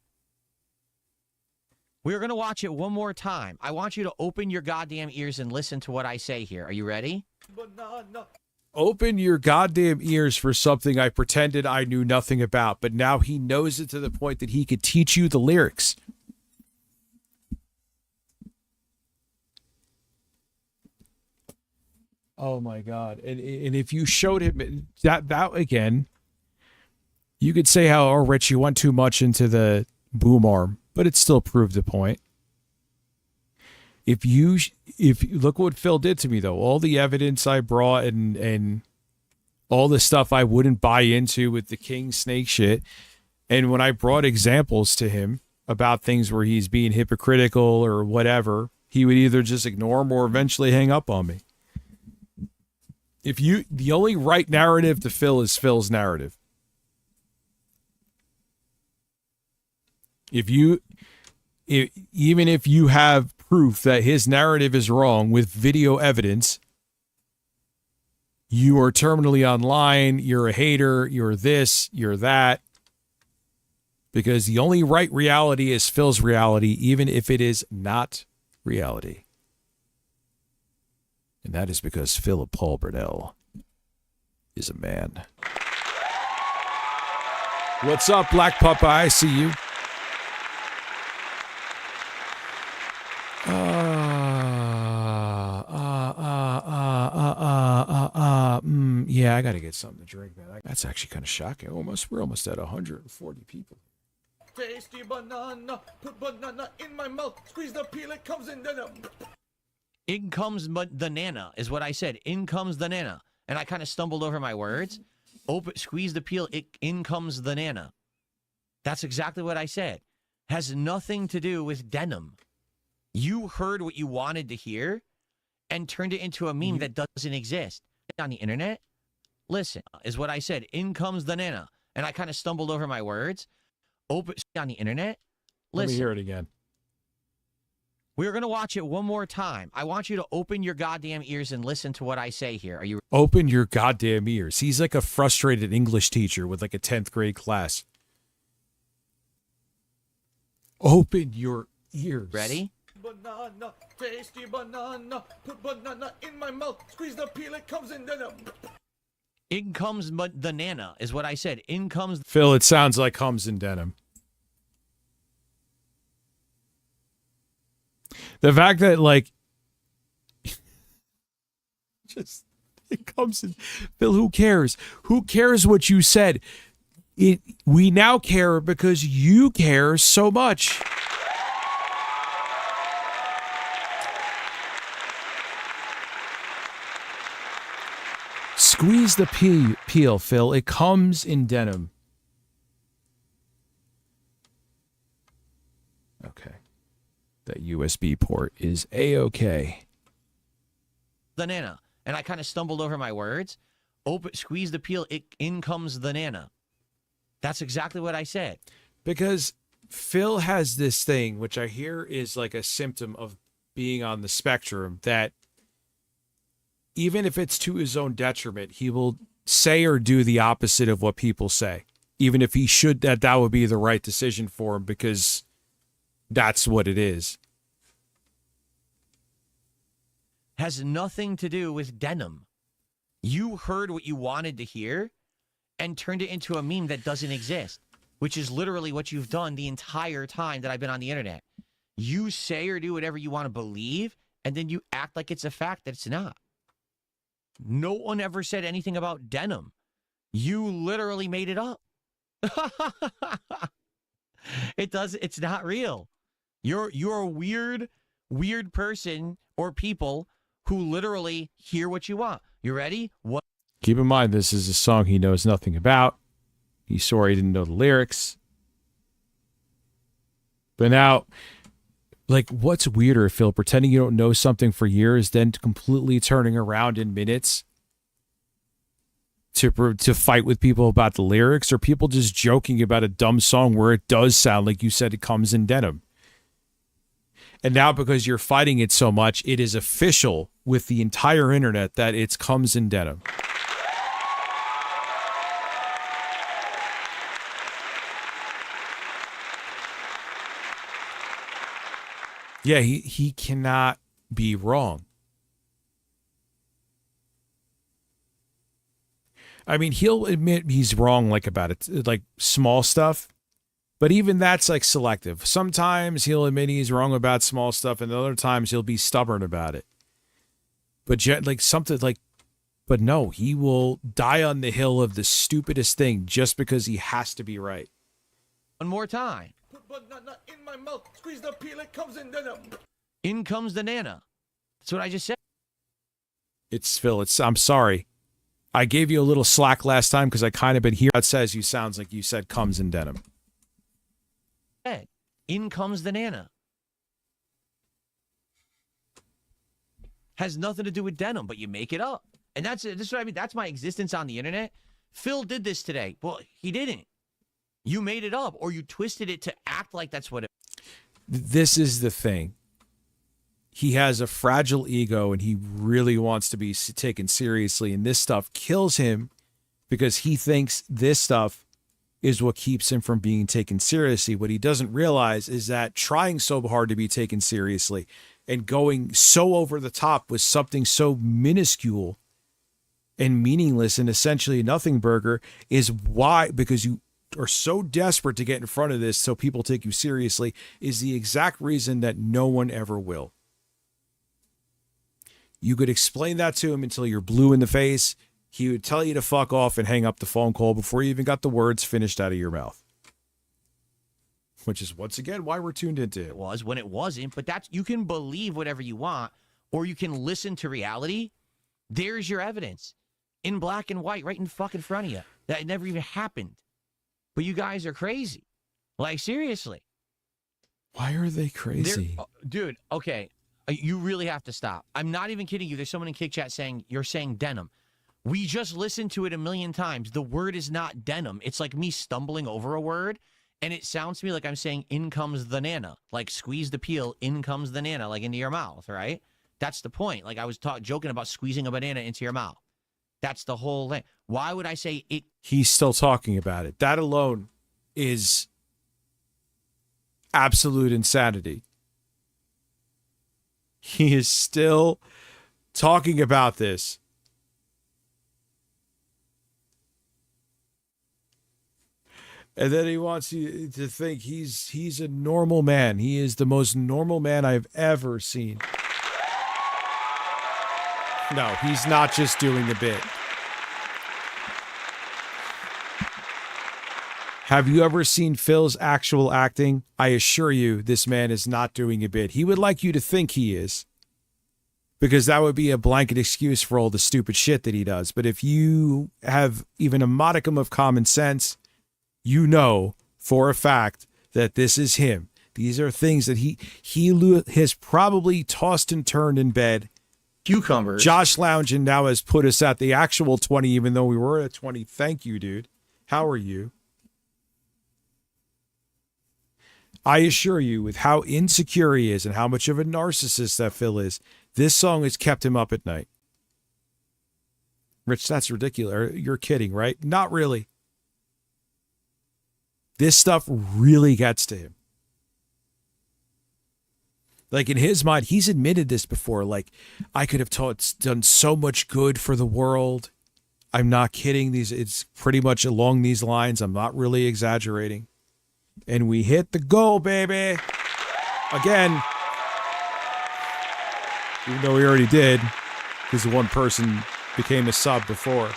We're going to watch it one more time. I want you to open your goddamn ears and listen to what I say here. Are you ready? Banana. Open your goddamn ears for something I pretended I knew nothing about, but now he knows it to the point that he could teach you the lyrics. Oh my God. And if you showed him that again, you could say how, oh, Rich, you went too much into the boom arm, but it still proved the point. If you look what Phil did to me though, all the evidence I brought and all the stuff I wouldn't buy into with the King Snake shit, and when I brought examples to him about things where he's being hypocritical or whatever, he would either just ignore them or eventually hang up on me. The only right narrative to Phil is Phil's narrative. Even if you have proof that his narrative is wrong with video evidence, you are terminally online, you're a hater, you're this, you're that. Because the only right reality is Phil's reality, even if it is not reality. And that is because Philip Paul Burnell is a man. What's up, Black Papa? I see you. Yeah, I gotta get something to drink, man. That's actually kind of shocking. We're almost at 140 people. Tasty banana, put banana in my mouth, squeeze the peel, it comes in then. In comes the nana, is what I said. In comes the nana. And I kind of stumbled over my words. Squeeze the peel, in comes the nana. That's exactly what I said. Has nothing to do with denim. You heard what you wanted to hear and turned it into a meme that doesn't exist on the internet. Listen, is what I said. In comes the nana. And I kind of stumbled over my words. On the internet. Let Listen. me hear it again. We're going to watch it one more time. I want you to open your goddamn ears and listen to what I say here. Are you Open your goddamn ears. He's like a frustrated English teacher with like a 10th grade class. Open your ears. ready? Banana, tasty banana, put banana in my mouth, squeeze the peel, it comes in then. In comes the nana, is what I said. In comes... Phil, it sounds like comes in denim. The fact that, like, just, it comes in. Phil, who cares? Who cares what you said? We now care because you care so much. Squeeze the peel, Phil. It comes in denim. Okay. That USB port is A-okay. The nana. And I kind of stumbled over my words. Squeeze the peel, in comes the nana. That's exactly what I said. Because Phil has this thing, which I hear is like a symptom of being on the spectrum, that even if it's to his own detriment, he will say or do the opposite of what people say. Even if he should, that would be the right decision for him, because that's what it is. Has nothing to do with denim. You heard what you wanted to hear and turned it into a meme that doesn't exist, which is literally what you've done the entire time that I've been on the internet. You say or do whatever you want to believe, and then you act like it's a fact that it's not. No one ever said anything about denim. You literally made it up. It's not real. You're a weird person or people who literally hear what you want. You ready? What? Keep in mind, this is a song he knows nothing about. He's sorry he didn't know the lyrics. But now, like, what's weirder, Phil? Pretending you don't know something for years, then completely turning around in minutes to fight with people about the lyrics, or people just joking about a dumb song where it does sound like you said it comes in denim. And now, because you're fighting it so much, it is official with the entire internet that it comes in denim. Yeah, he cannot be wrong. I mean, he'll admit he's wrong, like about it, like small stuff. But even that's like selective. Sometimes he'll admit he's wrong about small stuff, and other times he'll be stubborn about it. But like something like, but no, he will die on the hill of the stupidest thing just because he has to be right. One more time. But not in my mouth. Squeeze the peel, it comes in then. In comes the Nana. That's what I just said. It's Phil. I'm sorry. I gave you a little slack last time because I kind of been here. It says you sounds like you said comes in denim. In comes the Nana. Has nothing to do with denim, but you make it up. And this is what I mean. That's my existence on the internet. Phil did this today. Well, he didn't. You made it up, or you twisted it to act like that's what it. This is the thing. He has a fragile ego, and he really wants to be taken seriously. And this stuff kills him because he thinks this stuff is what keeps him from being taken seriously. What he doesn't realize is that trying so hard to be taken seriously and going so over the top with something so minuscule and meaningless and essentially a nothing burger is why, because you are so desperate to get in front of this so people take you seriously, is the exact reason that no one ever will. You could explain that to him until you're blue in the face. He would tell you to fuck off and hang up the phone call before you even got the words finished out of your mouth. Which is, once again, why we're tuned into it. It was when it wasn't, but that's, you can believe whatever you want, or you can listen to reality. There's your evidence in black and white right in fucking front of you. That it never even happened. But you guys are crazy. Like, seriously. Why are they crazy? Dude, okay. You really have to stop. I'm not even kidding you. There's someone in Kick Chat saying, you're saying denim. We just listened to it a million times. The word is not denim. It's like me stumbling over a word, and it sounds to me like I'm saying, in comes the Nana. Like, squeeze the peel, in comes the Nana, like into your mouth, right? That's the point. Like, I was joking about squeezing a banana into your mouth. That's the whole thing. Why would I say it? He's still talking about it. That alone is absolute insanity. He is still talking about this. And then he wants you to think he's a normal man. He is the most normal man I've ever seen. No, he's not just doing a bit. Have you ever seen Phil's actual acting? I assure you, this man is not doing a bit. He would like you to think he is, because that would be a blanket excuse for all the stupid shit that he does. But if you have even a modicum of common sense, you know for a fact that this is him. These are things that he has probably tossed and turned in bed. Cucumbers. Josh Loungin now has put us at the actual 20, even though we were at 20. Thank you, dude. How are you? I assure you, with how insecure he is and how much of a narcissist that Phil is, this song has kept him up at night. Rich, that's ridiculous. You're kidding, right? Not really. This stuff really gets to him. Like, in his mind, he's admitted this before. Like, I could have done so much good for the world. I'm not kidding. It's pretty much along these lines. I'm not really exaggerating. And we hit the goal, baby. Again. Even though we already did, because the one person became a sub before.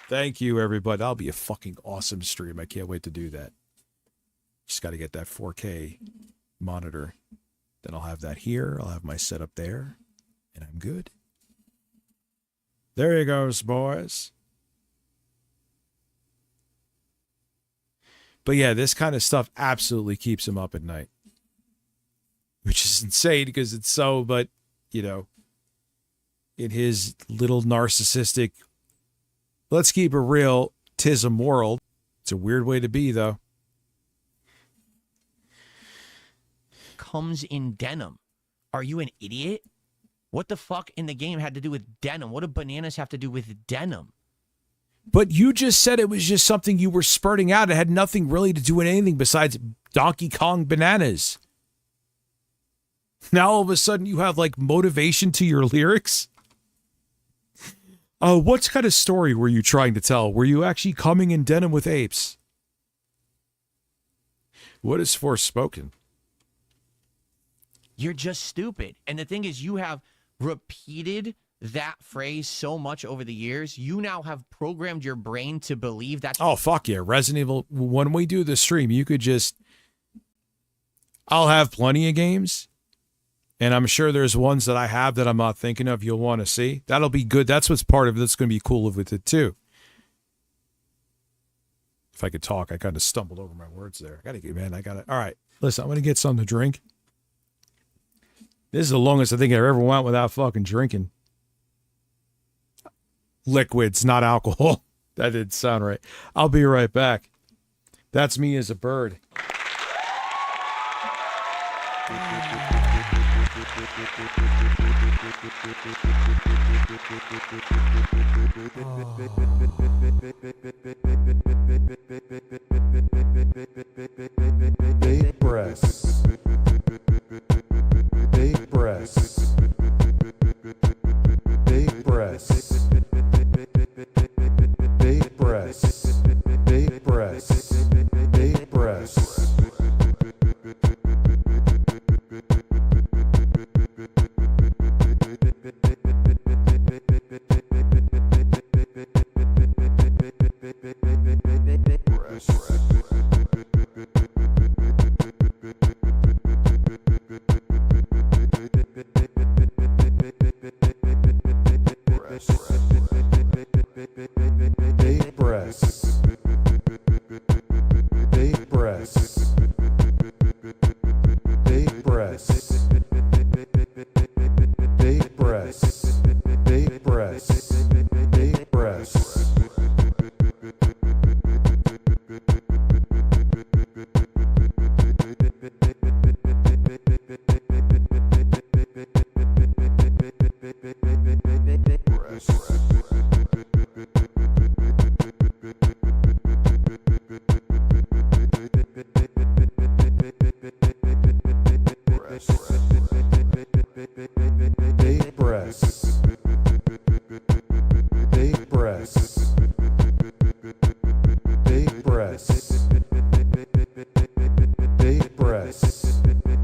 Thank you, everybody. That'll be a fucking awesome stream. I can't wait to do that. Just got to get that 4K monitor. Then I'll have that here. I'll have my setup there. And I'm good. There you goes, boys. But yeah, this kind of stuff absolutely keeps him up at night. Which is insane because it's so, but, you know, in his little narcissistic, let's keep it real, 'tism world. It's a weird way to be, though. Comes in denim. Are you an idiot? What the fuck in the game had to do with denim? What do bananas have to do with denim? But you just said it was just something you were spurting out. It had nothing really to do with anything besides Donkey Kong bananas. Now all of a sudden you have like motivation to your lyrics. What kind of story were you trying to tell? Were you actually coming in denim with apes? What is Forspoken? You're just stupid. And the thing is, you have repeated that phrase so much over the years, you now have programmed your brain to believe that's... Oh, fuck yeah. Resident Evil, when we do the stream, you could just... I'll have plenty of games, and I'm sure there's ones that I have that I'm not thinking of you'll want to see. That'll be good. That's what's part of it that's going to be cool with it, too. If I could talk, I kind of stumbled over my words there. I got to get, man, I got to... All right, listen, I'm going to get something to drink. This is the longest I think I ever went without fucking drinking. Liquids, not alcohol. That didn't sound right. I'll be right back. That's me as a bird. Big breasts. Big breasts. Big breasts. Big breasts. Big breasts. Big breasts. Big breasts. Big breasts. Big breasts. Big breasts. Big breasts. Big breasts. Big breasts. Big breasts. Big breasts. Big breasts.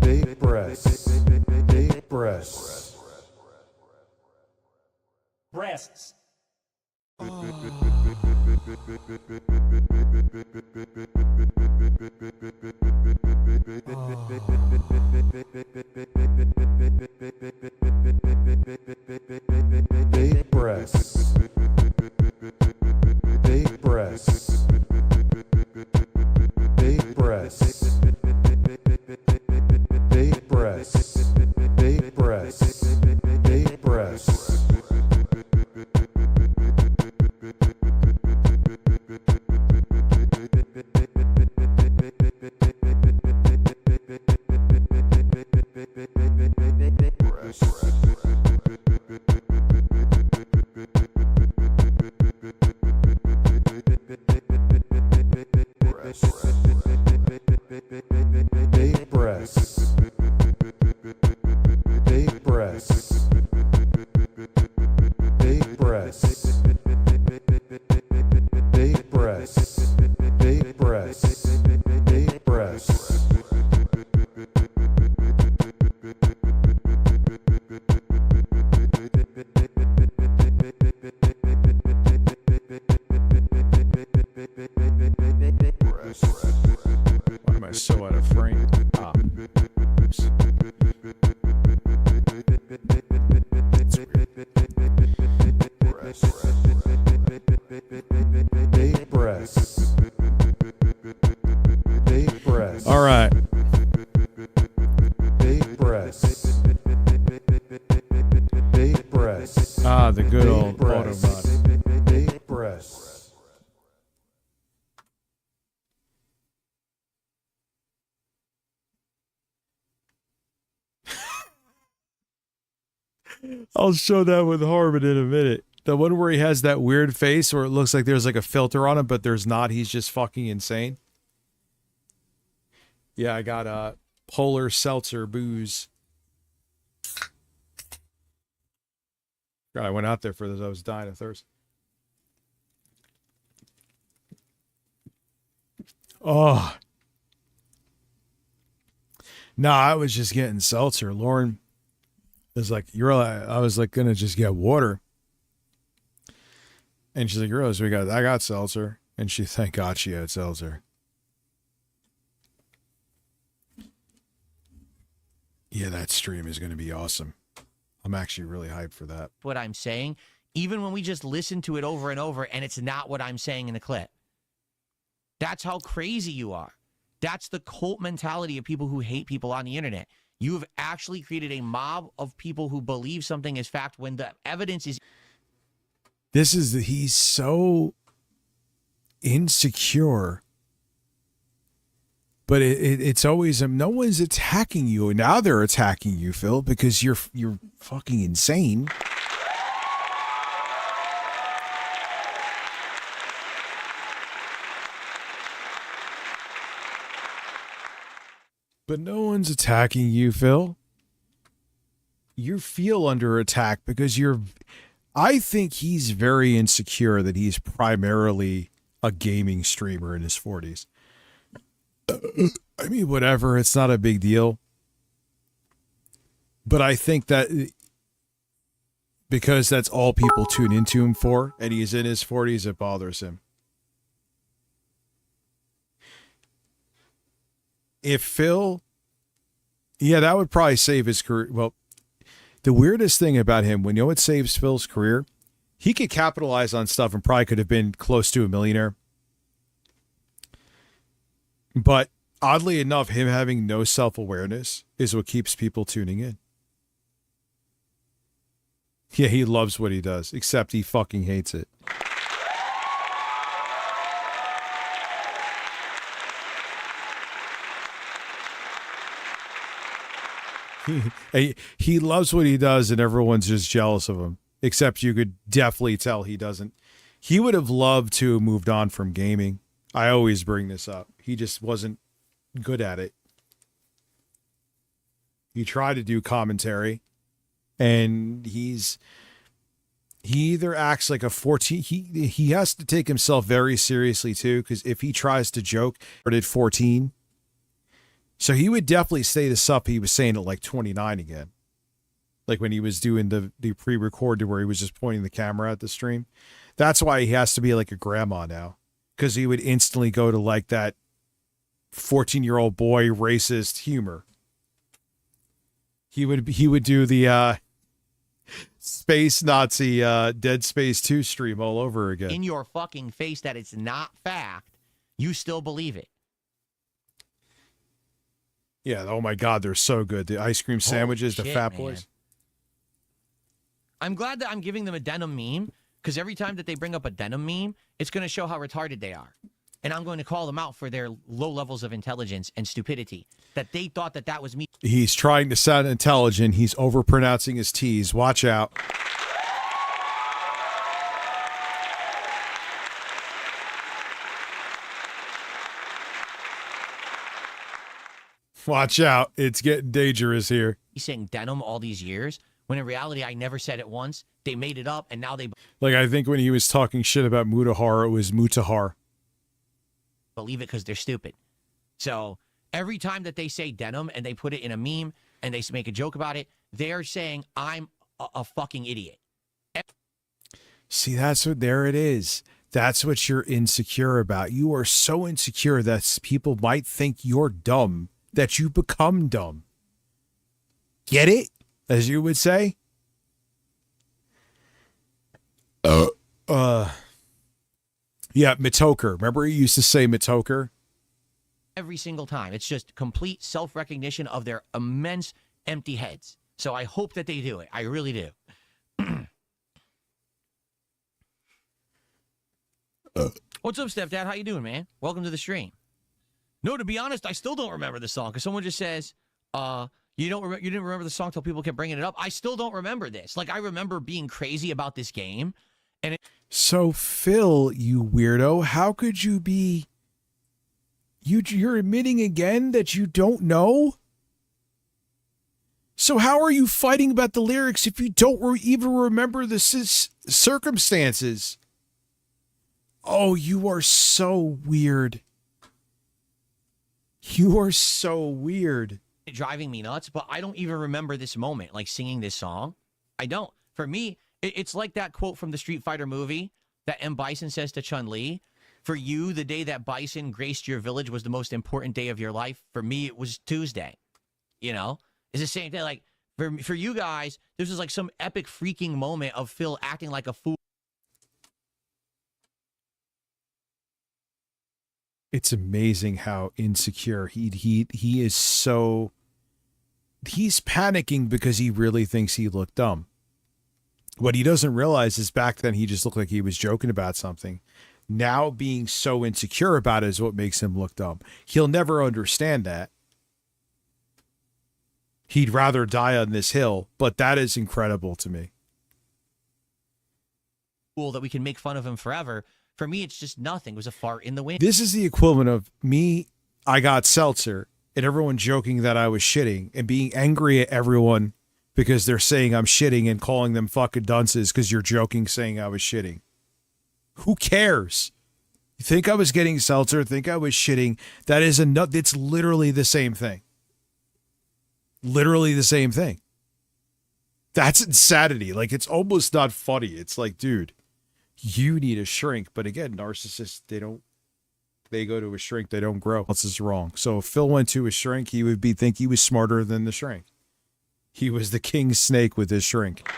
Big breasts. Big breasts. Breasts. Big breasts. Big breasts. Big breasts. Big breasts. Big breasts. Big breasts. Big breasts. Big breasts. Big breasts. Big breasts. Big breasts. Big breasts. Why am I so out of frame? Ah. Oops. Big breasts. Big breasts. All right. Big breasts. Big breasts. Ah, the good Big old breasts. Autobot. Big breasts. I'll show that with Harmon in a minute. The one where he has that weird face where it looks like there's like a filter on him, but there's not. He's just fucking insane. Yeah, I got Polar Seltzer booze. God, I went out there for this. I was dying of thirst. Oh. No, I was just getting seltzer. Lauren was like, I was like, gonna just get water. And she's like, I got seltzer. And she, thank God she had seltzer. Yeah, that stream is going to be awesome. I'm actually really hyped for that. What I'm saying, even when we just listen to it over and over and it's not what I'm saying in the clip. That's how crazy you are. That's the cult mentality of people who hate people on the internet. You have actually created a mob of people who believe something is fact when the evidence is. He's so insecure. But it's always no one's attacking you. Now they're attacking you, Phil, because you're fucking insane. But no one's attacking you, Phil. You feel under attack because I think he's very insecure that he's primarily a gaming streamer in his 40s. I mean, whatever. It's not a big deal. But I think that because that's all people tune into him for, and he's in his 40s, it bothers him. If Phil, yeah, that would probably save his career. Well, the weirdest thing about him, when you know what saves Phil's career, he could capitalize on stuff and probably could have been close to a millionaire. But oddly enough, him having no self-awareness is what keeps people tuning in. Yeah, he loves what he does, except he fucking hates it. He loves what he does, and everyone's just jealous of him. Except you could definitely tell he doesn't. He would have loved to have moved on from gaming. I always bring this up. He just wasn't good at it. He tried to do commentary, and he either acts like a 14. He has to take himself very seriously too, because if he tries to joke, or did 14. So he would definitely say the stuff he was saying at like 29 again. Like when he was doing the pre-recorded where he was just pointing the camera at the stream. That's why he has to be like a grandma now. Because he would instantly go to like that 14-year-old boy racist humor. He would do the Space Nazi Dead Space 2 stream all over again. In your fucking face that it's not fact, you still believe it. Yeah, oh my God, they're so good. The ice cream sandwiches, Holy the shit, Fat man. Boys. I'm glad that I'm giving them a denim meme, because every time that they bring up a denim meme, it's going to show how retarded they are. And I'm going to call them out for their low levels of intelligence and stupidity, that they thought that that was me. He's trying to sound intelligent. He's overpronouncing his T's. Watch out. Watch out. It's getting dangerous here. He's saying denim all these years, when in reality, I never said it once. They made it up, and now they Like, I think when he was talking shit about Mutahar, it was Mutahar. believe it because they're stupid. So every time that they say denim and they put it in a meme and they make a joke about it, they're saying I'm a fucking idiot. See, there it is. That's what you're insecure about. You are so insecure that people might think you're dumb, that you become dumb. Get it? As you would say? Yeah, Mitoker. Remember he used to say Mitoker? Every single time. It's just complete self-recognition of their immense empty heads. So I hope that they do it. I really do. What's up, stepdad? How you doing, man? Welcome to the stream. No, to be honest, I still don't remember the song because someone just says, you didn't remember the song till people kept bringing it up. I still don't remember this. Like, I remember being crazy about this game. So, Phil, you weirdo, how could you be... You're admitting again that you don't know? So how are you fighting about the lyrics if you don't even remember the circumstances? Oh, you are so weird. You are so weird. Driving me nuts, but I don't even remember this moment, like singing this song. I don't. For me, it's like that quote from the Street Fighter movie that M. Bison says to Chun-Li. For you, the day that Bison graced your village was the most important day of your life. For me, it was Tuesday. You know? It's the same thing. Like, for you guys, this was like some epic freaking moment of Phil acting like a fool. It's amazing how insecure he is. So he's panicking because he really thinks he looked dumb. What he doesn't realize is back then he just looked like he was joking about something. Now being so insecure about it is what makes him look dumb. He'll never understand that. He'd rather die on this hill, but that is incredible to me. Cool that we can make fun of him forever. For me, it's just nothing. It was a fart in the wind. This is the equivalent of me, I got seltzer, and everyone joking that I was shitting and being angry at everyone because they're saying I'm shitting and calling them fucking dunces because you're joking saying I was shitting. Who cares? You think I was getting seltzer, think I was shitting. That is it's literally the same thing. Literally the same thing. That's insanity. Like, it's almost not funny. It's like, dude, you need a shrink. But again, narcissists, they go to a shrink, they don't grow. This is wrong. So if Phil went to a shrink, he would think he was smarter than the shrink. He was the king snake with his shrink.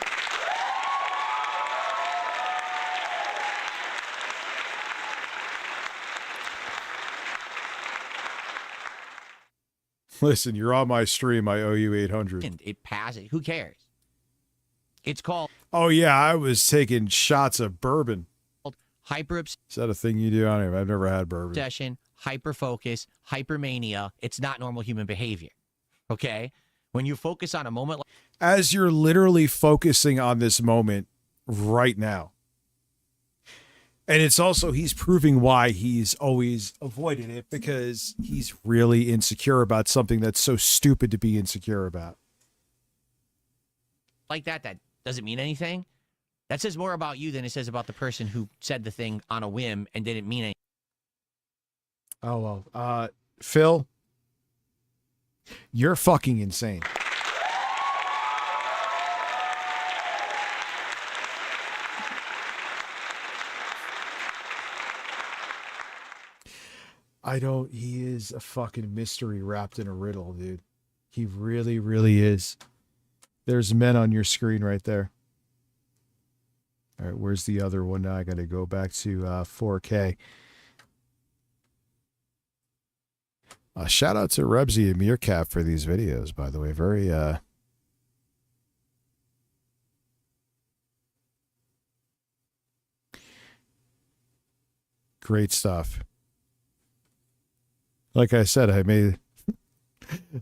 Listen, you're on my stream. I owe you 800. It passes. Who cares? It's called... Oh, yeah, I was taking shots of bourbon. Hyper Is that a thing you do? I don't know. I've never had bourbon. obsession, hyper focus, hypermania. It's not normal human behavior. Okay? When you focus on a moment like... As you're literally focusing on this moment right now. And it's also, he's proving why he's always avoided it, because he's really insecure about something that's so stupid to be insecure about. that doesn't mean anything. That says more about you than it says about the person who said the thing on a whim and didn't mean anything. Oh, well. Phil, you're fucking insane. He is a fucking mystery wrapped in a riddle, dude. He really, really is. There's men on your screen right there. All right, where's the other one? Now I got to go back to 4K. Shout out to Rebsy and Meerkat for these videos, by the way. Very, great stuff. Like I said, I made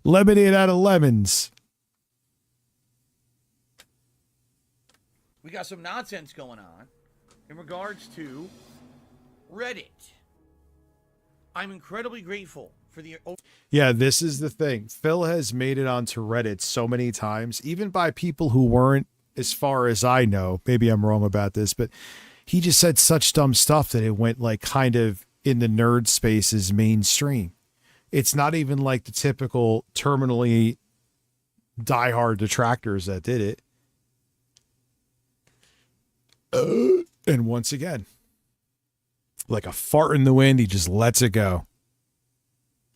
lemonade out of lemons. We got some nonsense going on in regards to Reddit. I'm incredibly grateful for the... Yeah, this is the thing. Phil has made it onto Reddit so many times, even by people who weren't, as far as I know. Maybe I'm wrong about this, but he just said such dumb stuff that it went like kind of in the nerd spaces mainstream. It's not even like the typical terminally diehard detractors that did it. And once again, like a fart in the wind, he just lets it go.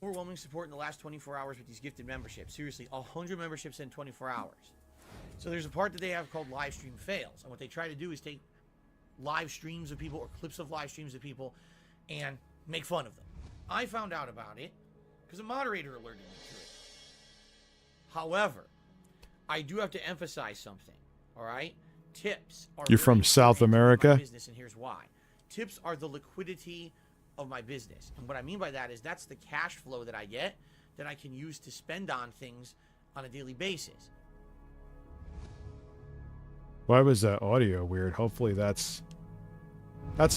Overwhelming support in the last 24 hours with these gifted memberships. Seriously, 100 memberships in 24 hours. So there's a part that they have called live stream fails. And what they try to do is take live streams of people or clips of live streams of people and make fun of them. I found out about it because a moderator alerted me to it. However, I do have to emphasize something, all right? Tips are... You're from South America? Business, and here's why. Tips are the liquidity of my business. And what I mean by that is that's the cash flow that I get that I can use to spend on things on a daily basis. Why was that audio weird? Hopefully that's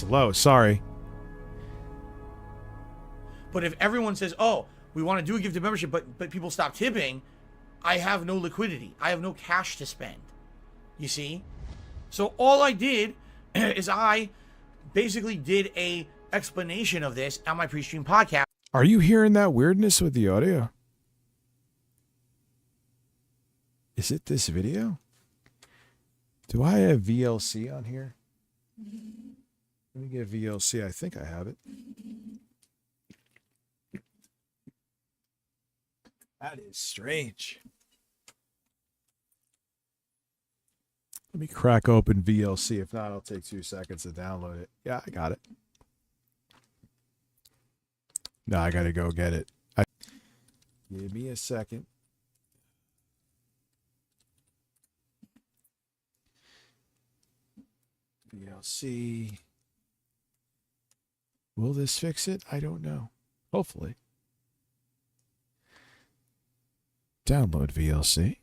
low. Sorry. But if everyone says, oh, we want to do a gifted membership, but people stop tipping, I have no liquidity. I have no cash to spend. You see? So all I did is I basically did a explanation of this on my pre-stream podcast. Are you hearing that weirdness with the audio? Is it this video? Do I have VLC on here? Let me get VLC. I think I have it. That is strange. Let me crack open VLC. If not, it'll take 2 seconds to download it. Yeah, I got it. No, I gotta go get it. Give me a second. VLC. Will this fix it? I don't know. Hopefully. Download VLC.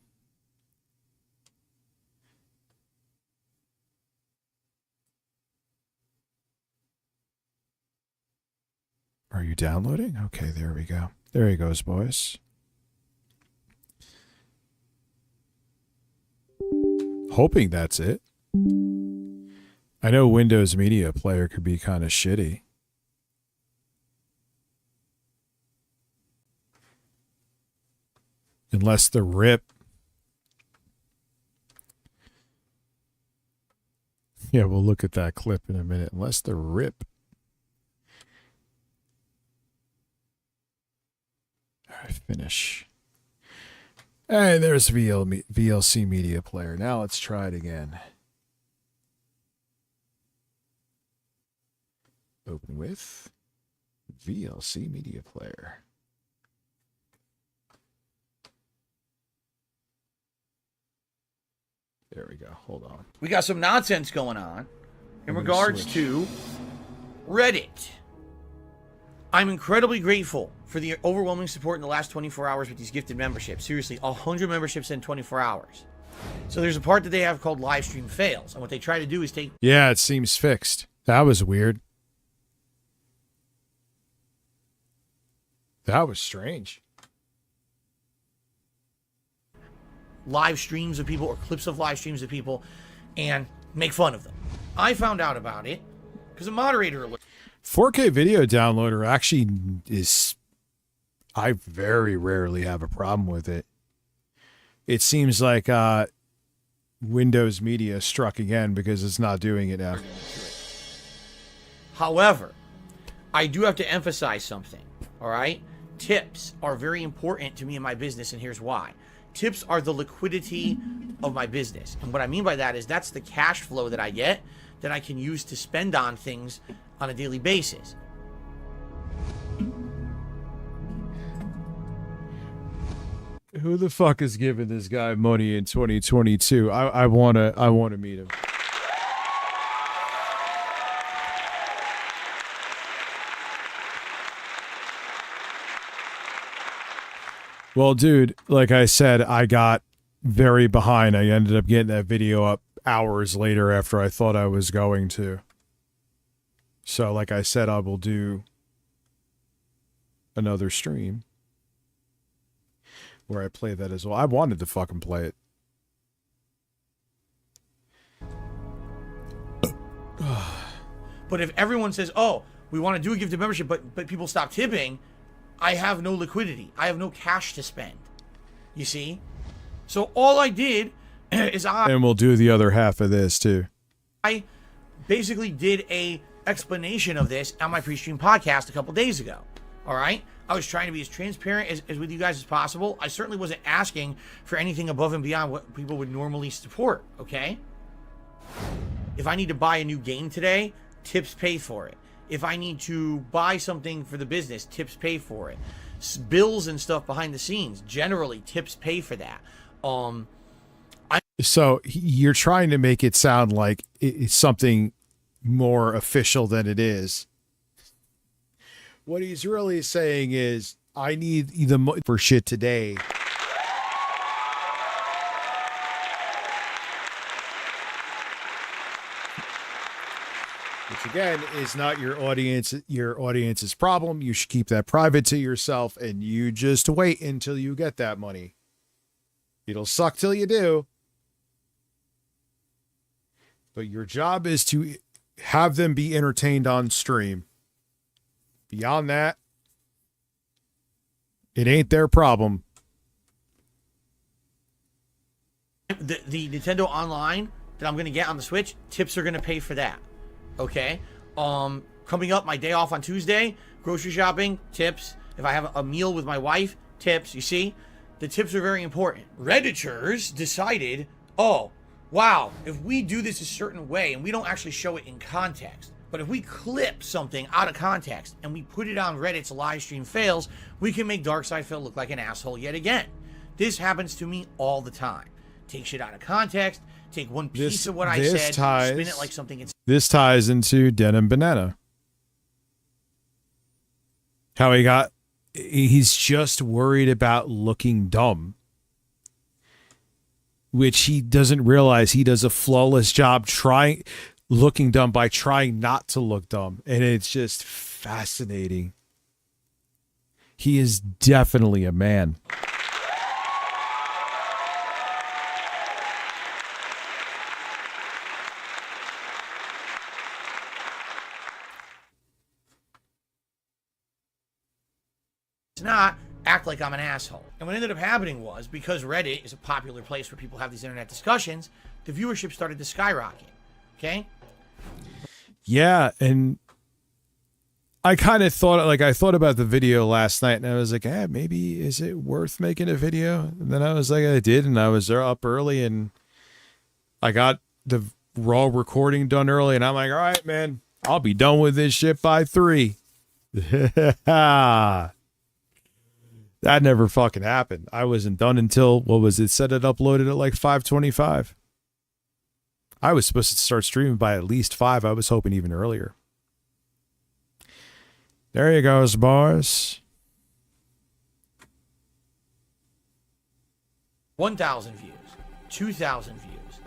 Are you downloading? Okay, there we go. There he goes, boys. Hoping that's it. I know Windows Media Player could be kind of shitty. Unless the RIP. Yeah, we'll look at that clip in a minute. Unless the RIP. All right, finish. And there's VLC Media Player. Now let's try it again. Open with VLC Media Player. There we go. Hold on. We got some nonsense going on in I'm gonna regards switch. to Reddit. I'm incredibly grateful for the overwhelming support in the last 24 hours with these gifted memberships. Seriously, 100 memberships in 24 hours. So there's a part that they have called live stream fails. And what they try to do is take Yeah, it seems fixed. That was weird. That was strange. live streams of people or clips of live streams of people and make fun of them. I found out about it because a moderator alert. 4K video downloader actually is, I very rarely have a problem with it. It seems like Windows Media struck again because it's not doing it now. However, I do have to emphasize something, all right? Tips are very important to me in my business, and here's why. Tips are the liquidity of my business. And what I mean by that is that's the cash flow that I get that I can use to spend on things on a daily basis. Who the fuck is giving this guy money in 2022? I wanna meet him. Well, dude, like I said, I got very behind. I ended up getting that video up hours later after I thought I was going to. So, like I said, I will do another stream where I play that as well. I wanted to fucking play it. But if everyone says, oh, we want to do a gifted membership, but people stop tipping, I have no liquidity. I have no cash to spend. You see? So all I did is And we'll do the other half of this too. I basically did a explanation of this on my pre-stream podcast a couple days ago. All right? I was trying to be as transparent as with you guys as possible. I certainly wasn't asking for anything above and beyond what people would normally support, okay? If I need to buy a new game today, tips pay for it. If I need to buy something for the business, tips pay for it. Bills and stuff behind the scenes, generally tips pay for that. So you're trying to make it sound like it's something more official than it is. What he's really saying is, I need the money for shit today. Which again is not your audience's problem. You should keep that private to yourself, and you just wait until you get that money. It'll suck till you do. But your job is to have them be entertained on stream. Beyond that, it ain't their problem. The Nintendo Online that I'm going to get on the Switch, tips are going to pay for that. Okay? Coming up, my day off on Tuesday, grocery shopping, tips. If I have a meal with my wife, tips. You see? The tips are very important. Redditors decided, oh, wow, if we do this a certain way and we don't actually show it in context, but if we clip something out of context and we put it on Reddit's live stream fails, we can make Darkside Phil look like an asshole yet again. This happens to me all the time. Take shit out of context, take one piece of what I said, spin it like something it's... This ties into Denim Banana. How he's just worried about looking dumb. Which he doesn't realize he does a flawless job looking dumb by trying not to look dumb. And it's just fascinating. He is definitely a man. Not act like I'm an asshole. And what ended up happening was, because Reddit is a popular place where people have these internet discussions, the viewership started to skyrocket. Okay? Yeah, and I kind of thought, I thought about the video last night, and I was like, maybe is it worth making a video? And then I was like, I did, and I was up early, and I got the raw recording done early, and I'm like, all right, man, I'll be done with this shit by 3. That never fucking happened. I wasn't done until, what was it, said it uploaded at like 5:25. I was supposed to start streaming by at least 5. I was hoping even earlier. There you go, boys. 1,000 views, 2,000 views,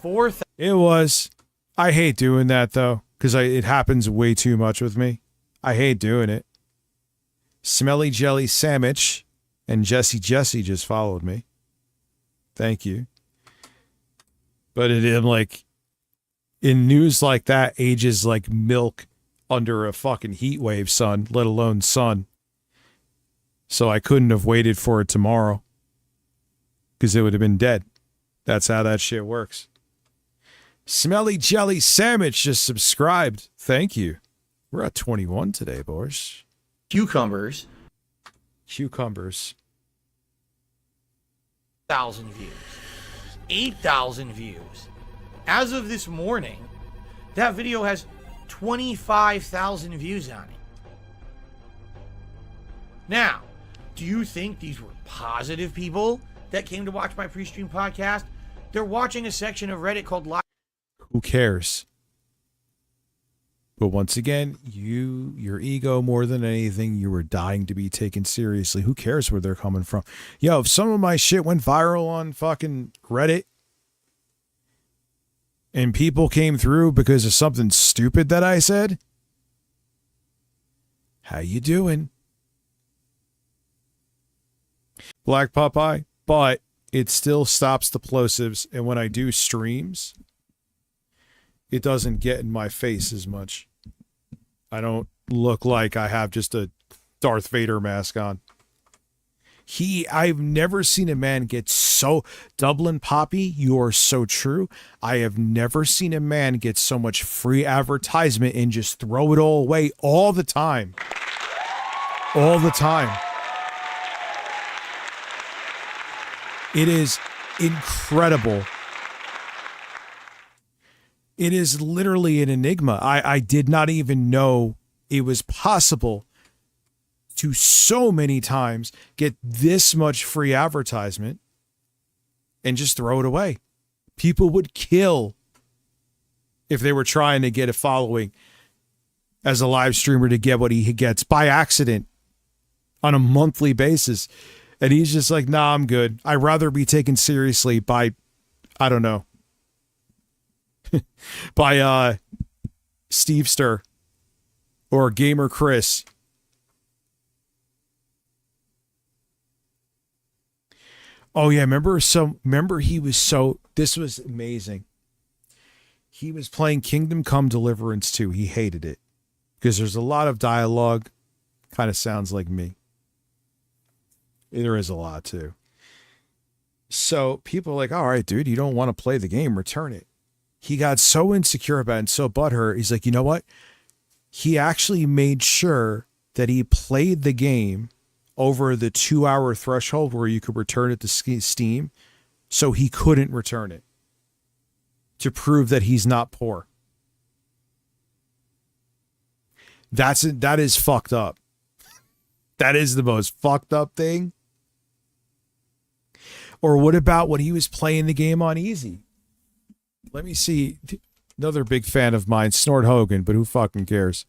4,000. It was. I hate doing that though, because it happens way too much with me. I hate doing it. Smelly Jelly Sandwich and Jesse just followed me. Thank you. But I'm like, in news like that, age is like milk under a fucking heat wave, son, let alone sun. So I couldn't have waited for it tomorrow, because it would have been dead. That's how that shit works. Smelly Jelly Sandwich just subscribed. Thank you. We're at 21 today, boys. Cucumbers. 1,000 views. 8,000 views. As of this morning, that video has 25,000 views on it. Now, do you think these were positive people that came to watch my pre-stream podcast? They're watching a section of Reddit called Live. Who cares? But once again, your ego more than anything, you were dying to be taken seriously. Who cares where they're coming from? Yo, if some of my shit went viral on fucking Reddit and people came through because of something stupid that I said, how you doing? Black Popeye, but it still stops the plosives, and when I do streams, it doesn't get in my face as much. I don't look like I have just a Darth Vader mask on. I've never seen a man get so... Dublin Poppy, you are so true. I have never seen a man get so much free advertisement and just throw it all away all the time. All the time. It is incredible. It is literally an enigma. I did not even know it was possible to so many times get this much free advertisement and just throw it away. People would kill if they were trying to get a following as a live streamer to get what he gets by accident on a monthly basis. And he's just like, nah, I'm good. I'd rather be taken seriously by, I don't know, by Stevester or Gamer Chris. Oh yeah, remember he was so, this was amazing. He was playing Kingdom Come Deliverance 2. He hated it because there's a lot of dialogue. Kind of sounds like me. There is a lot too. So people are like, all right, dude, you don't want to play the game, return it. He got so insecure about it and so butthurt. He's like, you know what? He actually made sure that he played the game over the 2-hour threshold where you could return it to Steam, so he couldn't return it, to prove that he's not poor. That is fucked up. That is the most fucked up thing. Or what about when he was playing the game on easy? Let me see. Another big fan of mine, Snort Hogan, but who fucking cares?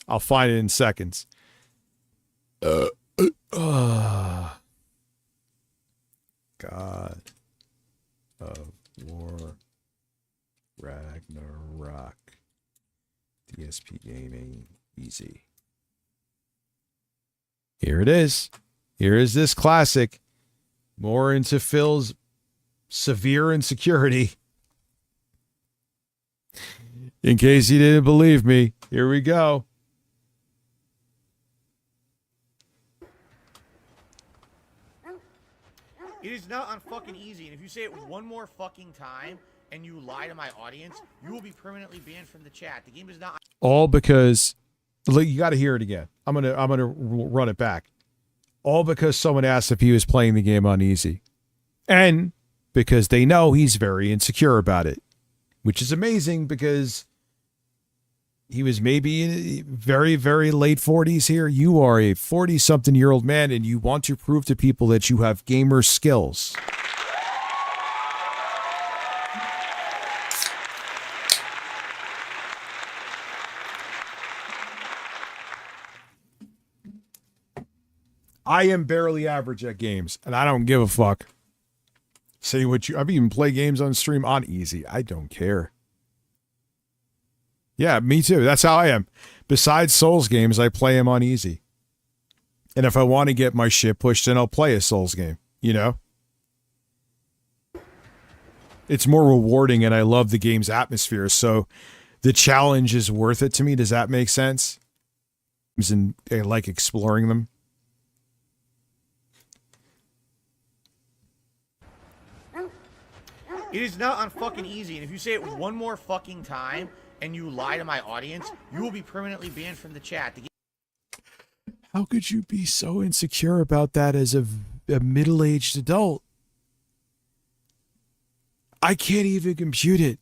I'll find it in seconds. God of War Ragnarok DSP Gaming Easy. Here it is. Here is this classic. More into Phil's severe insecurity. In case you didn't believe me, here we go. It is not on fucking easy, and if you say it one more fucking time and you lie to my audience, you will be permanently banned from the chat. The game is not. All because, look, you got to hear it again. I'm gonna run it back. All because someone asked if he was playing the game on easy, and because they know he's very insecure about it, which is amazing because he was maybe in very, very late 40s here. You are a 40-something-year-old man, and you want to prove to people that you have gamer skills. I am barely average at games, and I don't give a fuck. Say what you... I've even played games on stream on easy. I don't care. Yeah, me too. That's how I am. Besides Souls games, I play them on easy. And if I want to get my shit pushed in, I'll play a Souls game, you know? It's more rewarding, and I love the game's atmosphere, so the challenge is worth it to me. Does that make sense? And I like exploring them. It is not on fucking easy, and if you say it one more fucking time and you lie to my audience, you will be permanently banned from the chat. How could you be so insecure about that as a middle-aged adult? I can't even compute it.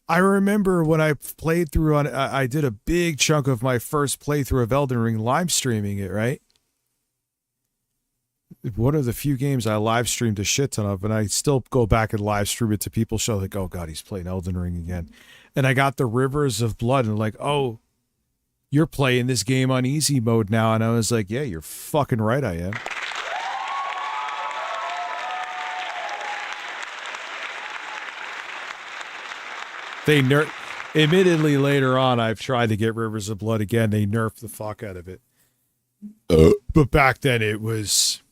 I remember when I played through on, I did a big chunk of my first playthrough of Elden Ring live streaming it, right? One of the few games I live streamed a shit ton of, and I still go back and live stream it to people, show like, oh God, he's playing Elden Ring again. And I got the Rivers of Blood, and like, oh, you're playing this game on easy mode now. And I was like, yeah, you're fucking right, I am. Admittedly, later on, I've tried to get Rivers of Blood again. They nerfed the fuck out of it. But back then, it was...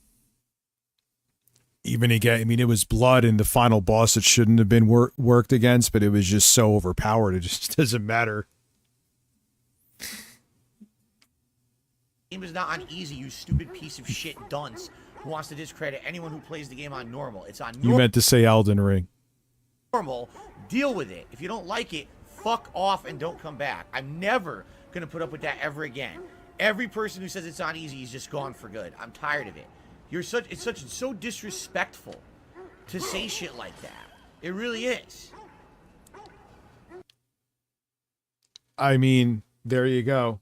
Even again, I mean, it was blood and the final boss that shouldn't have been worked against, but it was just so overpowered. It just doesn't matter. Game is not on easy, you stupid piece of shit dunce who wants to discredit anyone who plays the game on normal. It's on normal. You meant to say Elden Ring. Normal. Deal with it. If you don't like it, fuck off and don't come back. I'm never going to put up with that ever again. Every person who says it's on easy is just gone for good. I'm tired of it. It's so disrespectful to say shit like that. It really is. I mean, there you go.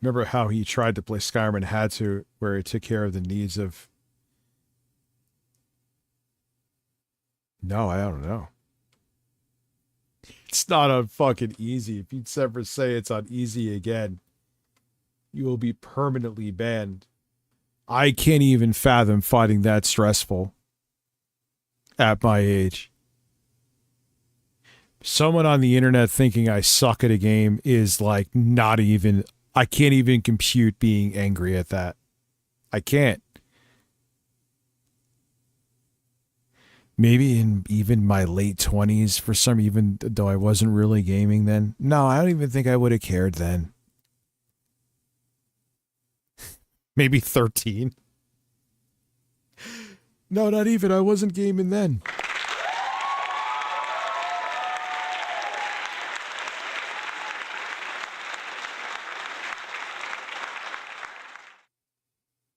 Remember how he tried to play Skyrim and had to, where he took care of the needs of... No, I don't know. It's not on fucking easy. If you'd ever say it's on easy again, you will be permanently banned. I can't even fathom finding that stressful at my age. Someone on the internet thinking I suck at a game is like not even, I can't even compute being angry at that. I can't. Maybe in even my late 20s for some, even though I wasn't really gaming then. No, I don't even think I would have cared then. Maybe 13. No, not even. I wasn't gaming then.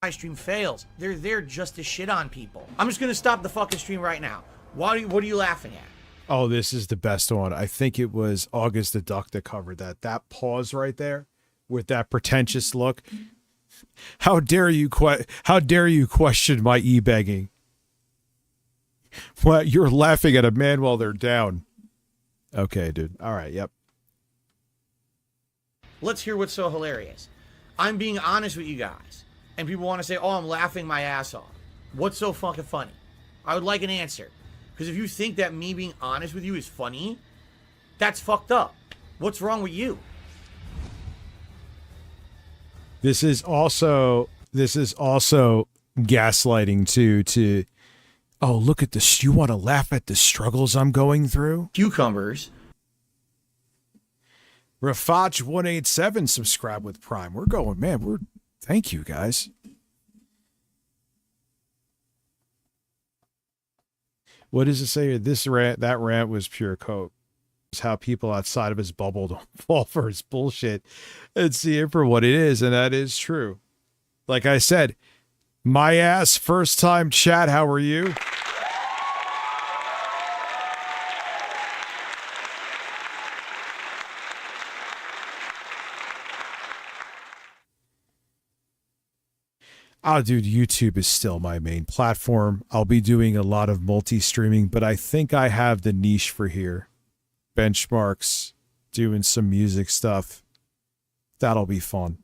My stream fails. They're there just to shit on people. I'm just gonna stop the fucking stream right now. What are you laughing at? Oh, this is the best one. I think it was August the Duck that covered that. That pause right there with that pretentious look. How dare you question my e-begging? What, you're laughing at a man while they're down. Okay, dude. All right, yep. Let's hear what's so hilarious. I'm being honest with you guys. And people want to say, oh, I'm laughing my ass off. What's so fucking funny? I would like an answer. Because if you think that me being honest with you is funny, that's fucked up. What's wrong with you? This is also gaslighting too, to, oh, look at this. You want to laugh at the struggles I'm going through? Cucumbers. Rafaj187 subscribe with Prime. We're going, man. Thank you, guys. What does it say? That rant was pure coke. It's how people outside of his bubble don't fall for his bullshit and see it for what it is, and that is true. Like I said, my ass, first time chat, how are you? Oh, dude, YouTube is still my main platform. I'll be doing a lot of multi-streaming, but I think I have the niche for here. Benchmarks, doing some music stuff. That'll be fun.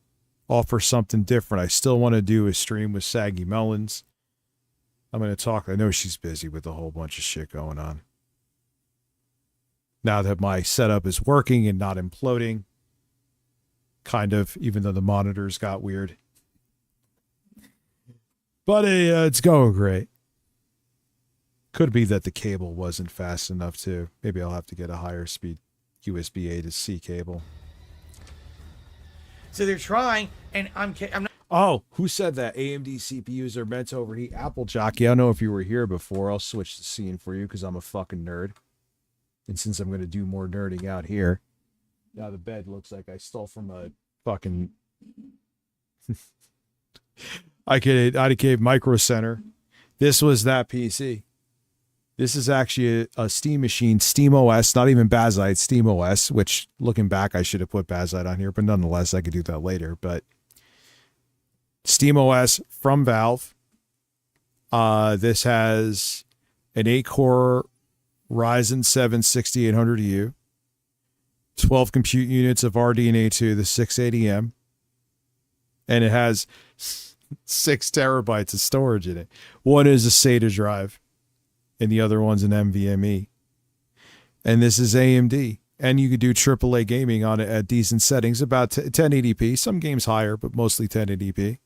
Offer something different. I still want to do a stream with Saggy Melons. I'm going to talk. I know she's busy with a whole bunch of shit going on. Now that my setup is working and not imploding, kind of, even though the monitors got weird. But it's going great. Could be that the cable wasn't fast enough too. Maybe I'll have to get a higher speed USB-A to C cable. So they're trying, and I'm not. Oh, who said that AMD CPUs are meant to overheat? Apple Jockey. I don't know if you were here before. I'll switch the scene for you because I'm a fucking nerd. And since I'm going to do more nerding out here, now the bed looks like I stole from a fucking IK Micro Center. This was that PC. This is actually a Steam machine, SteamOS, not even Bazite, SteamOS, which looking back, I should have put Bazite on here, but nonetheless, I could do that later. But SteamOS from Valve. This has an 8-core Ryzen 7 6800U, 12 compute units of RDNA 2, the 680M, and it has 6 terabytes of storage in it. One is a SATA drive, and the other one's an NVMe. And this is AMD. And you could do AAA gaming on it at decent settings, about 1080p. Some games higher, but mostly 1080p.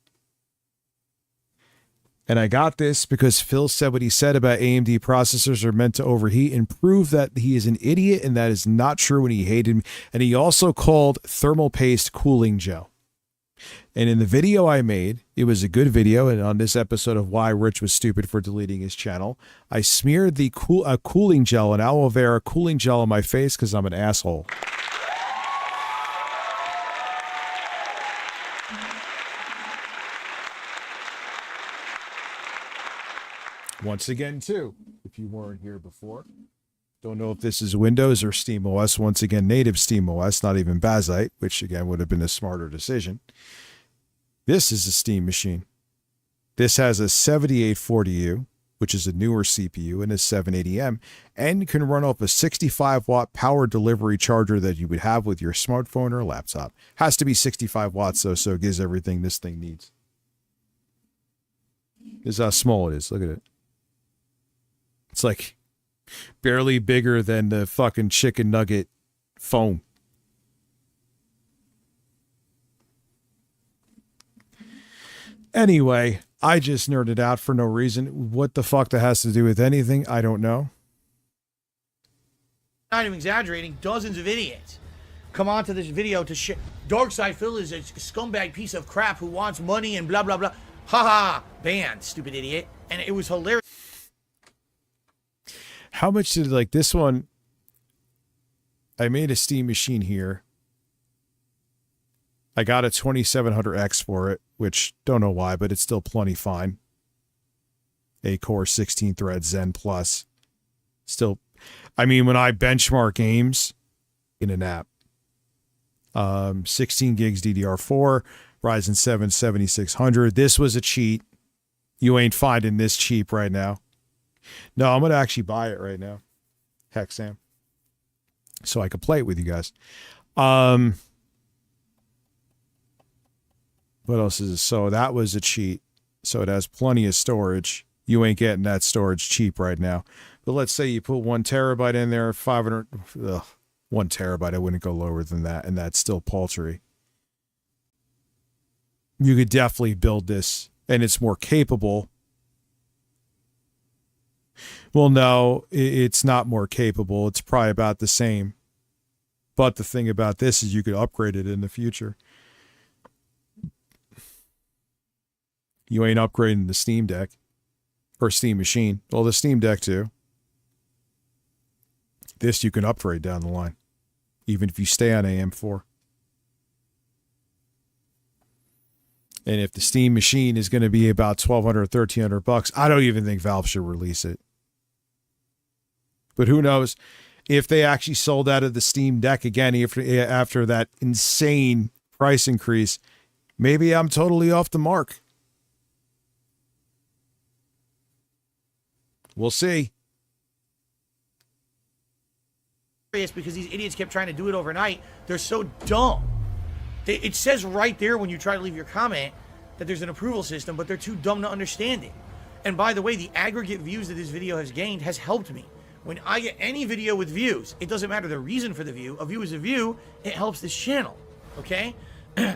And I got this because Phil said what he said about AMD processors are meant to overheat and prove that he is an idiot and that is not true, and he hated me. And he also called thermal paste cooling gel. And in the video I made, it was a good video, and on this episode of Why Rich Was Stupid for Deleting His Channel, I smeared the cooling gel, an aloe vera cooling gel on my face because I'm an asshole. Once again, too, if you weren't here before, don't know if this is Windows or SteamOS. Once again, native SteamOS, not even Bazite, which again would have been a smarter decision. This is a Steam machine. This has a 7840U, which is a newer CPU, and a 780M, and can run off a 65-watt power delivery charger that you would have with your smartphone or laptop. Has to be 65 watts, though, so it gives everything this thing needs. This is how small it is. Look at it. It's like Barely bigger than the fucking chicken nugget foam. Anyway, I just nerded out for no reason. What the fuck that has to do with anything, I don't know. Not even exaggerating, dozens of idiots come onto this video to shit. Darkside Phil is a scumbag piece of crap who wants money and blah, blah, blah. Ha ha, banned, stupid idiot. And it was hilarious. How much did, like, this one, I made a Steam machine here. I got a 2700X for it, which don't know why, but it's still plenty fine. 8-core, 16-thread Zen Plus. Still, I mean, when I benchmark games in an app, 16 gigs DDR4, Ryzen 7 7600. This was a cheat. You ain't finding this cheap right now. No, I'm going to actually buy it right now. Heck, Sam. So I can play it with you guys. What else is it? So that was a cheat. So it has plenty of storage. You ain't getting that storage cheap right now. But let's say you put 1 terabyte in there, 500, 1 terabyte. I wouldn't go lower than that. And that's still paltry. You could definitely build this and it's more capable. Well, no, it's not more capable. It's probably about the same. But the thing about this is you could upgrade it in the future. You ain't upgrading the Steam Deck or Steam Machine. Well, the Steam Deck too. This you can upgrade down the line, even if you stay on AM4. And if the Steam Machine is going to be about $1,200 or $1,300, I don't even think Valve should release it. But who knows if they actually sold out of the Steam Deck again after that insane price increase. Maybe I'm totally off the mark. We'll see. Because these idiots kept trying to do it overnight. They're so dumb. It says right there when you try to leave your comment that there's an approval system, but they're too dumb to understand it. And by the way, the aggregate views that this video has gained has helped me. When I get any video with views, it doesn't matter the reason for the view. A view is a view. It helps this channel. Okay?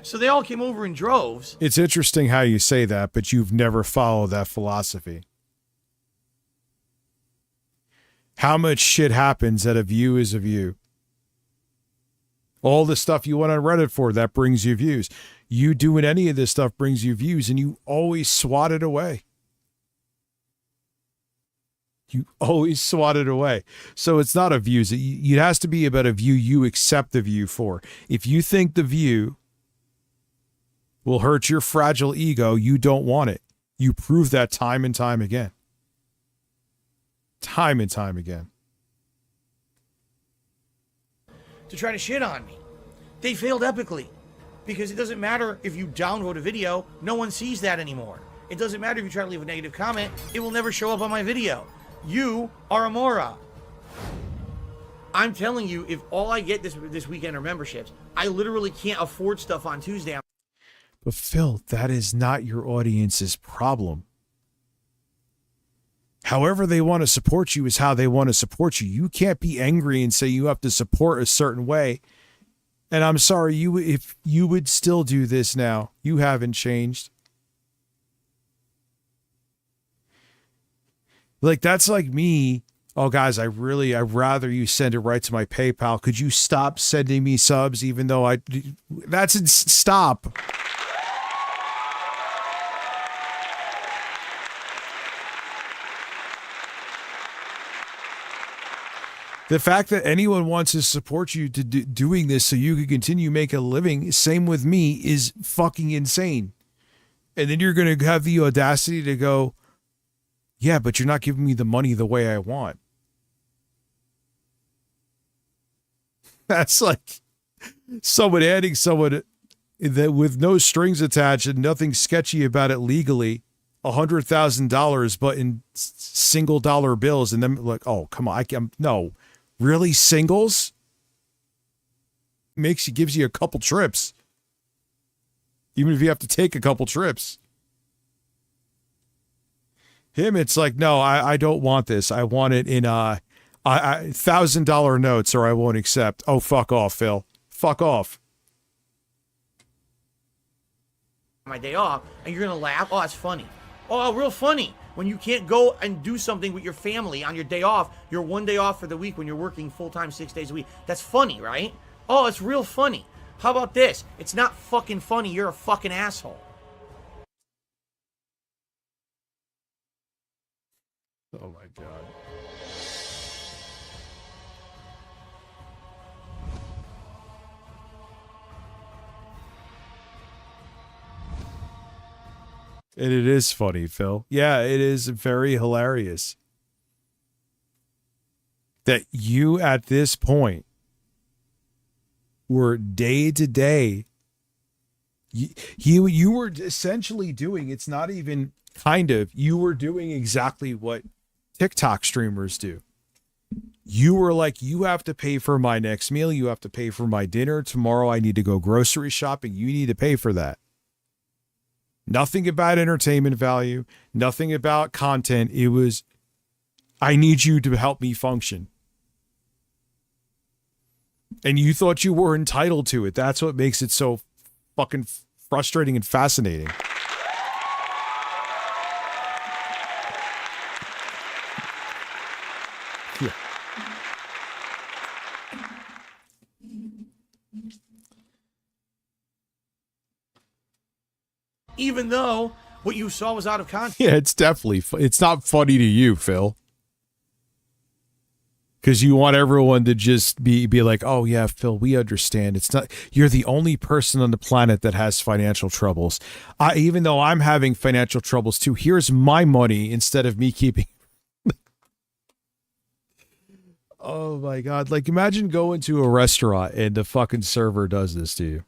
So they all came over in droves. It's interesting how you say that, but you've never followed that philosophy. How much shit happens that a view is a view? All the stuff you went on Reddit for, that brings you views. You doing any of this stuff brings you views, and you always swat it away. You always swat it away. So it's not a view. It has to be about a view you accept the view for. If you think the view will hurt your fragile ego, you don't want it. You prove that time and time again. Time and time again. To try to shit on me. They failed epically. Because it doesn't matter if you downvote a video, no one sees that anymore. It doesn't matter if you try to leave a negative comment, it will never show up on my video. You are a moron. I'm telling you, if all I get this weekend are memberships, I literally can't afford stuff on Tuesday. But Phil, that is not your audience's problem. However they want to support you is how they want to support you. You can't be angry and say you have to support a certain way. And I'm sorry, if you would still do this now, you haven't changed. Like, that's like me. Oh, guys, I'd rather you send it right to my PayPal. Could you stop sending me subs even though stop. The fact that anyone wants to support you to doing this so you can continue making a living, same with me, is fucking insane. And then you're going to have the audacity to go, yeah, but you're not giving me the money the way I want. That's like someone adding someone that with no strings attached and nothing sketchy about it legally, $100,000, but in single dollar bills, and then like, oh, come on, no. Really, singles? Gives you a couple trips. Even if you have to take a couple trips. Him, it's like, no, I don't want this. I want it in $1,000 notes or I won't accept. Oh, fuck off, Phil. Fuck off. My day off, and you're gonna laugh. Oh, that's funny. Oh, real funny. When you can't go and do something with your family on your day off, your one day off for the week when you're working full-time 6 days a week. That's funny, right? Oh, it's real funny. How about this? It's not fucking funny. You're a fucking asshole. Oh my God. And it is funny, Phil. Yeah, it is very hilarious that you at this point were day to day. You were essentially doing, it's not even kind of, you were doing exactly what TikTok streamers do. You were like, you have to pay for my next meal. You have to pay for my dinner. Tomorrow I need to go grocery shopping. You need to pay for that. Nothing about entertainment value, nothing about content. It was, I need you to help me function. And you thought you were entitled to it. That's what makes it so fucking frustrating and fascinating. Yeah. Even though what you saw was out of context. Yeah, it's definitely, it's not funny to you, Phil. Because you want everyone to just be like, oh yeah, Phil, we understand. It's not, you're the only person on the planet that has financial troubles. Even though I'm having financial troubles too, here's my money instead of me keeping. Oh my God. Like imagine going to a restaurant and the fucking server does this to you.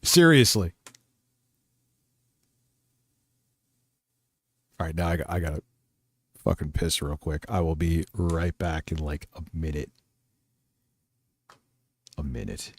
Seriously. All right, now I gotta fucking piss real quick. I will be right back in like a minute. A minute.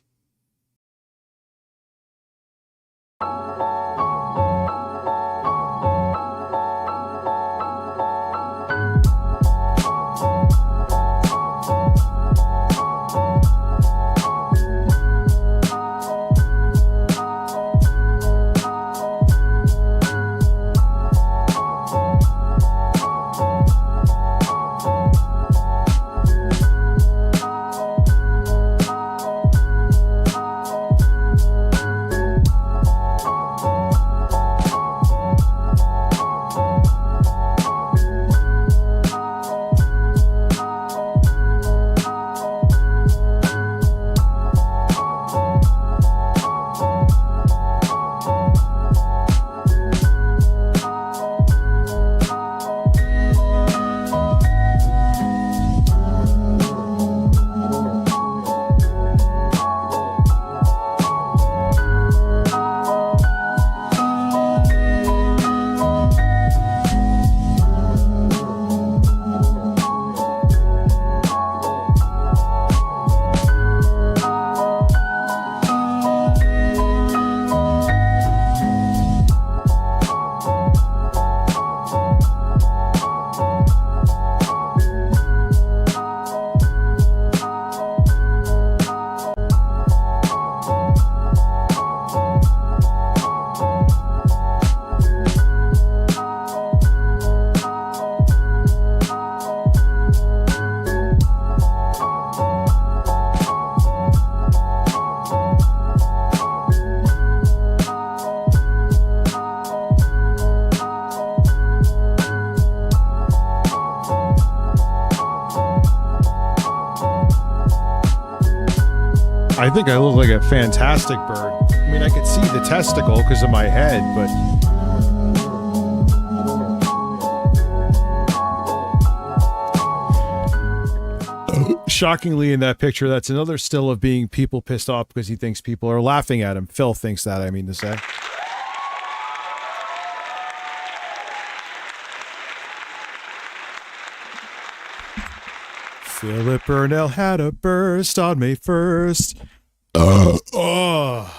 I think I look like a fantastic bird. I mean, I could see the testicle because of my head, but... Shockingly, in that picture, that's another still of being people pissed off because he thinks people are laughing at him. Phil thinks that, I mean to say. Philip Burnell had a burst on May 1st. Oh.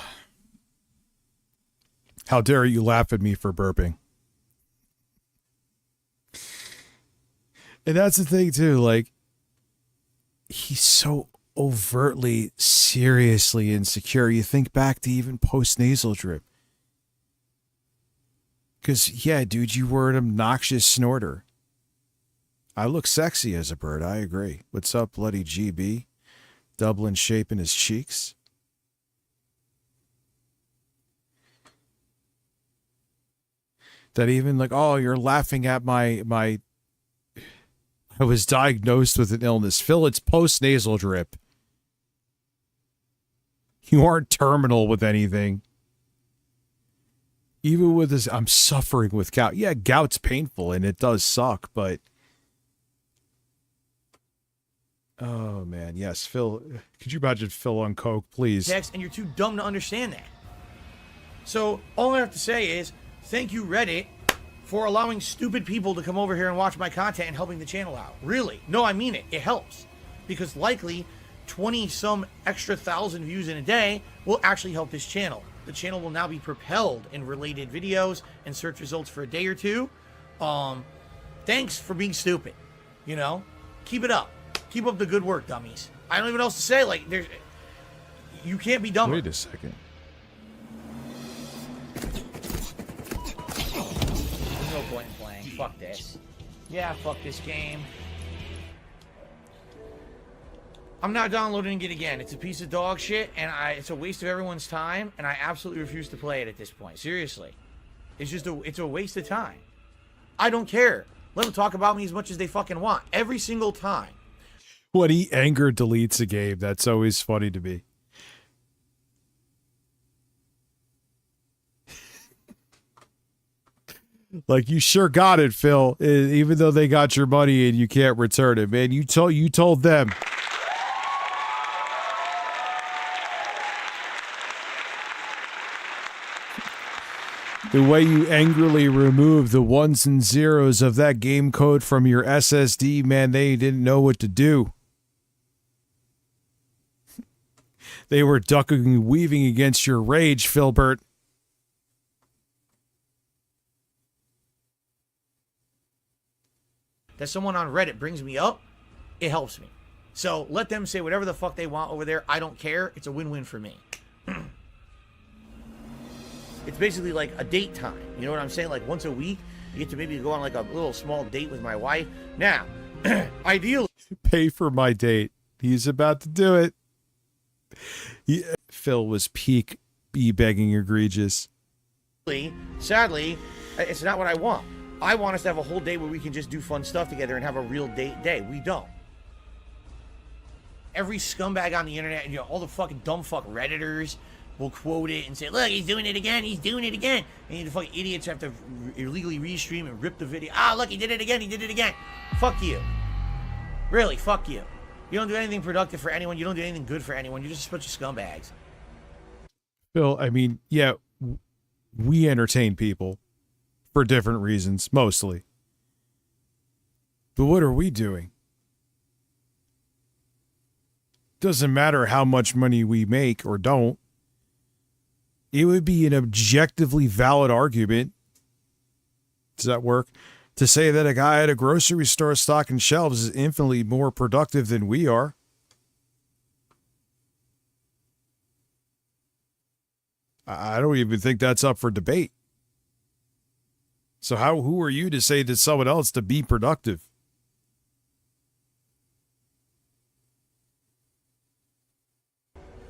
How dare you laugh at me for burping? And that's the thing too, like he's so overtly seriously insecure. You think back to even post nasal drip. Cause yeah, dude, you were an obnoxious snorter. I look sexy as a bird, I agree. What's up, bloody GB? Dublin shape in his cheeks. That even like, oh, you're laughing at my I was diagnosed with an illness. Phil, it's post-nasal drip. You aren't terminal with anything. Even with this, I'm suffering with gout. Yeah, gout's painful and it does suck, but... Oh, man. Yes, Phil. Could you imagine Phil on coke, please? Text, and you're too dumb to understand that. So all I have to say is, thank you, Reddit, for allowing stupid people to come over here and watch my content and helping the channel out. Really. No, I mean it. It helps. Because likely 20 some extra thousand views in a day will actually help this channel. The channel will now be propelled in related videos and search results for a day or two. Thanks for being stupid. You know? Keep it up. Keep up the good work, dummies. I don't even know what else to say. Like, you can't be dumber. Wait a second. There's no point in playing. Fuck this. Yeah, fuck this game. I'm not downloading it again. It's a piece of dog shit, and it's a waste of everyone's time, and I absolutely refuse to play it at this point. Seriously. It's a waste of time. I don't care. Let them talk about me as much as they fucking want. Every single time. When he anger deletes a game, that's always funny to me. Like, you sure got it, Phil. Even though they got your money and you can't return it, man. You told them. The way you angrily remove the ones and zeros of that game code from your SSD, man, they didn't know what to do. They were ducking and weaving against your rage, Philbert. That someone on Reddit brings me up, it helps me. So let them say whatever the fuck they want over there. I don't care. It's a win-win for me. It's basically like a date time. You know what I'm saying? Like once a week, you get to maybe go on like a little small date with my wife. Now, ideally... Pay for my date. He's about to do it. Phil was peak e-begging egregious. Sadly, it's not what I want. I want us to have a whole day where we can just do fun stuff together and have a real date day. We don't. Every scumbag on the internet, you know, all the fucking dumb fuck Redditors will quote it and say, look, he's doing it again, he's doing it again. And the fucking idiots have to illegally restream and rip the video. Ah, look, he did it again, he did it again. Fuck you. Really, fuck you. You don't do anything productive for anyone. You don't do anything good for anyone. You're just a bunch of scumbags. Phil, I mean, yeah, we entertain people for different reasons, mostly. But what are we doing? Doesn't matter how much money we make or don't. It would be an objectively valid argument. Does that work? To say that a guy at a grocery store stocking shelves is infinitely more productive than we are. I don't even think that's up for debate. So who are you to say to someone else to be productive?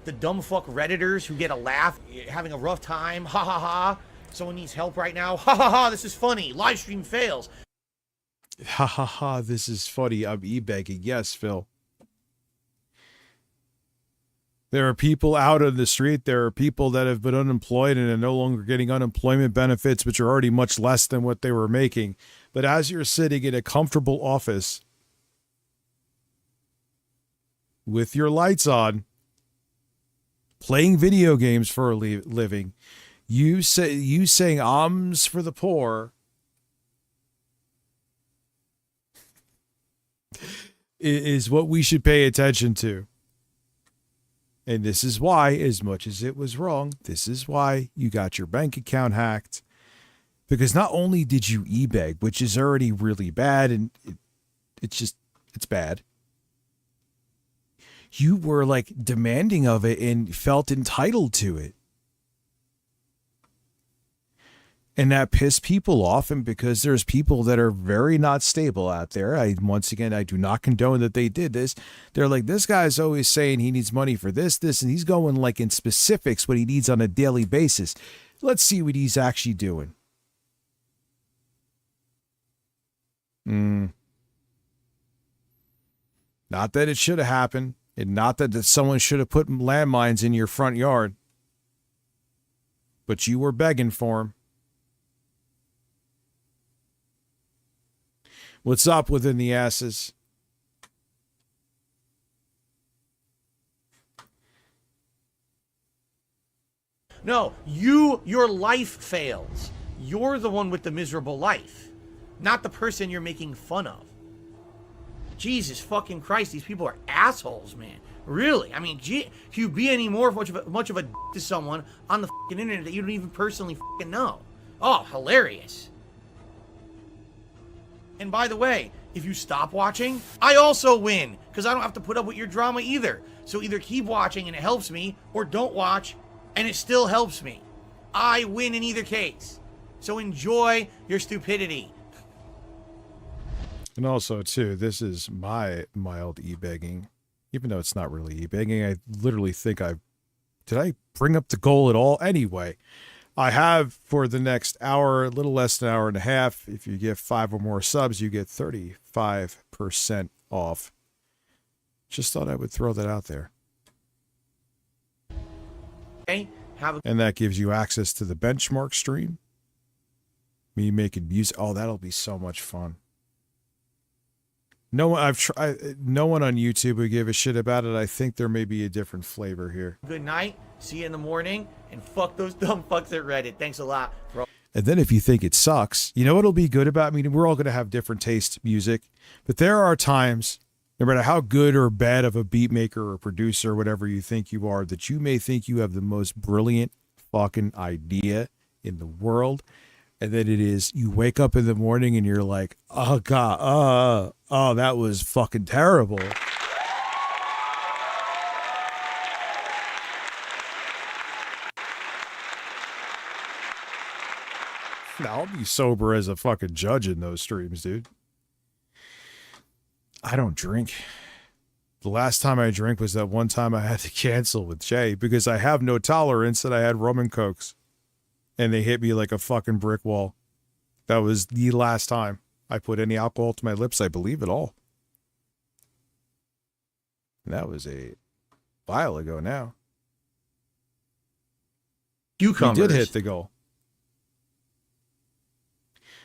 The dumb fuck Redditors who get a laugh, having a rough time, ha ha ha. Someone needs help right now, ha ha ha, this is funny. Live stream fails. Ha ha ha, this is funny. I'm e-begging. Yes, Phil. There are people out on the street. There are people that have been unemployed and are no longer getting unemployment benefits, which are already much less than what they were making. But as you're sitting in a comfortable office with your lights on, playing video games for a living, you saying "ums" for the poor is what we should pay attention to. And this is why, as much as it was wrong, this is why you got your bank account hacked. Because not only did you e-beg, which is already really bad, and it's bad. You were like demanding of it and felt entitled to it. And that pissed people off. And because there's people that are very not stable out there, I do not condone that they did this. They're like, this guy's always saying he needs money for this, and he's going like in specifics what he needs on a daily basis. Let's see what he's actually doing. Not that it should have happened, and not that someone should have put landmines in your front yard. But you were begging for them. What's up within the asses? No, your life fails. You're the one with the miserable life, not the person you're making fun of. Jesus fucking Christ, these people are assholes, man. Really? I mean, can you be any more much of a to someone on the fucking internet that you don't even personally fucking know? Oh, hilarious. And by the way, if you stop watching, I also win, because I don't have to put up with your drama either. So either keep watching and it helps me, or don't watch and it still helps me. I win in either case. So enjoy your stupidity. And also, too, this is my mild e-begging. Even though it's not really e-begging, I literally think did I bring up the goal at all? Anyway, I have for the next hour, a little less than an hour and a half. If you get 5 or more subs, you get 35% off. Just thought I would throw that out there. Okay? And that gives you access to the benchmark stream. Me making music. Oh, that'll be so much fun. No one on YouTube would give a shit about it. I think there may be a different flavor here. Good night. See you in the morning. And fuck those dumb fucks at Reddit. Thanks a lot, bro. And then if you think it sucks, you know what'll be good about me? We're all going to have different taste music. But there are times, no matter how good or bad of a beat maker or producer or whatever you think you are, that you may think you have the most brilliant fucking idea in the world. And then it is, you wake up in the morning and you're like, oh God, oh, that was fucking terrible. Now, I'll be sober as a fucking judge in those streams, dude. I don't drink. The last time I drank was that one time I had to cancel with Jay because I have no tolerance and I had rum and cokes. And they hit me like a fucking brick wall. That was the last time I put any alcohol to my lips, I believe at all. And that was a while ago now. Cucumbers. You did hit the goal.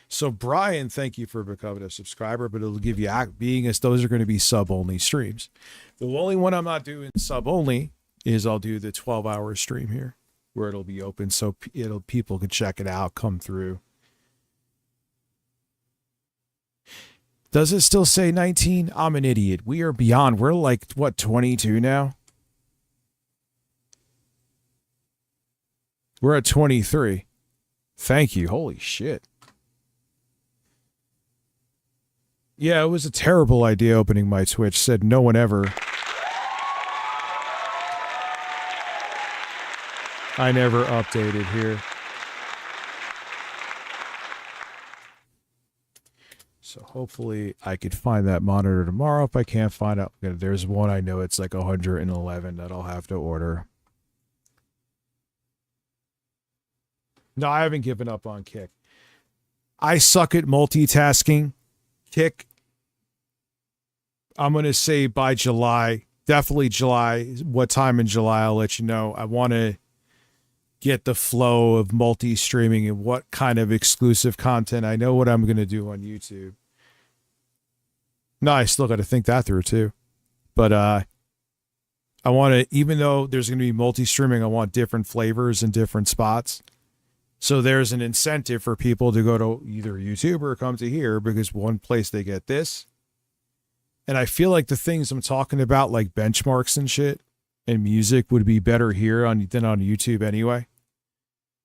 So Brian, thank you for becoming a subscriber, but it'll give you, being as those are going to be sub-only streams. The only one I'm not doing sub-only is I'll do the 12-hour stream here, where it'll be open so people can check it out, come through. Does it still say 19? I'm an idiot. We are beyond. We're like, what, 22 now? We're at 23. Thank you. Holy shit. Yeah, it was a terrible idea opening my Twitch. Said no one ever. I never updated here. So hopefully I could find that monitor tomorrow. If I can't find it, there's one I know it's like 111 that I'll have to order. No, I haven't given up on Kick. I suck at multitasking. Kick, I'm going to say by July, definitely July. What time in July, I'll let you know. I want to get the flow of multi-streaming and what kind of exclusive content. I know what I'm going to do on YouTube. No, I still got to think that through too. But I want to, even though there's going to be multi-streaming, I want different flavors and different spots. So there's an incentive for people to go to either YouTube or come to here because one place they get this. And I feel like the things I'm talking about, like benchmarks and shit and music, would be better here than on YouTube anyway.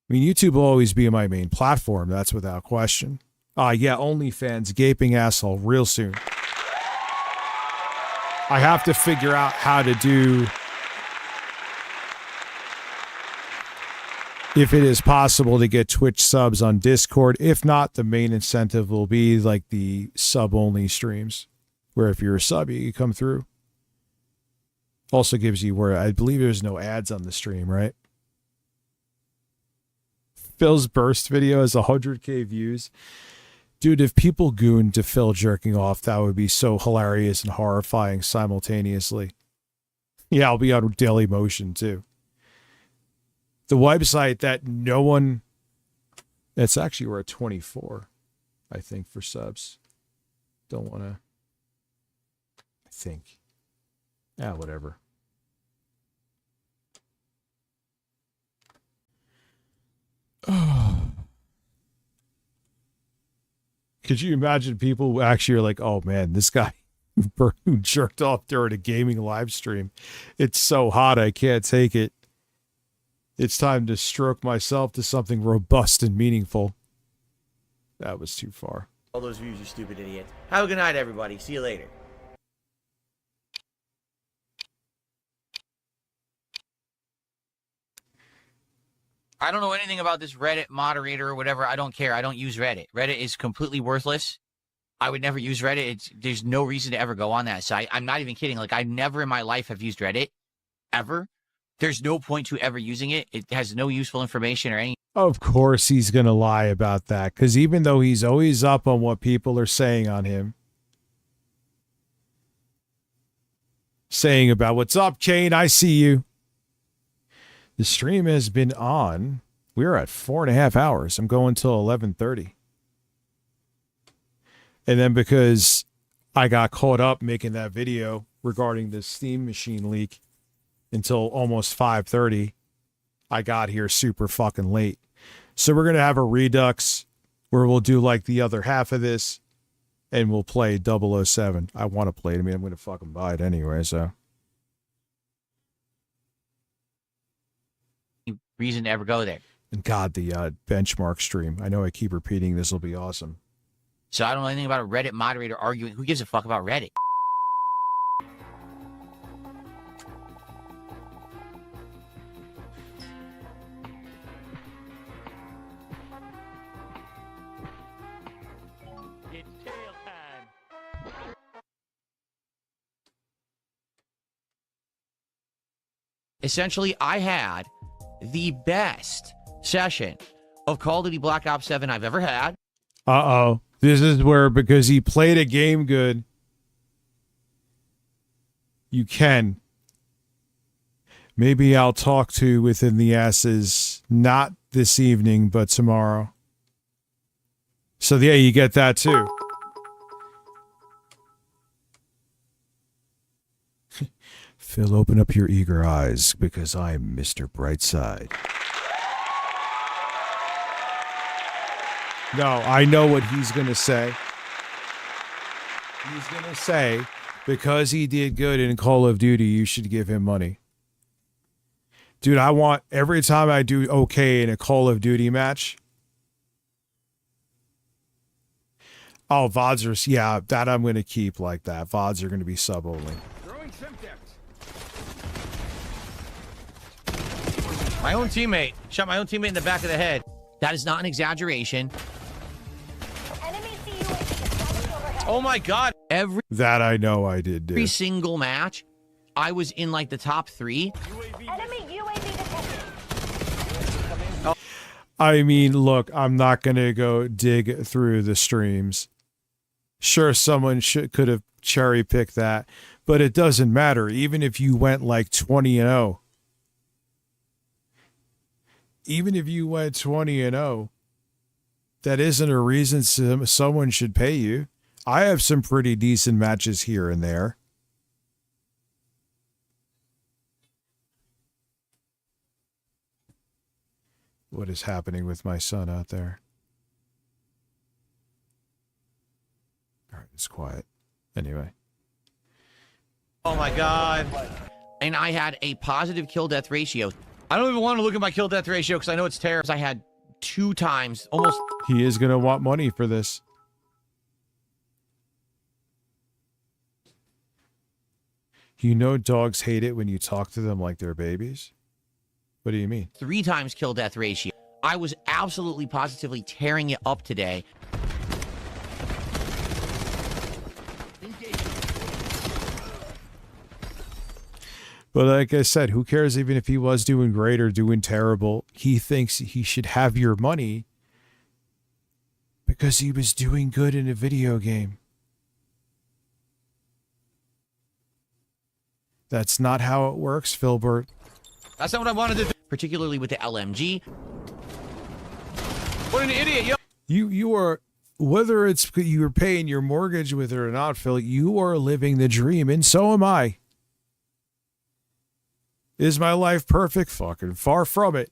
I mean, YouTube will always be my main platform. That's without question. Yeah, OnlyFans, gaping asshole, real soon. I have to figure out how to do, if it is possible to get Twitch subs on Discord. If not, the main incentive will be like the sub-only streams, where if you're a sub, you can come through. Also gives you where I believe there's no ads on the stream, right? Phil's burst video has 100K views. Dude, if people gooned to Phil jerking off, that would be so hilarious and horrifying simultaneously. Yeah, I'll be on Daily Motion too. The website that no one... It's actually, we're at 24, I think, for subs. Don't want to... I think. Yeah, whatever. Could you imagine people who actually are like, oh man, this guy who jerked off during a gaming live stream, it's so hot I can't take it. It's time to stroke myself to something robust and meaningful. That was too far. All those views, you stupid idiot. Have a good night, everybody. See you later. I don't know anything about this Reddit moderator or whatever. I don't care. I don't use Reddit. Reddit is completely worthless. I would never use Reddit. There's no reason to ever go on that site. I'm not even kidding. Like, I never in my life have used Reddit. Ever. There's no point to ever using it. It has no useful information or anything. Of course he's going to lie about that, because even though he's always up on what people are saying on him, saying about, what's up, Kane? I see you. The stream has been on. We're at 4.5 hours. I'm going till 11:30. And then because I got caught up making that video regarding the Steam Machine leak until almost 5:30, I got here super fucking late. So we're going to have a redux where we'll do like the other half of this and we'll play 007. I want to play it. I mean, I'm going to fucking buy it anyway, so. Reason to ever go there. And God, the benchmark stream. I know I keep repeating this will be awesome. So I don't know anything about a Reddit moderator arguing. Who gives a fuck about Reddit? Essentially, I had the best session of Call of Duty Black Ops 7 I've ever had. Uh-oh. This is where, because he played a game good, you can. Maybe I'll talk to Within the Asses, not this evening, but tomorrow. So, yeah, you get that too. Phil, open up your eager eyes, because I'm Mr. Brightside. No, I know what he's going to say. He's going to say, because he did good in Call of Duty, you should give him money. Dude, I want, every time I do okay in a Call of Duty match. Oh, VODs are, yeah, that I'm going to keep like that. VODs are going to be sub only. My own teammate. Shot my own teammate in the back of the head. That is not an exaggeration. Oh my God. Every That I know I did do. single match, I was in like the top 3. I mean, look, I'm not going to go dig through the streams. Sure, someone could have cherry picked that, but it doesn't matter. Even if you went like 20-0. Even if you went 20-0, that isn't a reason someone should pay you. I have some pretty decent matches here and there. What is happening with my son out there? All right, it's quiet. Anyway. Oh my God. And I had a positive kill death ratio. I don't even want to look at my kill death ratio because I know it's terrible. I had 2 times, almost. He is going to want money for this. You know dogs hate it when you talk to them like they're babies? What do you mean? 3 times kill death ratio. I was absolutely positively tearing it up today. But like I said, who cares even if he was doing great or doing terrible? He thinks he should have your money because he was doing good in a video game. That's not how it works, Filbert. That's not what I wanted to do. Particularly with the LMG. What an idiot, yo! You are, whether it's you're paying your mortgage with it or not, Phil, you are living the dream, and so am I. Is my life perfect? Fucking far from it.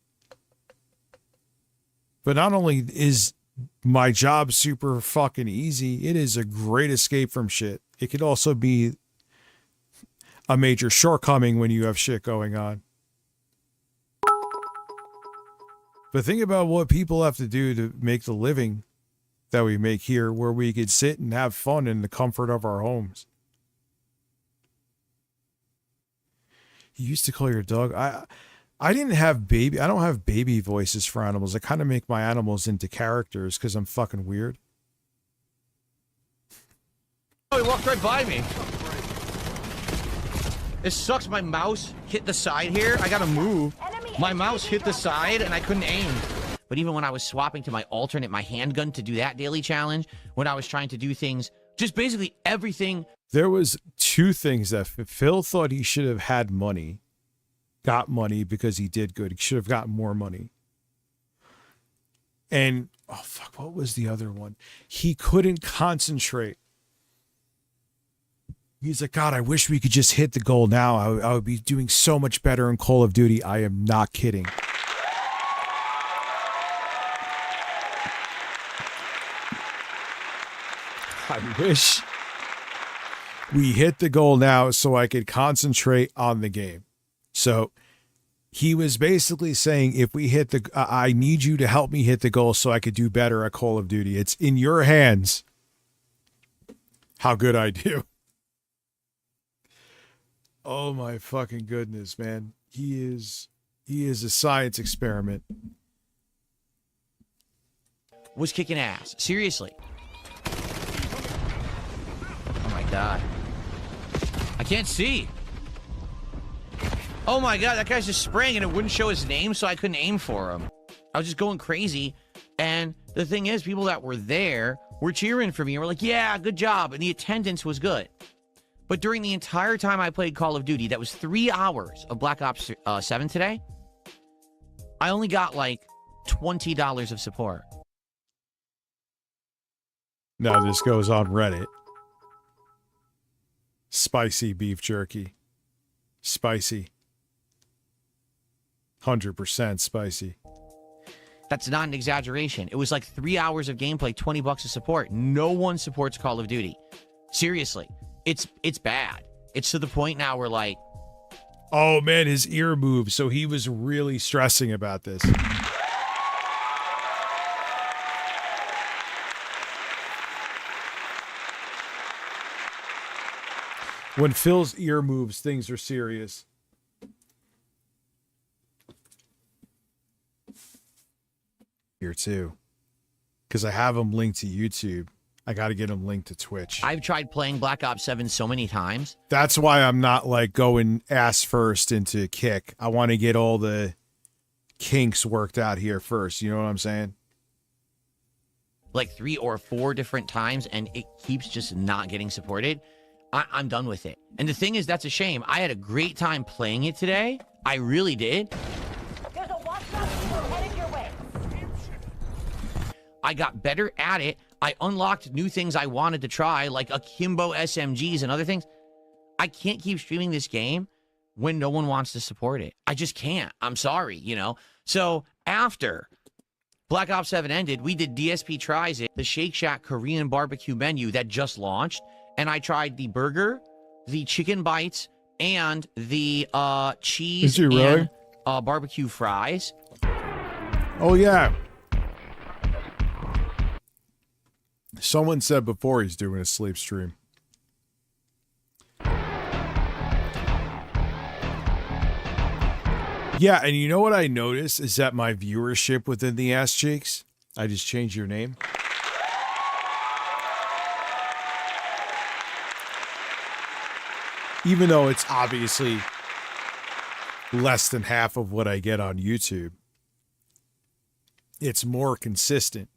But not only is my job super fucking easy, it is a great escape from shit. It could also be a major shortcoming when you have shit going on. But think about what people have to do to make the living that we make here, where we could sit and have fun in the comfort of our homes. You used to call your dog. I don't have baby voices for animals. I kind of make my animals into characters because I'm fucking weird. Oh, he walked right by me. It sucks. My mouse hit the side here. I gotta move. My mouse hit the side and I couldn't aim. But even when I was swapping to my alternate, my handgun to do that daily challenge, when I was trying to do things, just basically everything. There was 2 things that Phil thought he should have had money, got money because he did good. He should have gotten more money. And, oh fuck, what was the other one? He couldn't concentrate. He's like, God, I wish we could just hit the goal now. I would be doing so much better in Call of Duty. I am not kidding. I wish we hit the goal now so I could concentrate on the game. So he was basically saying, if we hit the, I need you to help me hit the goal so I could do better at Call of Duty. It's in your hands how good I do. Oh my fucking goodness, man. He is a science experiment. Was kicking ass. Seriously. Oh my god. I can't see. Oh my god, that guy's just spraying and it wouldn't show his name, so I couldn't aim for him. I was just going crazy. And the thing is, people that were there were cheering for me and were like, yeah, good job. And the attendance was good. But during the entire time I played Call of Duty, that was 3 hours of Black Ops 7 today, I only got like $20 of support. Now this goes on Reddit. Spicy beef jerky. Spicy. 100% spicy. That's not an exaggeration. It was like 3 hours of gameplay, $20 of support. No one supports Call of Duty. Seriously. It's bad. It's to the point now where like, oh man, his ear moved, so he was really stressing about this. When Phil's ear moves, things are serious. Here too, because I have him linked to YouTube. I got to get him linked to Twitch. I've tried playing Black Ops 7 so many times. That's why I'm not like going ass first into Kick. I want to get all the kinks worked out here first. You know what I'm saying? Like 3 or 4 different times, and it keeps just not getting supported. I'm done with it. And the thing is, that's a shame. I had a great time playing it today. I really did. There's a watchdog headed your way. I got better at it. I unlocked new things I wanted to try, like akimbo SMGs and other things. I can't keep streaming this game when no one wants to support it. I just can't. I'm sorry, you know? So after Black Ops 7 ended, we did DSP Tries It, the Shake Shack Korean barbecue menu that just launched. And I tried the burger, the chicken bites, and the cheese and barbecue fries. Oh, yeah. Someone said before he's doing a sleep stream. Yeah, and you know what I noticed is that my viewership within the Ass Cheeks, I just changed your name. Even though it's obviously less than half of what I get on YouTube, it's more consistent.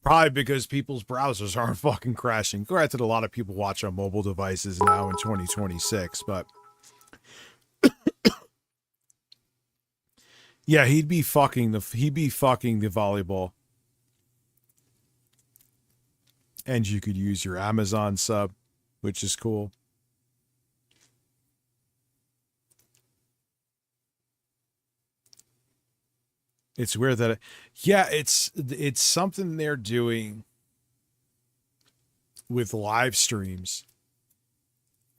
Probably because people's browsers aren't fucking crashing. Granted, a lot of people watch on mobile devices now in 2026, but yeah, he'd be fucking the volleyball. And you could use your Amazon sub, which is cool. It's weird that it's something they're doing with live streams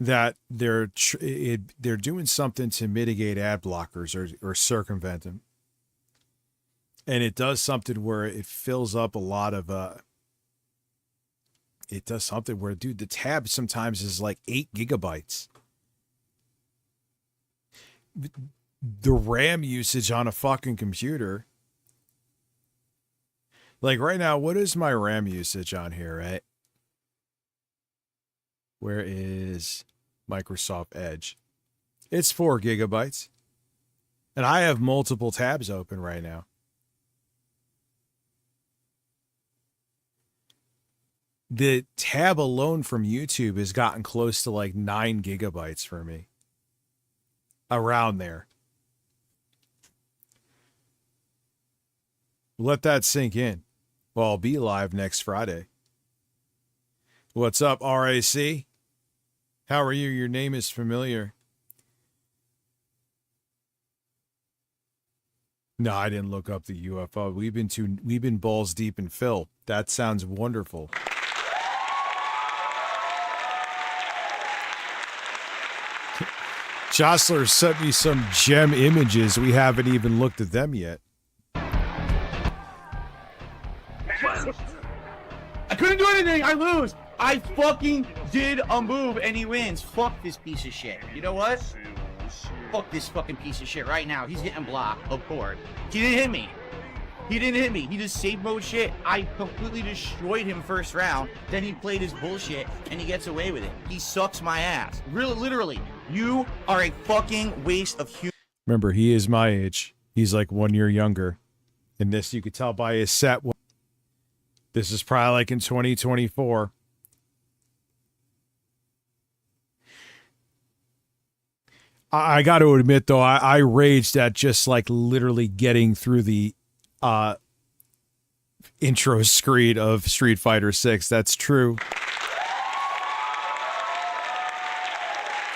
that they're doing something to mitigate ad blockers or circumvent them. And it does something where it fills up a lot of it does something where, dude, the tab sometimes is like 8 gigabytes. The RAM usage on a fucking computer. Like right now, what is my RAM usage on here, right? Where is Microsoft Edge? It's 4 gigabytes. And I have multiple tabs open right now. The tab alone from YouTube has gotten close to like 9 gigabytes for me. Around there. Let that sink in. Well, I'll be live next Friday. What's up, RAC? How are you? Your name is familiar. No, I didn't look up the UFO. We've been balls deep in Phil. That sounds wonderful. Jostler sent me some gem images. We haven't even looked at them yet. I couldn't do anything. I lose. I fucking did a move and he wins. Fuck this piece of shit. You know what? Fuck this fucking piece of shit right now. He's getting blocked, of course. He didn't hit me. He didn't hit me. He just save mode shit. I completely destroyed him first round. Then he played his bullshit and he gets away with it. He sucks my ass. Really, literally. You are a fucking waste of human. Remember, he is my age. He's like 1 year younger. And this, you could tell by his set. This is probably like in 2024. I got to admit, though, I raged at just like literally getting through the intro screen of Street Fighter 6. That's true.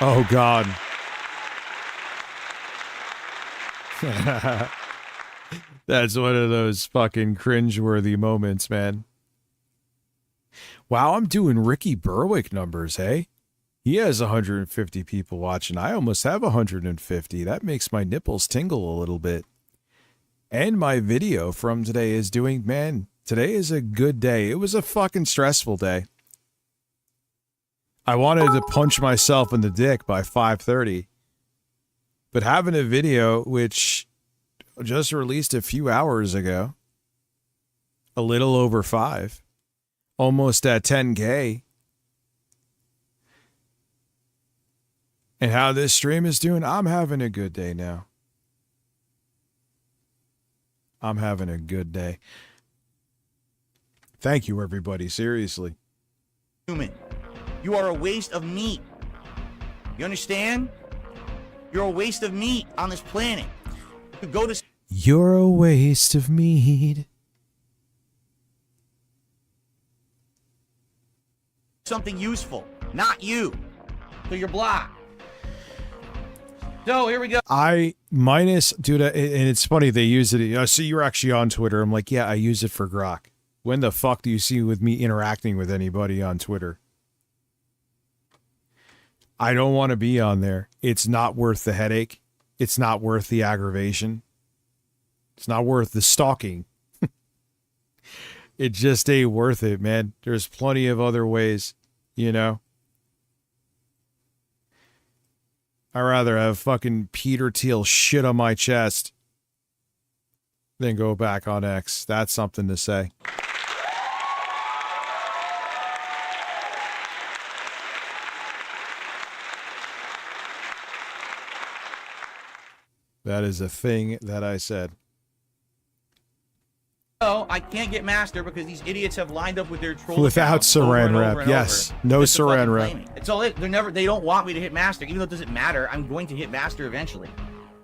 Oh, God. That's one of those fucking cringeworthy moments, man. Wow, I'm doing Ricky Berwick numbers, hey? He has 150 people watching. I almost have 150. That makes my nipples tingle a little bit. And my video from today is doing, man, today is a good day. It was a fucking stressful day. I wanted to punch myself in the dick by 5:30. But having a video, which just released a few hours ago, a little over 5, almost at 10K. And how this stream is doing, I'm having a good day now. I'm having a good day. Thank you, everybody. Seriously. Human. You are a waste of meat. You understand? You're a waste of meat on this planet. You could go to You're a waste of meat. something useful, not you. So you're blocked. So here we go. Dude, and it's funny they use it. I see you're actually on Twitter. I'm like, yeah, I use it for Grok. When the fuck do you see with me interacting with anybody on Twitter? I don't want to be on there. It's not worth the headache. It's not worth the aggravation. It's not worth the stalking. It just ain't worth it, man. There's plenty of other ways, you know? I'd rather have fucking Peter Thiel shit on my chest than go back on X. That's something to say. That is a thing that I said. No, I can't get master because these idiots have lined up with their troll Without accounts over saran and over wrap, and yes. over No just to fucking saran wrap. play me. It's all it. They don't want me to hit master, even though it doesn't matter. I'm going to hit master eventually.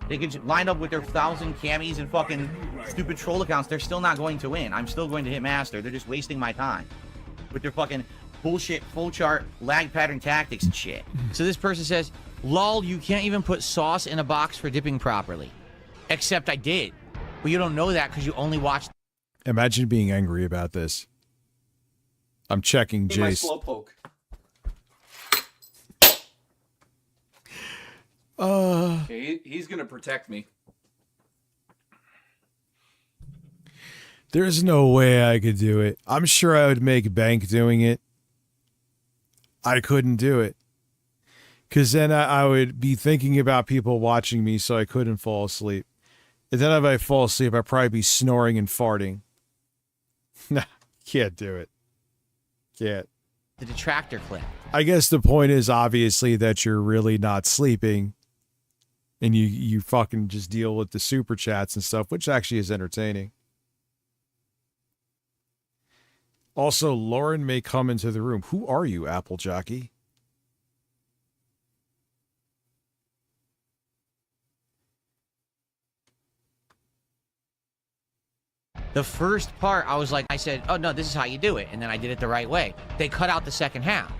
They could just line up with their 1,000 camis and fucking stupid troll accounts. They're still not going to win. I'm still going to hit master. They're just wasting my time with their fucking bullshit flowchart lag pattern tactics and shit. So this person says, lol, you can't even put sauce in a box for dipping properly. Except I did. But you don't know that because you only watched. Imagine being angry about this. I'm checking Hey, my Jace. slowpoke. Okay, he's gonna protect me. There's no way I could do it. I'm sure I would make bank doing it. I couldn't do it. Because then I would be thinking about people watching me so I couldn't fall asleep. And then if I fall asleep, I'd probably be snoring and farting. Nah, can't do it. Can't. The detractor clip. I guess the point is obviously that you're really not sleeping. And you fucking just deal with the super chats and stuff, which actually is entertaining. Also, Lauren may come into the room. Who are you, Apple Jockey? The first part, I said, oh no, this is how you do it. And then I did it the right way. They cut out the second half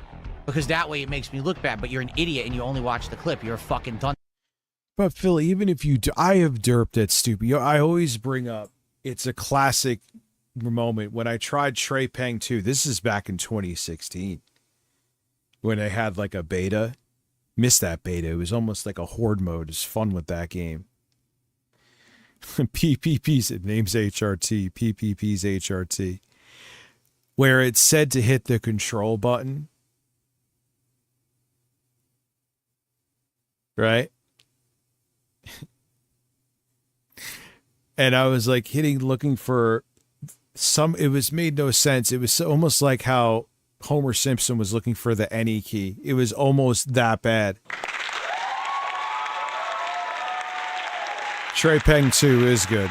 because that way it makes me look bad, but you're an idiot and you only watch the clip. You're a fucking done. But Phil, even if you do, I have derped at stupid. I always bring up, it's a classic moment when I tried Trey Peng 2. This is back in 2016 when I had like a beta. Missed that beta. It was almost like a horde mode. It's fun with that game. PPP's, it names HRT, PPP's HRT, where it said to hit the control button. Right? And I was like looking for some, it was made no sense. It was almost like how Homer Simpson was looking for the any key. It was almost that bad. Trey Peng 2 is good.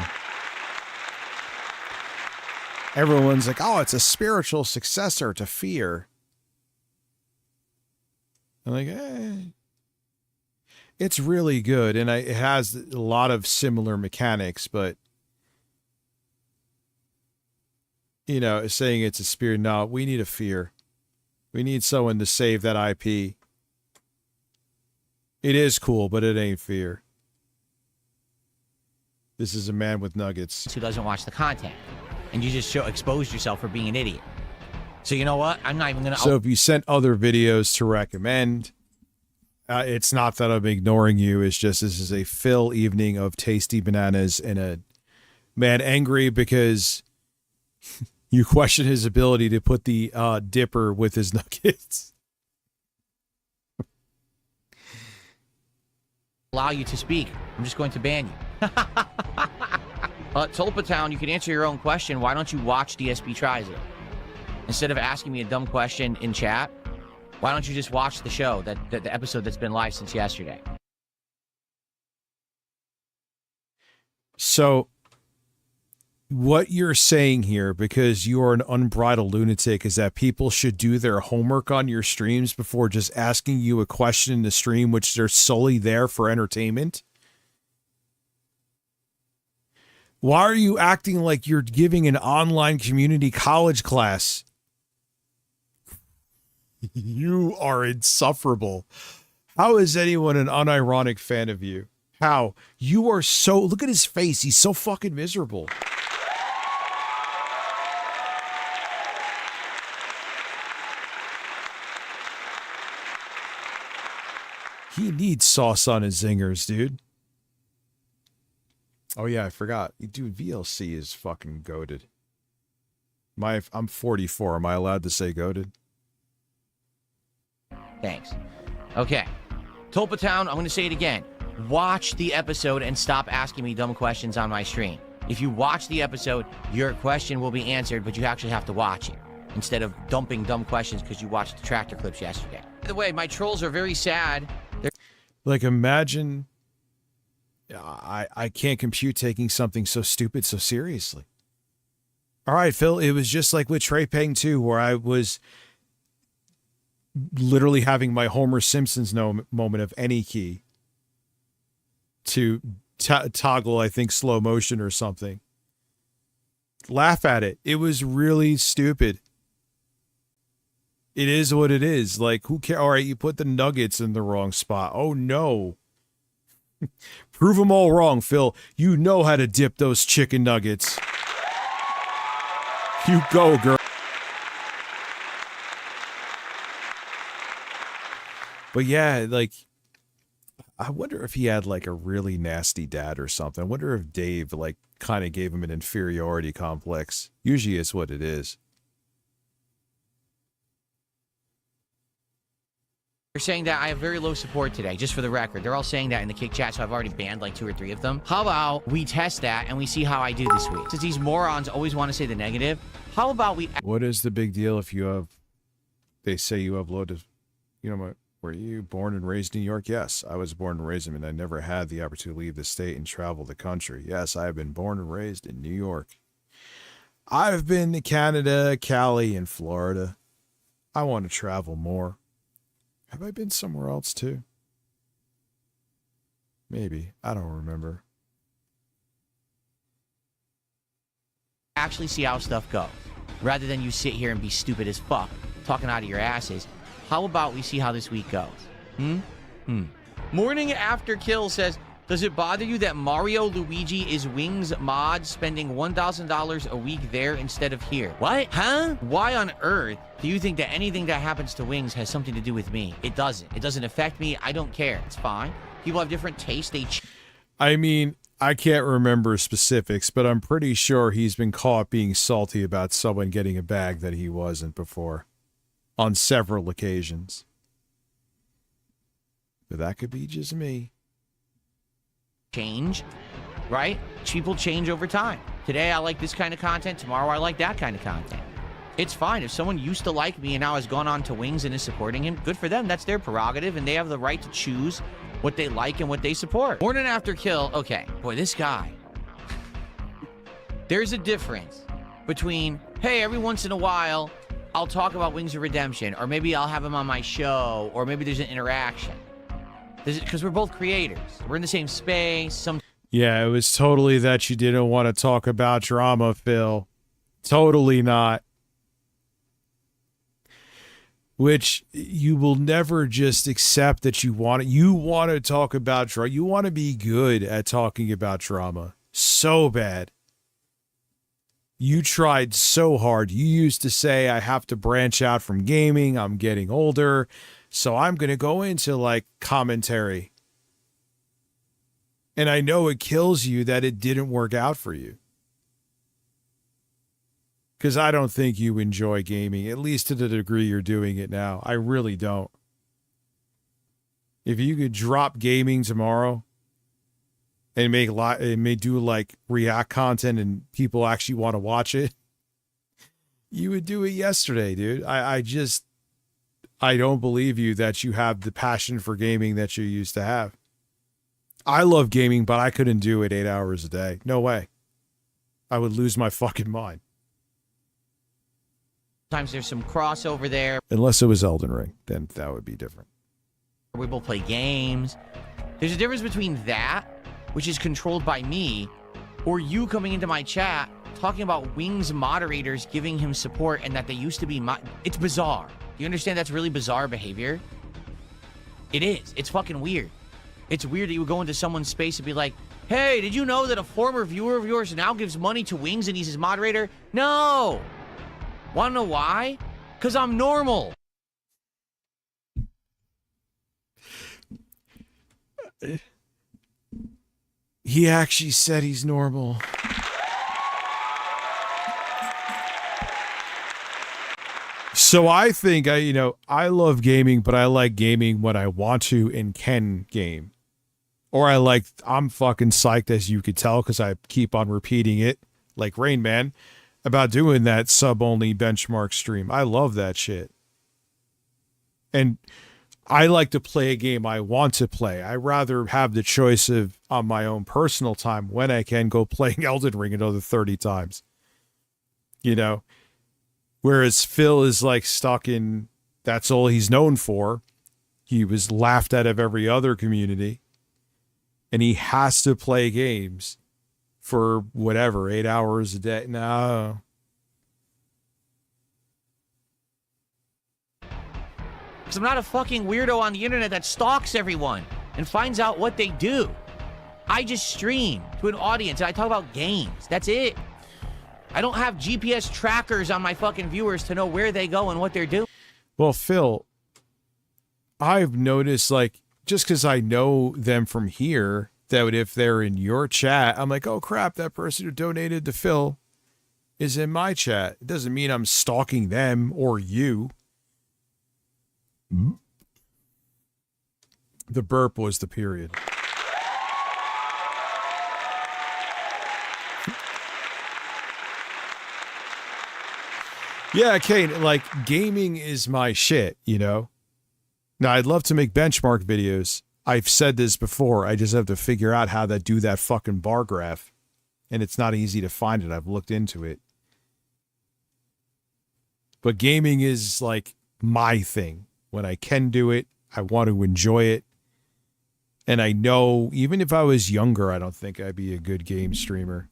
Everyone's like, oh, it's a spiritual successor to Fear. I'm like, it's really good, and it has a lot of similar mechanics, but you know, saying it's a spirit, no, we need a Fear. We need someone to save that IP. It is cool, but it ain't Fear. This is a man with nuggets. Who doesn't watch the content. And you just exposed yourself for being an idiot. So you know what? I'm not even going to... So if you sent other videos to recommend, it's not that I'm ignoring you. It's just this is a Phil evening of tasty bananas and a man angry because you question his ability to put the dipper with his nuggets. Allow you to speak. I'm just going to ban you. Tulpa Town, you can answer your own question. Why don't you watch DSP Tries It? Instead of asking me a dumb question in chat, why don't you just watch the show, the episode that's been live since yesterday? So, what you're saying here, because you are an unbridled lunatic, is that people should do their homework on your streams before just asking you a question in the stream, which they're solely there for entertainment? Why are you acting like you're giving an online community college class? You are insufferable. How is anyone an unironic fan of you? How? You are so... Look at his face. He's so fucking miserable. He needs sauce on his zingers, dude. Oh yeah, I forgot. Dude, VLC is fucking goated. I'm 44. Am I allowed to say goated? Thanks. Okay. Tulpa Town, I'm going to say it again. Watch the episode and stop asking me dumb questions on my stream. If you watch the episode, your question will be answered, but you actually have to watch it instead of dumping dumb questions because you watched the tractor clips yesterday. By the way, my trolls are very sad. Like, imagine I can't compute taking something so stupid so seriously. All right, Phil, it was just like with Trey Pang 2, where I was literally having my Homer Simpson's moment of any key to toggle, I think, slow motion or something. Laugh at it. It was really stupid. It is what it is. Like, who cares? All right, you put the nuggets in the wrong spot. Oh, no. Prove them all wrong, Phil. You know how to dip those chicken nuggets. You go, girl. But yeah, like, I wonder if he had like a really nasty dad or something. I wonder if Dave like kind of gave him an inferiority complex. Usually it's what it is. They're saying that I have very low support today, just for the record. They're all saying that in the kick chat, so I've already banned like 2 or 3 of them. How about we test that and we see how I do this week? Since these morons always want to say the negative, how about we... What is the big deal if you have... They say you have low... You know, were you born and raised in New York? Yes, I was born and raised in, and I never had the opportunity to leave the state and travel the country. Yes, I have been born and raised in New York. I've been to Canada, Cali, and Florida. I want to travel more. Have I been somewhere else too? Maybe. I don't remember. Actually see how stuff goes, rather than you sit here and be stupid as fuck, talking out of your asses. How about we see how this week goes? Morning After Kill says, does it bother you that Mario Luigi is Wings mod spending $1,000 a week there instead of here? What? Huh? Why on earth do you think that anything that happens to Wings has something to do with me? It doesn't. It doesn't affect me. I don't care. It's fine. People have different tastes. I mean, I can't remember specifics, but I'm pretty sure he's been caught being salty about someone getting a bag that he wasn't before. On several occasions. But that could be just me. Change, right? People change over time. Today I like this kind of content. Tomorrow I like that kind of content. It's fine. If someone used to like me and now has gone on to Wings and is supporting him, good for them. That's their prerogative, and they have the right to choose what they like and what they support. Morning After Kill. Okay, boy, this guy. There's a difference between, hey, every once in a while, I'll talk about Wings of Redemption, or maybe I'll have him on my show, or maybe there's an interaction. Because we're both creators. We're in the same space. Yeah, it was totally that you didn't want to talk about drama, Phil. Totally not. Which you will never just accept that you want it. You want to talk about drama. You want to be good at talking about drama. So bad. You tried so hard. You used to say, I have to branch out from gaming. I'm getting older. So I'm going to go into like commentary. And I know it kills you that it didn't work out for you. Because I don't think you enjoy gaming, at least to the degree you're doing it now. I really don't. If you could drop gaming tomorrow and may do like React content and people actually want to watch it, you would do it yesterday, dude. I don't believe you that you have the passion for gaming that you used to have. I love gaming, but I couldn't do it 8 hours a day. No way. I would lose my fucking mind. Sometimes there's some crossover there. Unless it was Elden Ring, then that would be different. We both play games. There's a difference between that, which is controlled by me, or you coming into my chat talking about Wings moderators giving him support and that they used to be it's bizarre. Do you understand that's really bizarre behavior? It is. It's fucking weird. It's weird that you would go into someone's space and be like, hey, did you know that a former viewer of yours now gives money to Wings and he's his moderator? No. Want to know why? Because I'm normal. He actually said he's normal. So I think I love gaming, but I like gaming when I want to and can game. Or I'm fucking psyched, as you could tell, because I keep on repeating it, like Rain Man, about doing that sub-only benchmark stream. I love that shit. And I like to play a game I want to play. I rather have the choice of, on my own personal time, when I can go playing Elden Ring another 30 times. You know? Whereas Phil is like stuck in, that's all he's known for. He was laughed out of every other community. And he has to play games for whatever, 8 hours a day. No. Because I'm not a fucking weirdo on the internet that stalks everyone and finds out what they do. I just stream to an audience and I talk about games. That's it. I don't have GPS trackers on my fucking viewers to know where they go and what they're doing. Well, Phil, I've noticed, like, just because I know them from here, that if they're in your chat, I'm like, oh crap, that person who donated to Phil is in my chat. It doesn't mean I'm stalking them or you. The burp was the period. Yeah, Kane, like, gaming is my shit, you know? Now, I'd love to make benchmark videos. I've said this before. I just have to figure out how to do that fucking bar graph. And it's not easy to find it. I've looked into it. But gaming is, like, my thing. When I can do it, I want to enjoy it. And I know, even if I was younger, I don't think I'd be a good game streamer.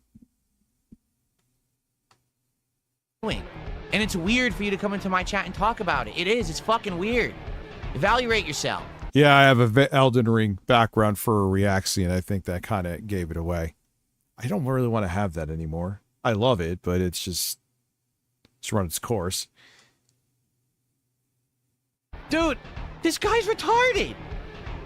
And it's weird for you to come into my chat and talk about it. It is. It's fucking weird. Evaluate yourself. Yeah, I have a Elden Ring background for a Reaction. I think that kind of gave it away. I don't really want to have that anymore. I love it, but it's run its course. Dude, this guy's retarded.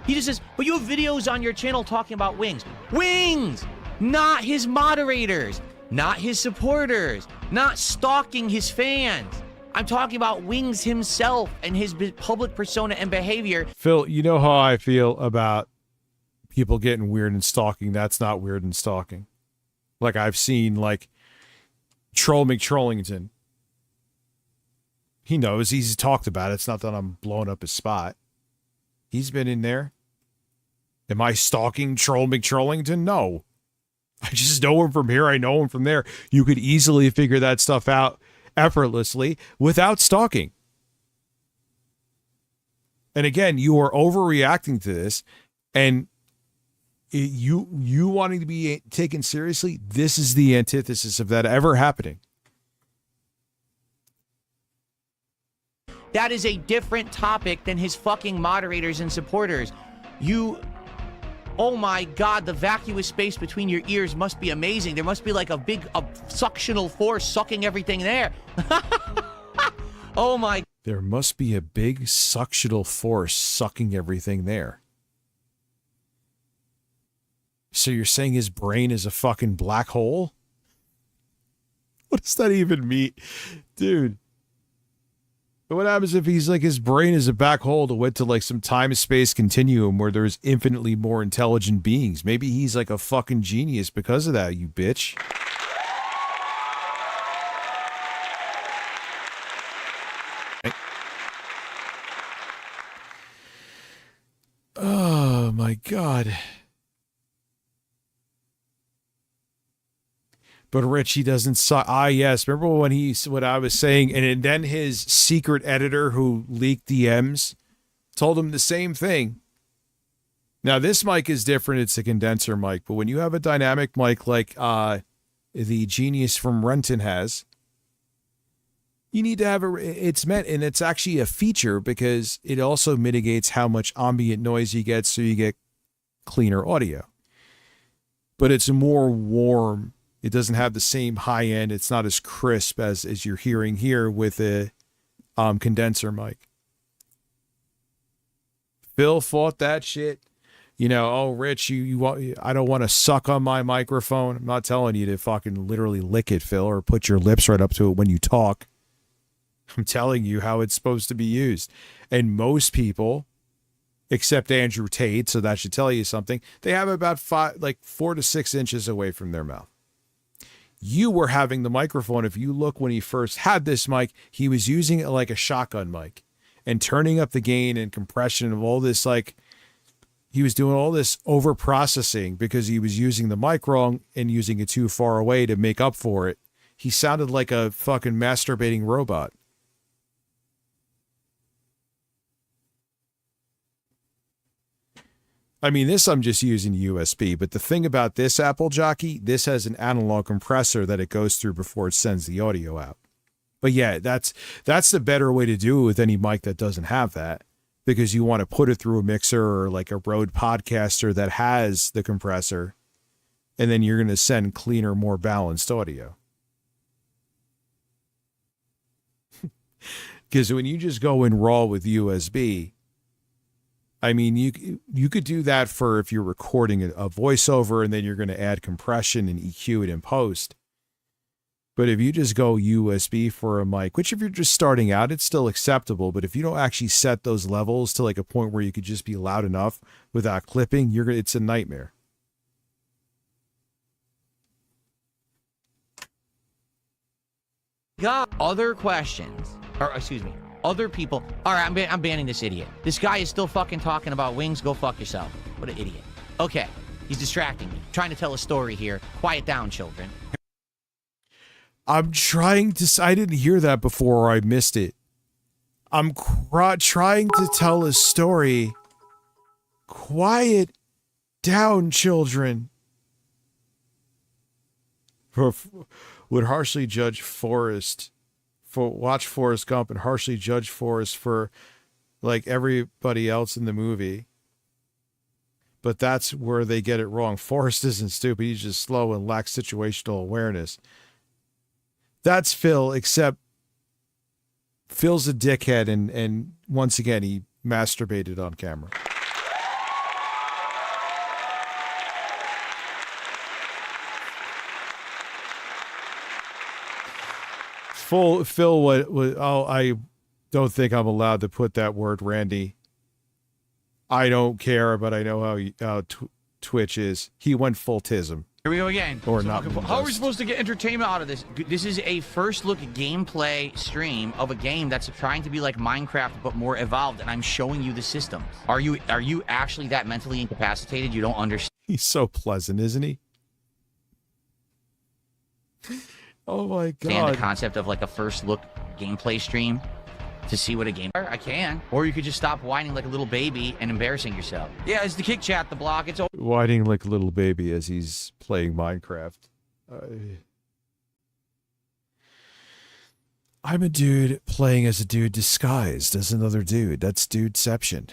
He just says, but you have videos on your channel talking about Wings. Wings! Not his moderators. Not his supporters. Not stalking his fans. I'm talking about Wings himself and his public persona and behavior. Phil, you know how I feel about people getting weird and stalking. That's not weird and stalking. Like, I've seen, like, Troll McTrollington. He knows. He's talked about it. It's not that I'm blowing up his spot. He's been in there. Am I stalking Troll McTrollington? No. I just know him from here. I know him from there. You could easily figure that stuff out effortlessly without stalking. And again, you are overreacting to this, and you wanting to be taken seriously, this is the antithesis of that ever happening. That is a different topic than his fucking moderators and supporters. Oh my God, the vacuous space between your ears must be amazing. There must be like a suctional force sucking everything there. Oh my. There must be a big suctional force sucking everything there. So you're saying his brain is a fucking black hole? What does that even mean? Dude. What happens if he's like, his brain is a black hole that went to like some time-space continuum where there's infinitely more intelligent beings? Maybe he's like a fucking genius because of that, you bitch. Oh my God. But Rich, he doesn't suck. Ah, yes. Remember when what I was saying? And then his secret editor who leaked DMs told him the same thing. Now, this mic is different. It's a condenser mic. But when you have a dynamic mic like the genius from Renton has, you need to have it's meant, and it's actually a feature because it also mitigates how much ambient noise you get, so you get cleaner audio. But it's more warm. It doesn't have the same high end. It's not as crisp as you're hearing here with a condenser mic. Phil fought that shit. You know, oh, Rich, I don't want to suck on my microphone. I'm not telling you to fucking literally lick it, Phil, or put your lips right up to it when you talk. I'm telling you how it's supposed to be used. And most people, except Andrew Tate, so that should tell you something, they have about 4 to 6 inches away from their mouth. You were having the microphone. If you look when he first had this mic, he was using it like a shotgun mic and turning up the gain and compression of all this, like he was doing all this over processing because he was using the mic wrong and using it too far away to make up for it. He sounded like a fucking masturbating robot. I mean, this I'm just using USB, but the thing about this Apple Jockey, this has an analog compressor that it goes through before it sends the audio out. But yeah, that's the better way to do it with any mic that doesn't have that, because you want to put it through a mixer or like a Rode Podcaster that has the compressor, and then you're going to send cleaner, more balanced audio. Because when you just go in raw with USB, I mean, you could do that for if you're recording a voiceover and then you're going to add compression and EQ it in post. But if you just go USB for a mic, which if you're just starting out, it's still acceptable. But if you don't actually set those levels to like a point where you could just be loud enough without clipping, it's a nightmare. Got other questions, or excuse me, other people. All right, I'm banning this idiot. This guy is still fucking talking about wings. Go fuck yourself. What an idiot. Okay, he's distracting me. Trying to tell a story here. Quiet down, children. I'm trying to... I didn't hear that before or I missed it. I'm trying to tell a story. Quiet down, children. Would harshly judge Forrest... watch Forrest Gump and harshly judge Forrest for like everybody else in the movie. But that's where they get it wrong. Forrest isn't stupid. He's just slow and lacks situational awareness. That's Phil, except Phil's a dickhead and once again, he masturbated on camera. Phil, I don't think I'm allowed to put that word, Randy. I don't care, but I know how Twitch is. He went full tism. Here we go again. Or not. How are we supposed to get entertainment out of this? This is a first look gameplay stream of a game that's trying to be like Minecraft but more evolved, and I'm showing you the systems. Are you actually that mentally incapacitated you don't understand? He's so pleasant, isn't he? Oh my god. The concept of like a first look gameplay stream to see what a game... I can. Or you could just stop whining like a little baby and embarrassing yourself. Yeah, it's the Kick Chat, the block. It's whining like a little baby as he's playing Minecraft. I'm a dude playing as a dude disguised as another dude. That's dudeception.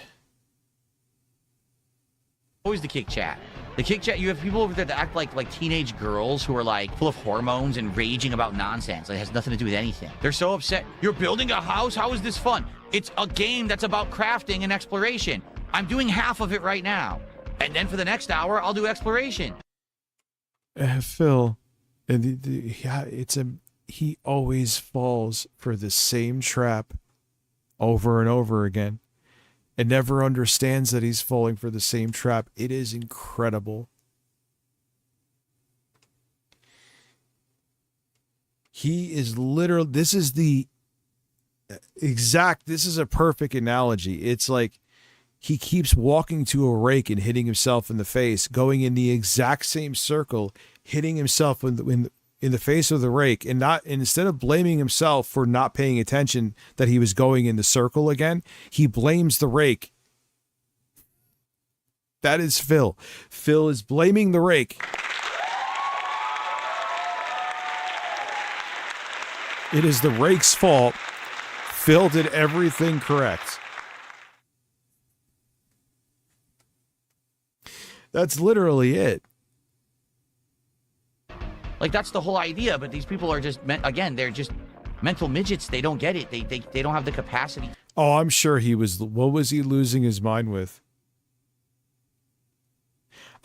always the Kick Chat. The Kick Chat, you have people over there that act like teenage girls who are like full of hormones and raging about nonsense. Like, it has nothing to do with anything. They're so upset. You're building a house? How is this fun? It's a game that's about crafting and exploration. I'm doing half of it right now. And then for the next hour, I'll do exploration. Phil, and he always falls for the same trap over and over again and never understands that he's falling for the same trap. It is incredible. He is literally, this is a perfect analogy. It's like he keeps walking to a rake and hitting himself in the face, going in the exact same circle, hitting himself in the face of the rake, and instead of blaming himself for not paying attention that he was going in the circle again, he blames the rake. That is Phil. Phil is blaming the rake. It is the rake's fault. Phil did everything correct. That's literally it. Like, that's the whole idea, but these people are just, again, they're just mental midgets. They don't get it. They don't have the capacity. Oh, I'm sure he was, what was he losing his mind with?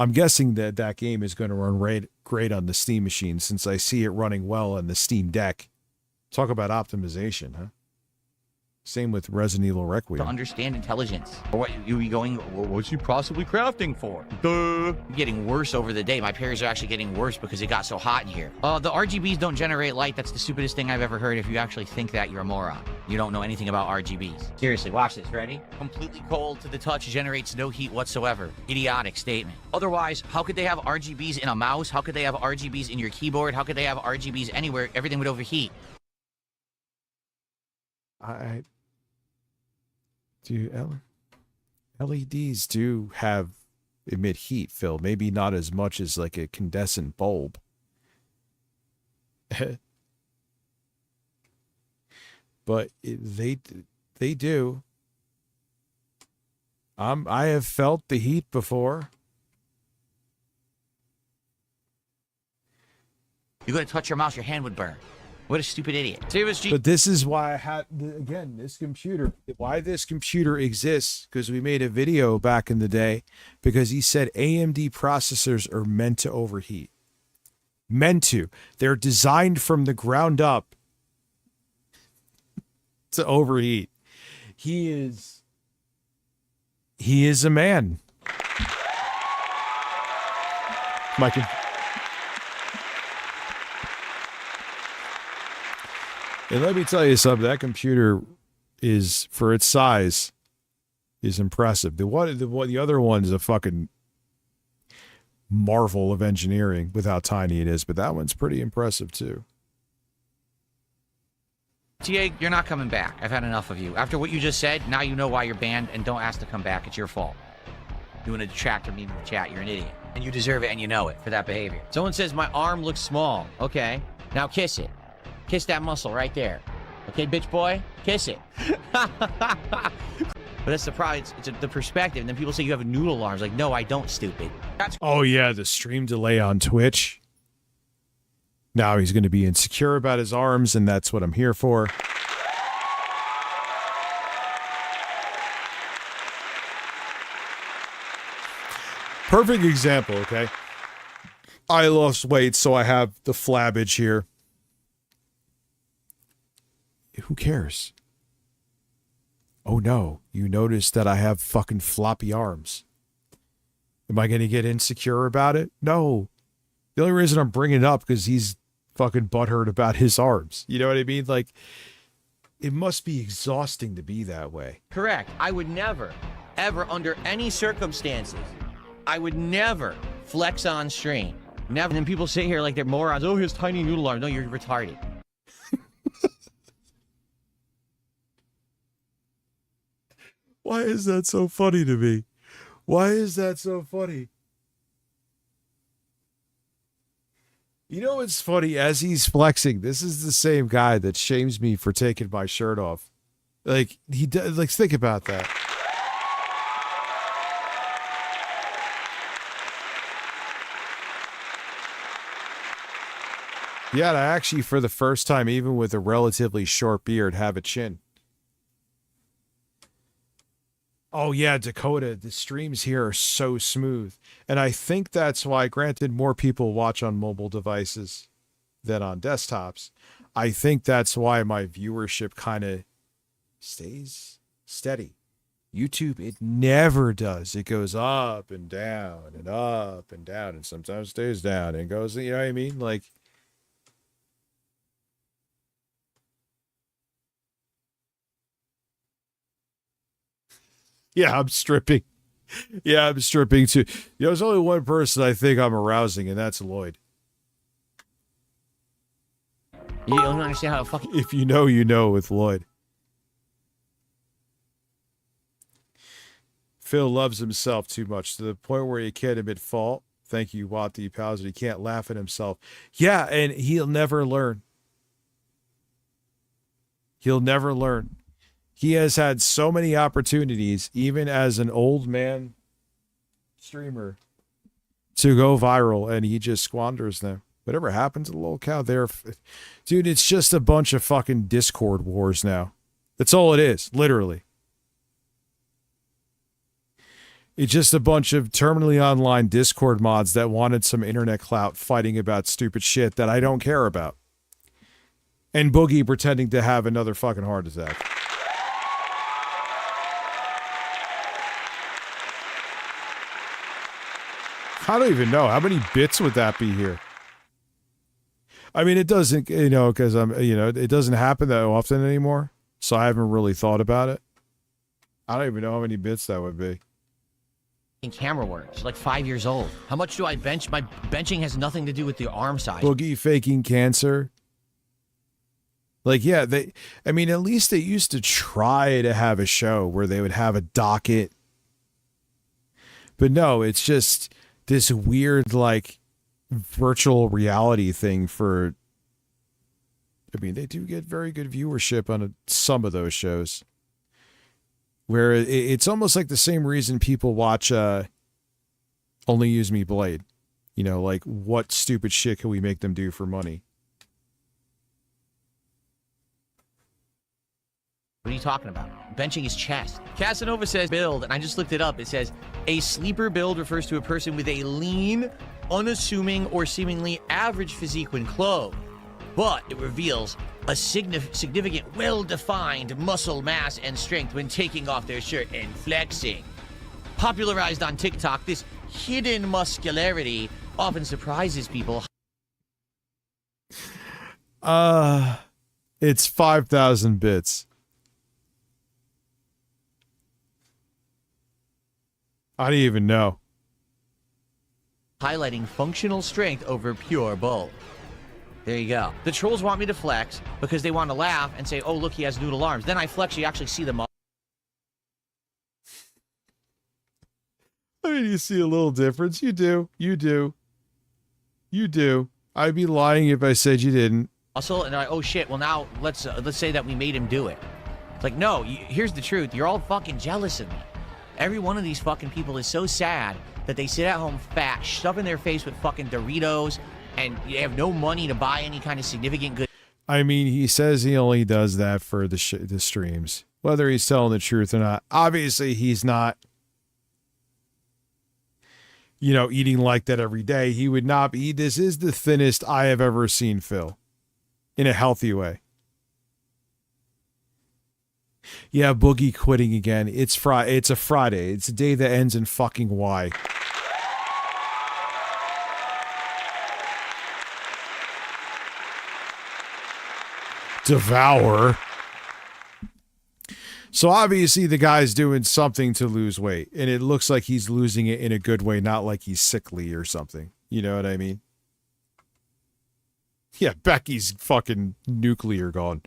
I'm guessing that game is going to run great on the Steam machine, since I see it running well on the Steam Deck. Talk about optimization, huh? Same with Resident Evil to Requiem. understand intelligence. Or what you be going, well, what's he possibly crafting for? Duh. Getting worse over the day. My periods are actually getting worse because it got so hot in here. The RGBs don't generate light. That's the stupidest thing I've ever heard. If you actually think that, you're a moron. You don't know anything about RGBs. Seriously, watch this. Ready? Completely cold to the touch, generates no heat whatsoever. Idiotic statement. Otherwise, how could they have RGBs in a mouse? How could they have RGBs in your keyboard? How could they have RGBs anywhere? Everything would overheat. LEDs do emit heat, Phil. Maybe not as much as like a incandescent bulb. But they do. I have felt the heat before. You go to touch your mouse, your hand would burn. What a stupid idiot. But this is why I had, again, why this computer exists, because we made a video back in the day, because he said AMD processors are meant to overheat. Meant to. They're designed from the ground up to overheat. He is a man. Mike. And let me tell you something, that computer is, for its size, is impressive. The other one is a fucking marvel of engineering with how tiny it is, but that one's pretty impressive too. TA, you're not coming back. I've had enough of you. After what you just said, now you know why you're banned, and don't ask to come back. It's your fault. Doing a detractor meme in the chat, you're an idiot. And you deserve it, and you know it, for that behavior. Someone says my arm looks small. Okay, now kiss it. Kiss that muscle right there. Okay, bitch boy? Kiss it. But that's the problem. It's the perspective. And then people say you have noodle arms. Like, no, I don't, stupid. Oh, yeah, the stream delay on Twitch. Now he's going to be insecure about his arms, and that's what I'm here for. Perfect example, okay? I lost weight, so I have the flabbage here. Who cares? Oh no, you notice that I have fucking floppy arms. Am I going to get insecure about it? No. The only reason I'm bringing it up because he's fucking butthurt about his arms. You know what I mean? Like, it must be exhausting to be that way. Correct. I would never, ever, under any circumstances, I would never flex on stream. Never. And then people sit here like they're morons. Oh, his tiny noodle arm. No, you're retarded. Why is that so funny to me? Why is that so funny? You know what's funny? As he's flexing, this is the same guy that shames me for taking my shirt off. Like, he does, like, think about that. Yeah, I actually, for the first time, even with a relatively short beard, have a chin. Oh yeah, Dakota, the streams here are so smooth. And I think that's why, granted, more people watch on mobile devices than on desktops. I think that's why my viewership kind of stays steady. YouTube, it never does. It goes up and down and up and down, and sometimes stays down and goes, you know what I mean? Like, yeah, I'm stripping. Yeah, I'm stripping too. You know, there's only one person I think I'm arousing, and that's Lloyd. You don't understand how fucking... If you know, you know with Lloyd. Phil loves himself too much to the point where he can't admit fault. Thank you, Watty Pals. He can't laugh at himself. Yeah, and he'll never learn. He'll never learn. He has had so many opportunities, even as an old man streamer, to go viral, and he just squanders them. Whatever happened to the little cow there? Dude, it's just a bunch of fucking Discord wars now. That's all it is, literally. It's just a bunch of terminally online Discord mods that wanted some internet clout fighting about stupid shit that I don't care about. And Boogie pretending to have another fucking heart attack. I don't even know. How many bits would that be here? I mean, it doesn't, you know, because it doesn't happen that often anymore. So I haven't really thought about it. I don't even know how many bits that would be. Camera work. She's like 5 years old. How much do I bench? My benching has nothing to do with the arm size. Boogie faking cancer. Like, yeah, I mean, at least they used to try to have a show where they would have a docket. But no, it's just this weird, like, virtual reality thing for, I mean, they do get very good viewership on some of those shows. Where it's almost like the same reason people watch Only Use Me Blade. You know, like, what stupid shit can we make them do for money? What are you talking about? Benching his chest. Casanova says build, and I just looked it up. It says, a sleeper build refers to a person with a lean, unassuming, or seemingly average physique when clothed. But it reveals a significant, well-defined muscle mass and strength when taking off their shirt and flexing. Popularized on TikTok, this hidden muscularity often surprises people. It's 5,000 bits. I don't even know. Highlighting functional strength over pure bulk. There you go. The trolls want me to flex because they want to laugh and say, oh, look, he has noodle arms. Then I flex, you actually see them. I mean, you see a little difference. You do. You do. You do. I'd be lying if I said you didn't. Muscle, and they're like, oh shit, well now let's say that we made him do it. It's like, no, here's the truth. You're all fucking jealous of me. Every one of these fucking people is so sad that they sit at home fat, stuffing their face with fucking Doritos, and you have no money to buy any kind of significant good. I mean, he says he only does that for the streams. Whether he's telling the truth or not. Obviously, he's not, you know, eating like that every day. He would not be. This is the thinnest I have ever seen Phil. In a healthy way. Yeah, Boogie quitting again. It's a Friday. It's a day that ends in fucking Y. Devour. So obviously the guy's doing something to lose weight, and it looks like he's losing it in a good way, not like he's sickly or something. You know what I mean? Yeah, Becky's fucking nuclear gone.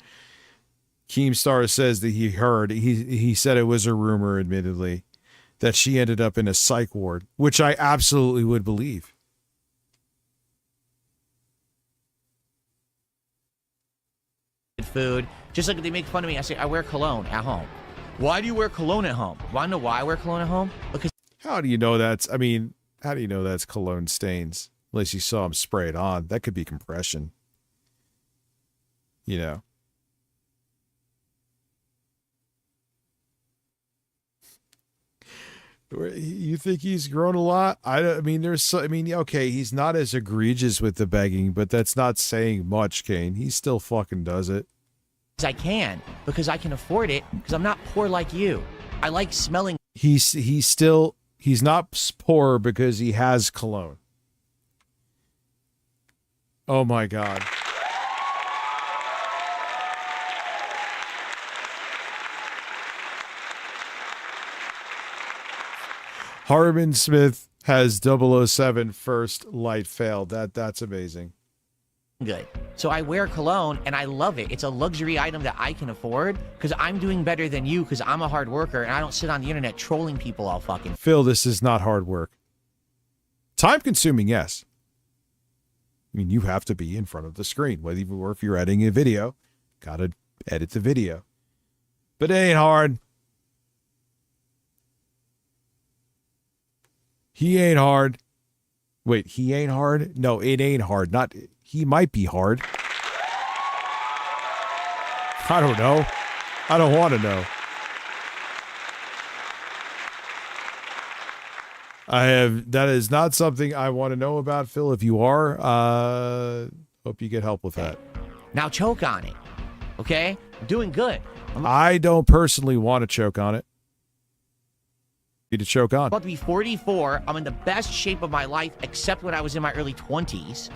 Keemstar says that he heard, he said it was a rumor, admittedly, that she ended up in a psych ward, which I absolutely would believe. Food, just like they make fun of me. I say I wear cologne at home. Why do you wear cologne at home? Want to know why I wear cologne at home? Because how do you know that's? I mean, how do you know that's cologne stains? Unless you saw him spray it on, that could be compression. You know. You think he's grown a lot? I mean, okay, he's not as egregious with the begging, but that's not saying much, Kane. He still fucking does it. I can, because I can afford it, because I'm not poor like you. I like smelling. He's not poor because he has cologne. Oh my God. Harmon Smith has 007 first light failed. That's amazing. Good. So I wear cologne and I love it. It's a luxury item that I can afford because I'm doing better than you because I'm a hard worker and I don't sit on the internet trolling people all fucking. Phil, this is not hard work. Time consuming, yes. I mean, you have to be in front of the screen, whether or if you're editing a video, gotta edit the video. But it ain't hard. He ain't hard. Wait, he ain't hard? No, it ain't hard. Not, he might be hard. I don't know. I don't want to know. That is not something I want to know about, Phil. If you are, hope you get help with that. Now choke on it. Okay? I'm doing good. I don't personally want to choke on it. to choke on. about to be 44. I'm in the best shape of my life, except when I was in my early 20s.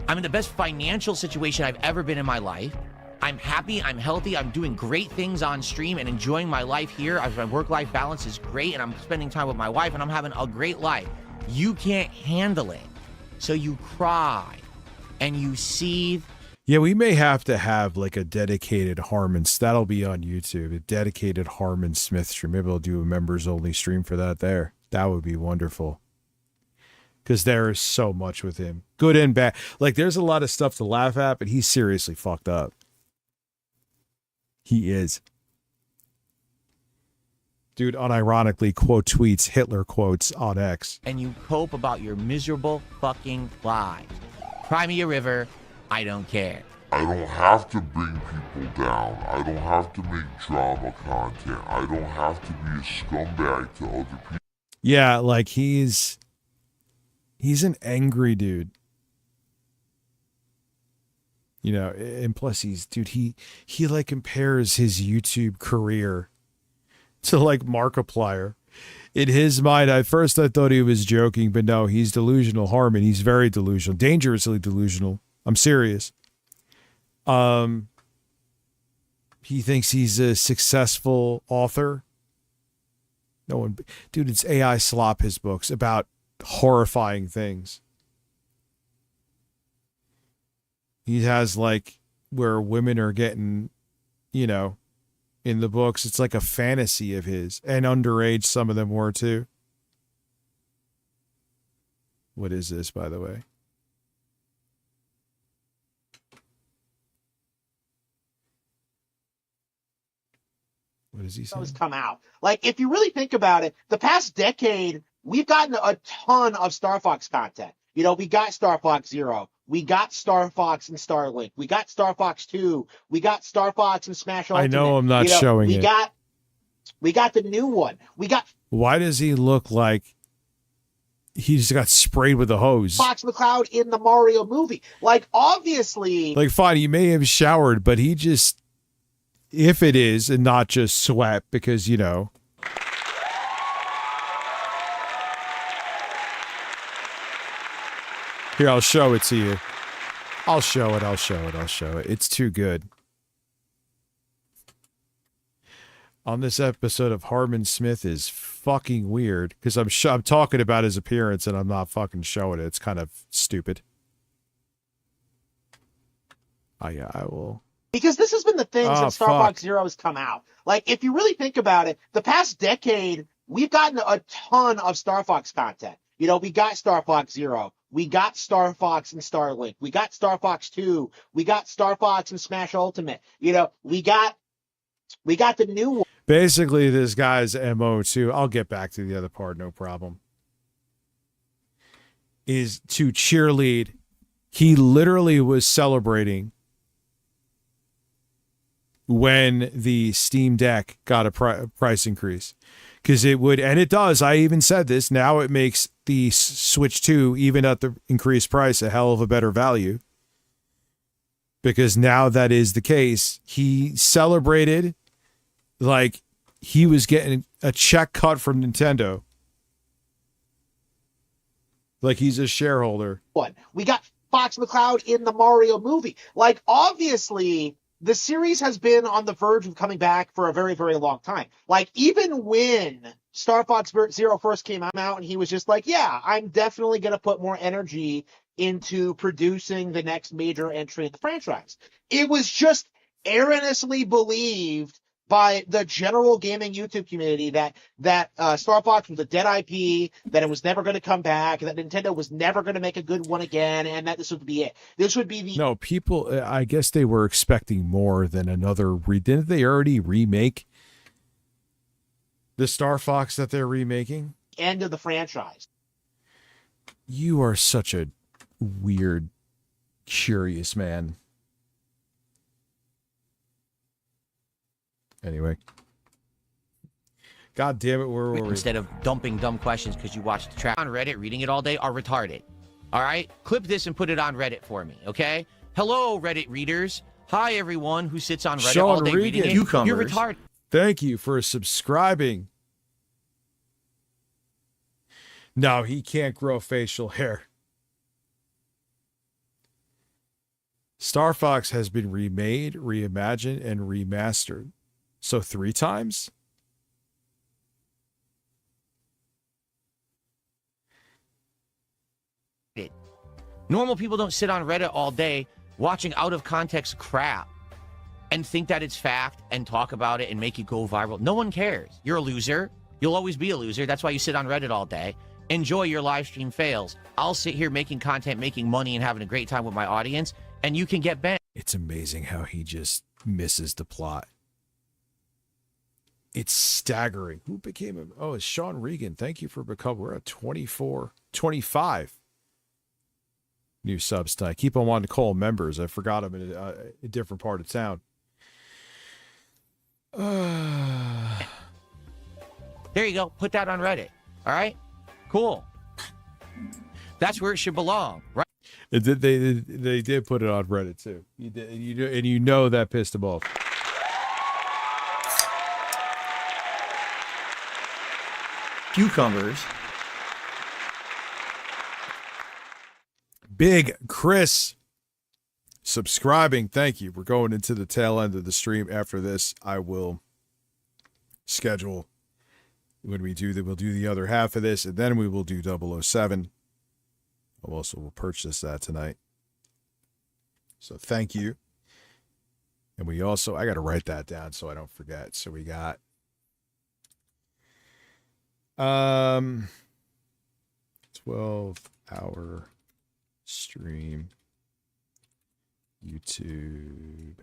I'm in the best financial situation I've ever been in my life. I'm happy, I'm healthy, I'm doing great things on stream and enjoying my life here. My work-life balance is great, and I'm spending time with my wife, and I'm having a great life. You can't handle it. So you cry, and you seethe. Yeah, we may have to have like a dedicated Harmon. That'll be on YouTube. A dedicated Harmon Smith stream. Maybe I'll do a members-only stream for that there. That would be wonderful. Because there is so much with him. Good and bad. Like, there's a lot of stuff to laugh at, but he's seriously fucked up. He is. Dude unironically quote tweets Hitler quotes on X. And you cope about your miserable fucking lives. Cry me a river, I don't care. I don't have to bring people down. I don't have to make drama content. I don't have to be a scumbag to other people. Yeah, like he's an angry dude. You know, and plus he like compares his YouTube career to like Markiplier. In his mind, at first I thought he was joking, but no, he's delusional. Harmon, he's very delusional, dangerously delusional. I'm serious. He thinks he's a successful author. No one, dude, it's AI Slop, his books about horrifying things. He has like where women are getting, you know, in the books. It's like a fantasy of his, and underage some of them were too. What is this, by the way? What does he say? Come out. Like, if you really think about it, the past decade, we've gotten a ton of Star Fox content. You know, we got Star Fox Zero. We got Star Fox and Starlink. We got Star Fox 2. We got Star Fox and Smash Ultimate. I know I'm not showing it. We got the new one. Why does he look like he just got sprayed with a hose? Fox McCloud in the Mario movie. Like, obviously. Like, fine, he may have showered, but he just, if it is, and not just sweat, because, you know. Here, I'll show it to you. I'll show it. It's too good. On this episode of Harmon Smith is fucking weird, because I'm talking about his appearance and I'm not fucking showing it. It's kind of stupid. Oh, yeah, I will. Because this has been the thing since Star Fox Zero has come out. Like, if you really think about it, the past decade, we've gotten a ton of Star Fox content. You know, we got Star Fox Zero. We got Star Fox and Starlink. We got Star Fox 2. We got Star Fox and Smash Ultimate. You know, we got the new one. Basically, this guy's MO too, I'll get back to the other part, no problem, is to cheerlead. He literally was celebrating when the Steam Deck got a price increase. Because it would, and it does, I even said this, now it makes the Switch 2, even at the increased price, a hell of a better value. Because now that is the case. He celebrated like he was getting a check cut from Nintendo. Like he's a shareholder. We got Fox McCloud in the Mario movie. Like, obviously, the series has been on the verge of coming back for a very, very long time. Like, even when Star Fox Zero first came out and he was just like, yeah, I'm definitely going to put more energy into producing the next major entry in the franchise. It was just erroneously believed by the general gaming YouTube community that Star Fox was a dead IP, that it was never going to come back, that Nintendo was never going to make a good one again, and that this would be it. This would be the... No, people, I guess they were expecting more than another... Didn't they already remake the Star Fox that they're remaking? End of the franchise. You are such a weird, curious man. Anyway. God damn it, where were we? Instead of dumping dumb questions because you watched the track on Reddit, reading it all day, are retarded. All right? Clip this and put it on Reddit for me, okay? Hello, Reddit readers. Hi, everyone who sits on Reddit all day reading it. You're retarded. Thank you for subscribing. No, he can't grow facial hair. Star Fox has been remade, reimagined, and remastered. So 3 times? Normal people don't sit on Reddit all day watching out of context crap and think that it's fact and talk about it and make it go viral. No one cares. You're a loser. You'll always be a loser. That's why you sit on Reddit all day. Enjoy your live stream fails. I'll sit here making content, making money, and having a great time with my audience, and you can get banned. It's amazing how he just misses the plot. It's staggering. Who became him? Oh, it's Sean Regan. Thank you for becoming. We're at 25 new subs tonight. Keep on wanting to call members. I forgot him in a different part of town. There you go. Put that on Reddit. All right? Cool. That's where it should belong, right? They did put it on Reddit too. You did, and you know that pissed him off. Cucumbers. Big Chris subscribing. Thank you. We're going into the tail end of the stream. After this, I will schedule when we do that. We'll do the other half of this, and then we will do 007. I also will purchase that tonight. So thank you. And we also, I got to write that down so I don't forget. So we got 12-hour stream, YouTube,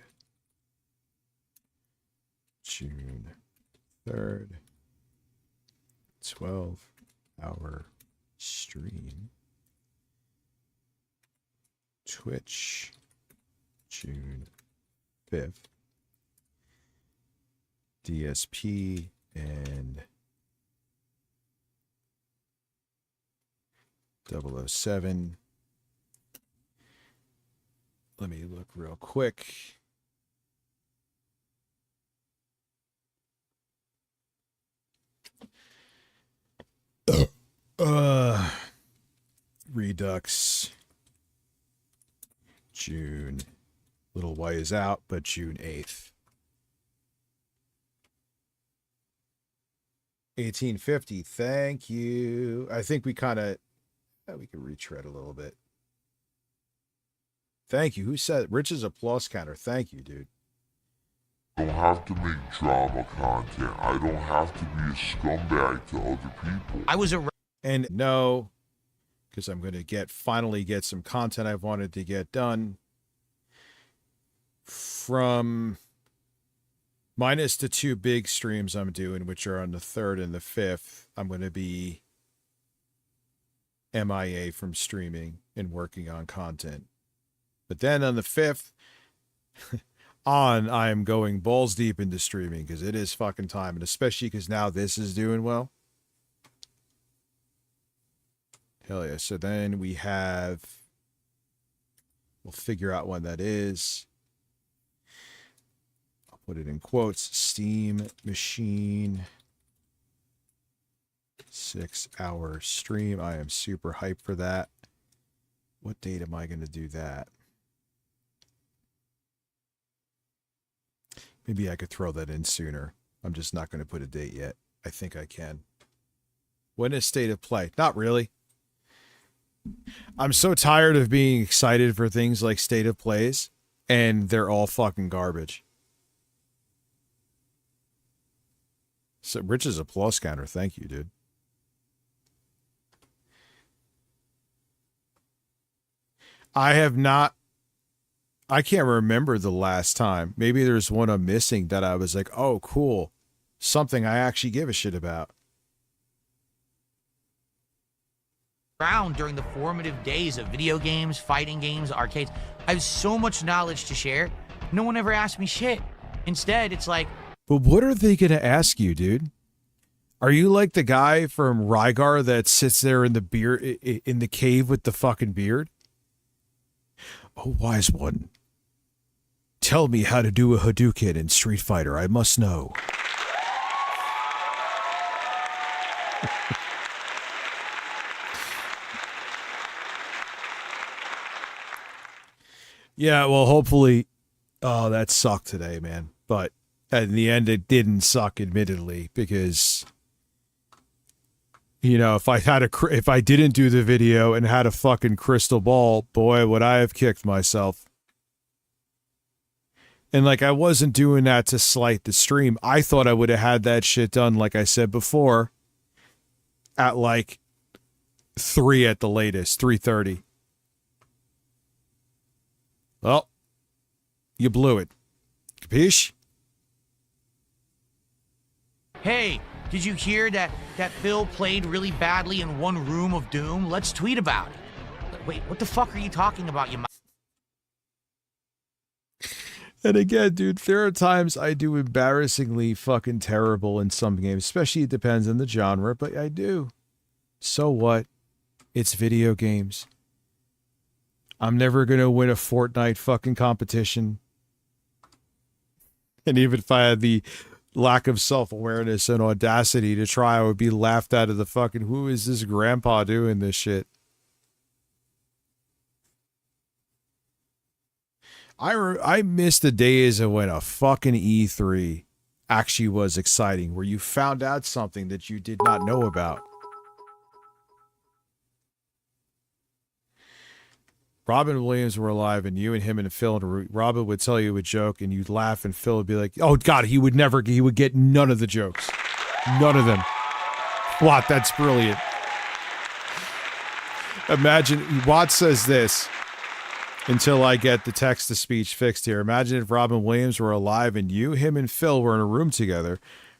June 3rd, 12-hour stream, Twitch, June 5th, DSP, and 007. Let me look real quick. Redux. June. Little Y is out, but June 8th. 1850. Thank you. I think we kind of, we can retread a little bit. Thank you. Who said Rich's applause counter? Thank you, dude. I don't have to make drama content. I don't have to be a scumbag to other people. I was a... And no, because I'm going to finally get some content I've wanted to get done. From minus the 2 big streams I'm doing, which are on the 3rd and the 5th, I'm going to be MIA from streaming and working on content. But then on the 5th, I am going balls deep into streaming because it is fucking time. And especially because now this is doing well. Hell yeah. So then we'll figure out when that is. I'll put it in quotes. Steam Machine 6-hour stream. I am super hyped for that. What date am I going to do that? Maybe I could throw that in sooner. I'm just not going to put a date yet. I think I can. When is State of Play? Not really. I'm so tired of being excited for things like State of Plays, and they're all fucking garbage. So Rich's applause counter. Thank you, dude. I can't remember the last time. Maybe there's one I'm missing that I was like, oh, cool. Something I actually give a shit about. Around during the formative days of video games, fighting games, arcades. I have so much knowledge to share. No one ever asked me shit. Instead, it's like... But what are they going to ask you, dude? Are you like the guy from Rygar that sits there in the cave with the fucking beard? Oh, wise one. Tell me how to do a Hadouken in Street Fighter. I must know. Yeah, well, hopefully, oh, that sucked today, man. But in the end, it didn't suck, admittedly, because, you know, if I didn't do the video and had a fucking crystal ball, boy, would I have kicked myself. And like, I wasn't doing that to slight the stream. I thought I would have had that shit done, like I said before, at like 3 at the latest, 3:30. Well, you blew it. Capiche? Hey, did you hear that Phil played really badly in one room of Doom? Let's tweet about it. Wait, what the fuck are you talking about, you And again, dude, there are times I do embarrassingly fucking terrible in some games, especially it depends on the genre, but I do. So what? It's video games. I'm never going to win a Fortnite fucking competition. And even if I had the lack of self-awareness and audacity to try, I would be laughed out of the fucking, who is this grandpa doing this shit? I miss the days of when a fucking E3 actually was exciting, where you found out something that you did not know about. Robin Williams were alive, and you and him and Phil, and Robin would tell you a joke, and you'd laugh, and Phil would be like, "Oh God, he would get none of the jokes, none of them." What? That's brilliant. Imagine Watts says this. Until I get the text-to-speech fixed here. Imagine if Robin Williams were alive and you, him, and Phil were in a room together.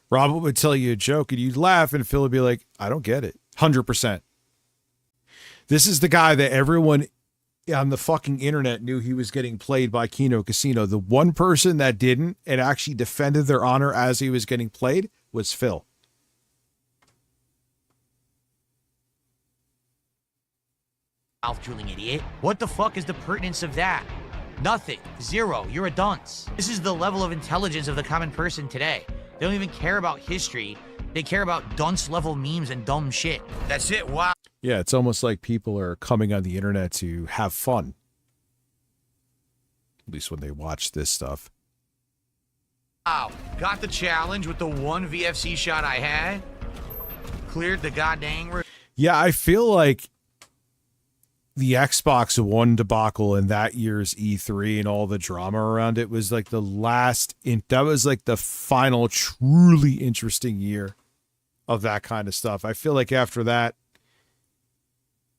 Robin would tell you a joke and you'd laugh, and Phil would be like, "I don't get it." 100%. This is the guy that everyone on the fucking internet knew he was getting played by Kino Casino. The one person that didn't and actually defended their honor as he was getting played was Phil. mouth-drooling idiot. What the fuck is the pertinence of that? Nothing. Zero. You're a dunce. This is the level of intelligence of the common person today. They don't even care about history. They care about dunce-level memes and dumb shit. That's it. Wow. Yeah, it's almost like people are coming on the internet to have fun. At least when they watch this stuff. Wow. Got the challenge with the one VFC shot I had. Cleared the goddamn... Yeah, I feel like the Xbox One debacle in that year's E3 and all the drama around it was like the that was like the final truly interesting year of that kind of stuff. I feel like after that,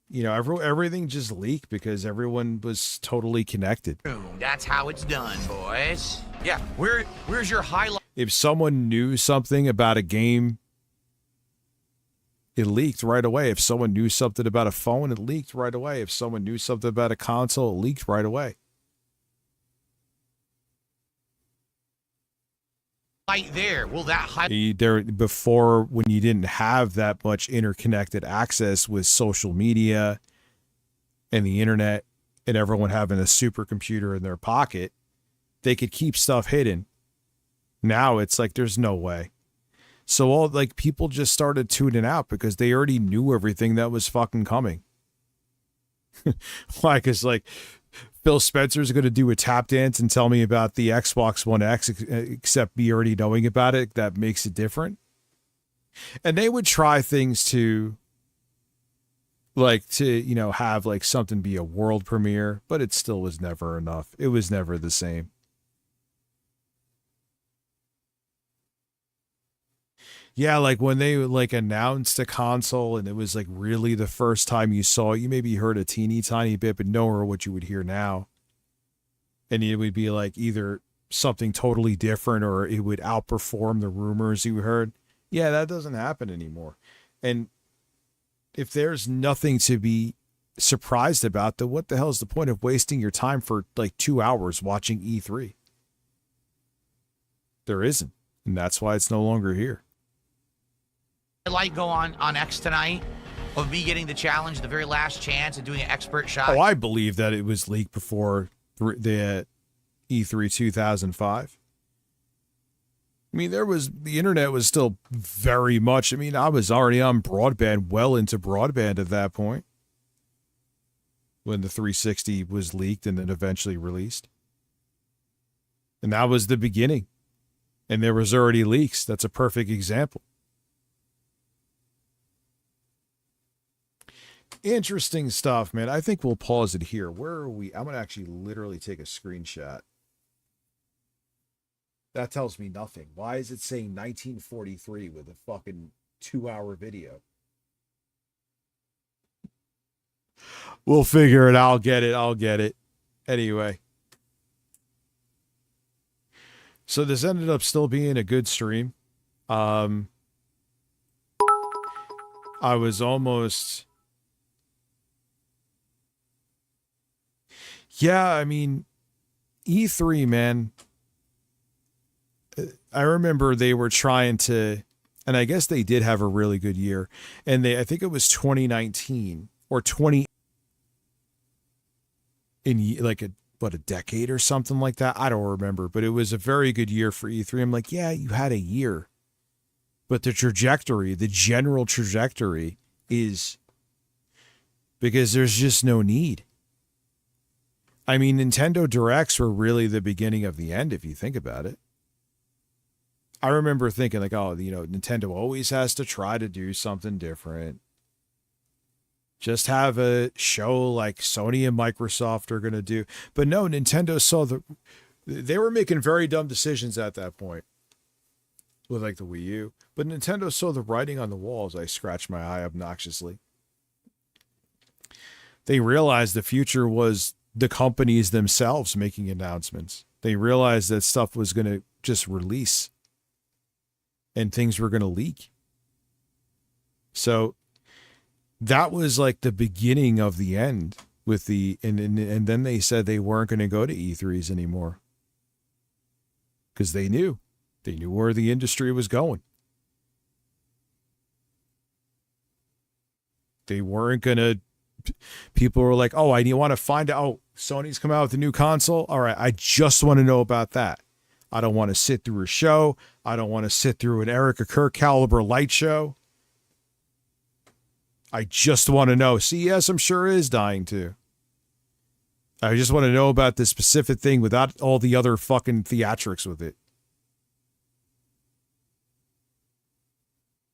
you know, everything just leaked because everyone was totally connected. That's how it's done, boys. Yeah, where's your highlight? If someone knew something about a game, it leaked right away. If someone knew something about a phone, it leaked right away. If someone knew something about a console, it leaked right away. Right there. Will that highlight? There before, when you didn't have that much interconnected access with social media and the internet and everyone having a supercomputer in their pocket, they could keep stuff hidden. Now it's like there's no way. So all like people just started tuning out because they already knew everything that was fucking coming. Why? Because like Phil Spencer's going to do a tap dance and tell me about the Xbox One X, except me already knowing about it, that makes it different. And they would try things to you know, have like something be a world premiere, but it still was never enough. It was never the same. Yeah, like when they like announced a console and it was like really the first time you saw it, you maybe heard a teeny tiny bit, but nowhere what you would hear now. And it would be like either something totally different or it would outperform the rumors you heard. Yeah, that doesn't happen anymore. And if there's nothing to be surprised about, then what the hell is the point of wasting your time for like 2 hours watching E3? There isn't. And that's why it's no longer here. Highlight go on X tonight of me getting the challenge, the very last chance, and doing an expert shot? Oh, I believe that it was leaked before the E3 2005. I mean, the internet was still very much, I mean, I was already on broadband, well into broadband at that point. when the 360 was leaked and then eventually released. And that was the beginning. And there was already leaks. That's a perfect example. Interesting stuff, man. I think we'll pause it here. Where are we? I'm going to actually literally take a screenshot. That tells me nothing. Why is it saying 1943 with a fucking 2-hour video? We'll figure it out. I'll get it. Anyway. So this ended up still being a good stream. I was almost... Yeah, I mean, E3, man. I remember they were trying to, and I guess they did have a really good year. And I think it was 2019 or 20 in like a decade or something like that. I don't remember, but it was a very good year for E3. I'm like, yeah, you had a year, but the trajectory, the general trajectory is because there's just no need. I mean, Nintendo Directs were really the beginning of the end, if you think about it. I remember thinking like, oh, you know, Nintendo always has to try to do something different. Just have a show like Sony and Microsoft are going to do. But no, Nintendo saw they were making very dumb decisions at that point with like the Wii U. But Nintendo saw the writing on the wall as I scratched my eye obnoxiously. They realized the future was the companies themselves making announcements. They realized that stuff was going to just release and things were going to leak. So that was like the beginning of the end with the, and then they said they weren't going to go to E3s anymore because they knew where the industry was going. They weren't going to, people were like, oh, I want to find out, oh, Sony's come out with a new console. All right, I just want to know about that. I don't want to sit through a show. I don't want to sit through an Erica Kirk caliber light show. I just want to know. CES, I'm sure, is dying too. I just want to know about this specific thing without all the other fucking theatrics with it.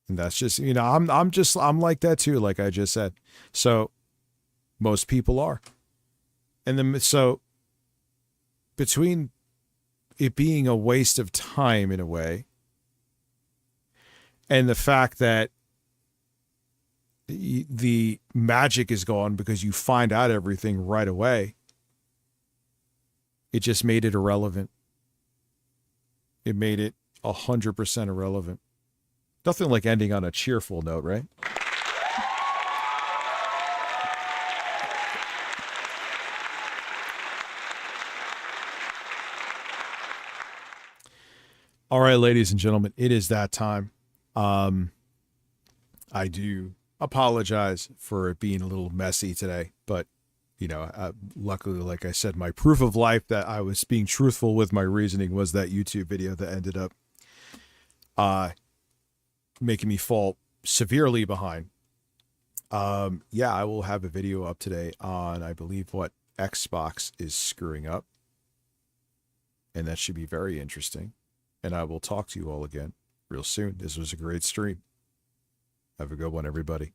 And that's just, you know, I'm like that too, like I just said. So most people are. And then, so between it being a waste of time in a way, and the fact that the magic is gone because you find out everything right away, it just made it irrelevant. It made it 100% irrelevant. Nothing like ending on a cheerful note, right? All right, ladies and gentlemen, it is that time. I do apologize for it being a little messy today, but, you know, luckily, like I said, my proof of life that I was being truthful with my reasoning was that YouTube video that ended up making me fall severely behind. Yeah, I will have a video up today on, I believe, what Xbox is screwing up. And that should be very interesting. And I will talk to you all again real soon. This was a great stream. Have a good one, everybody.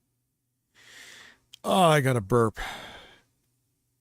Oh, I got a burp.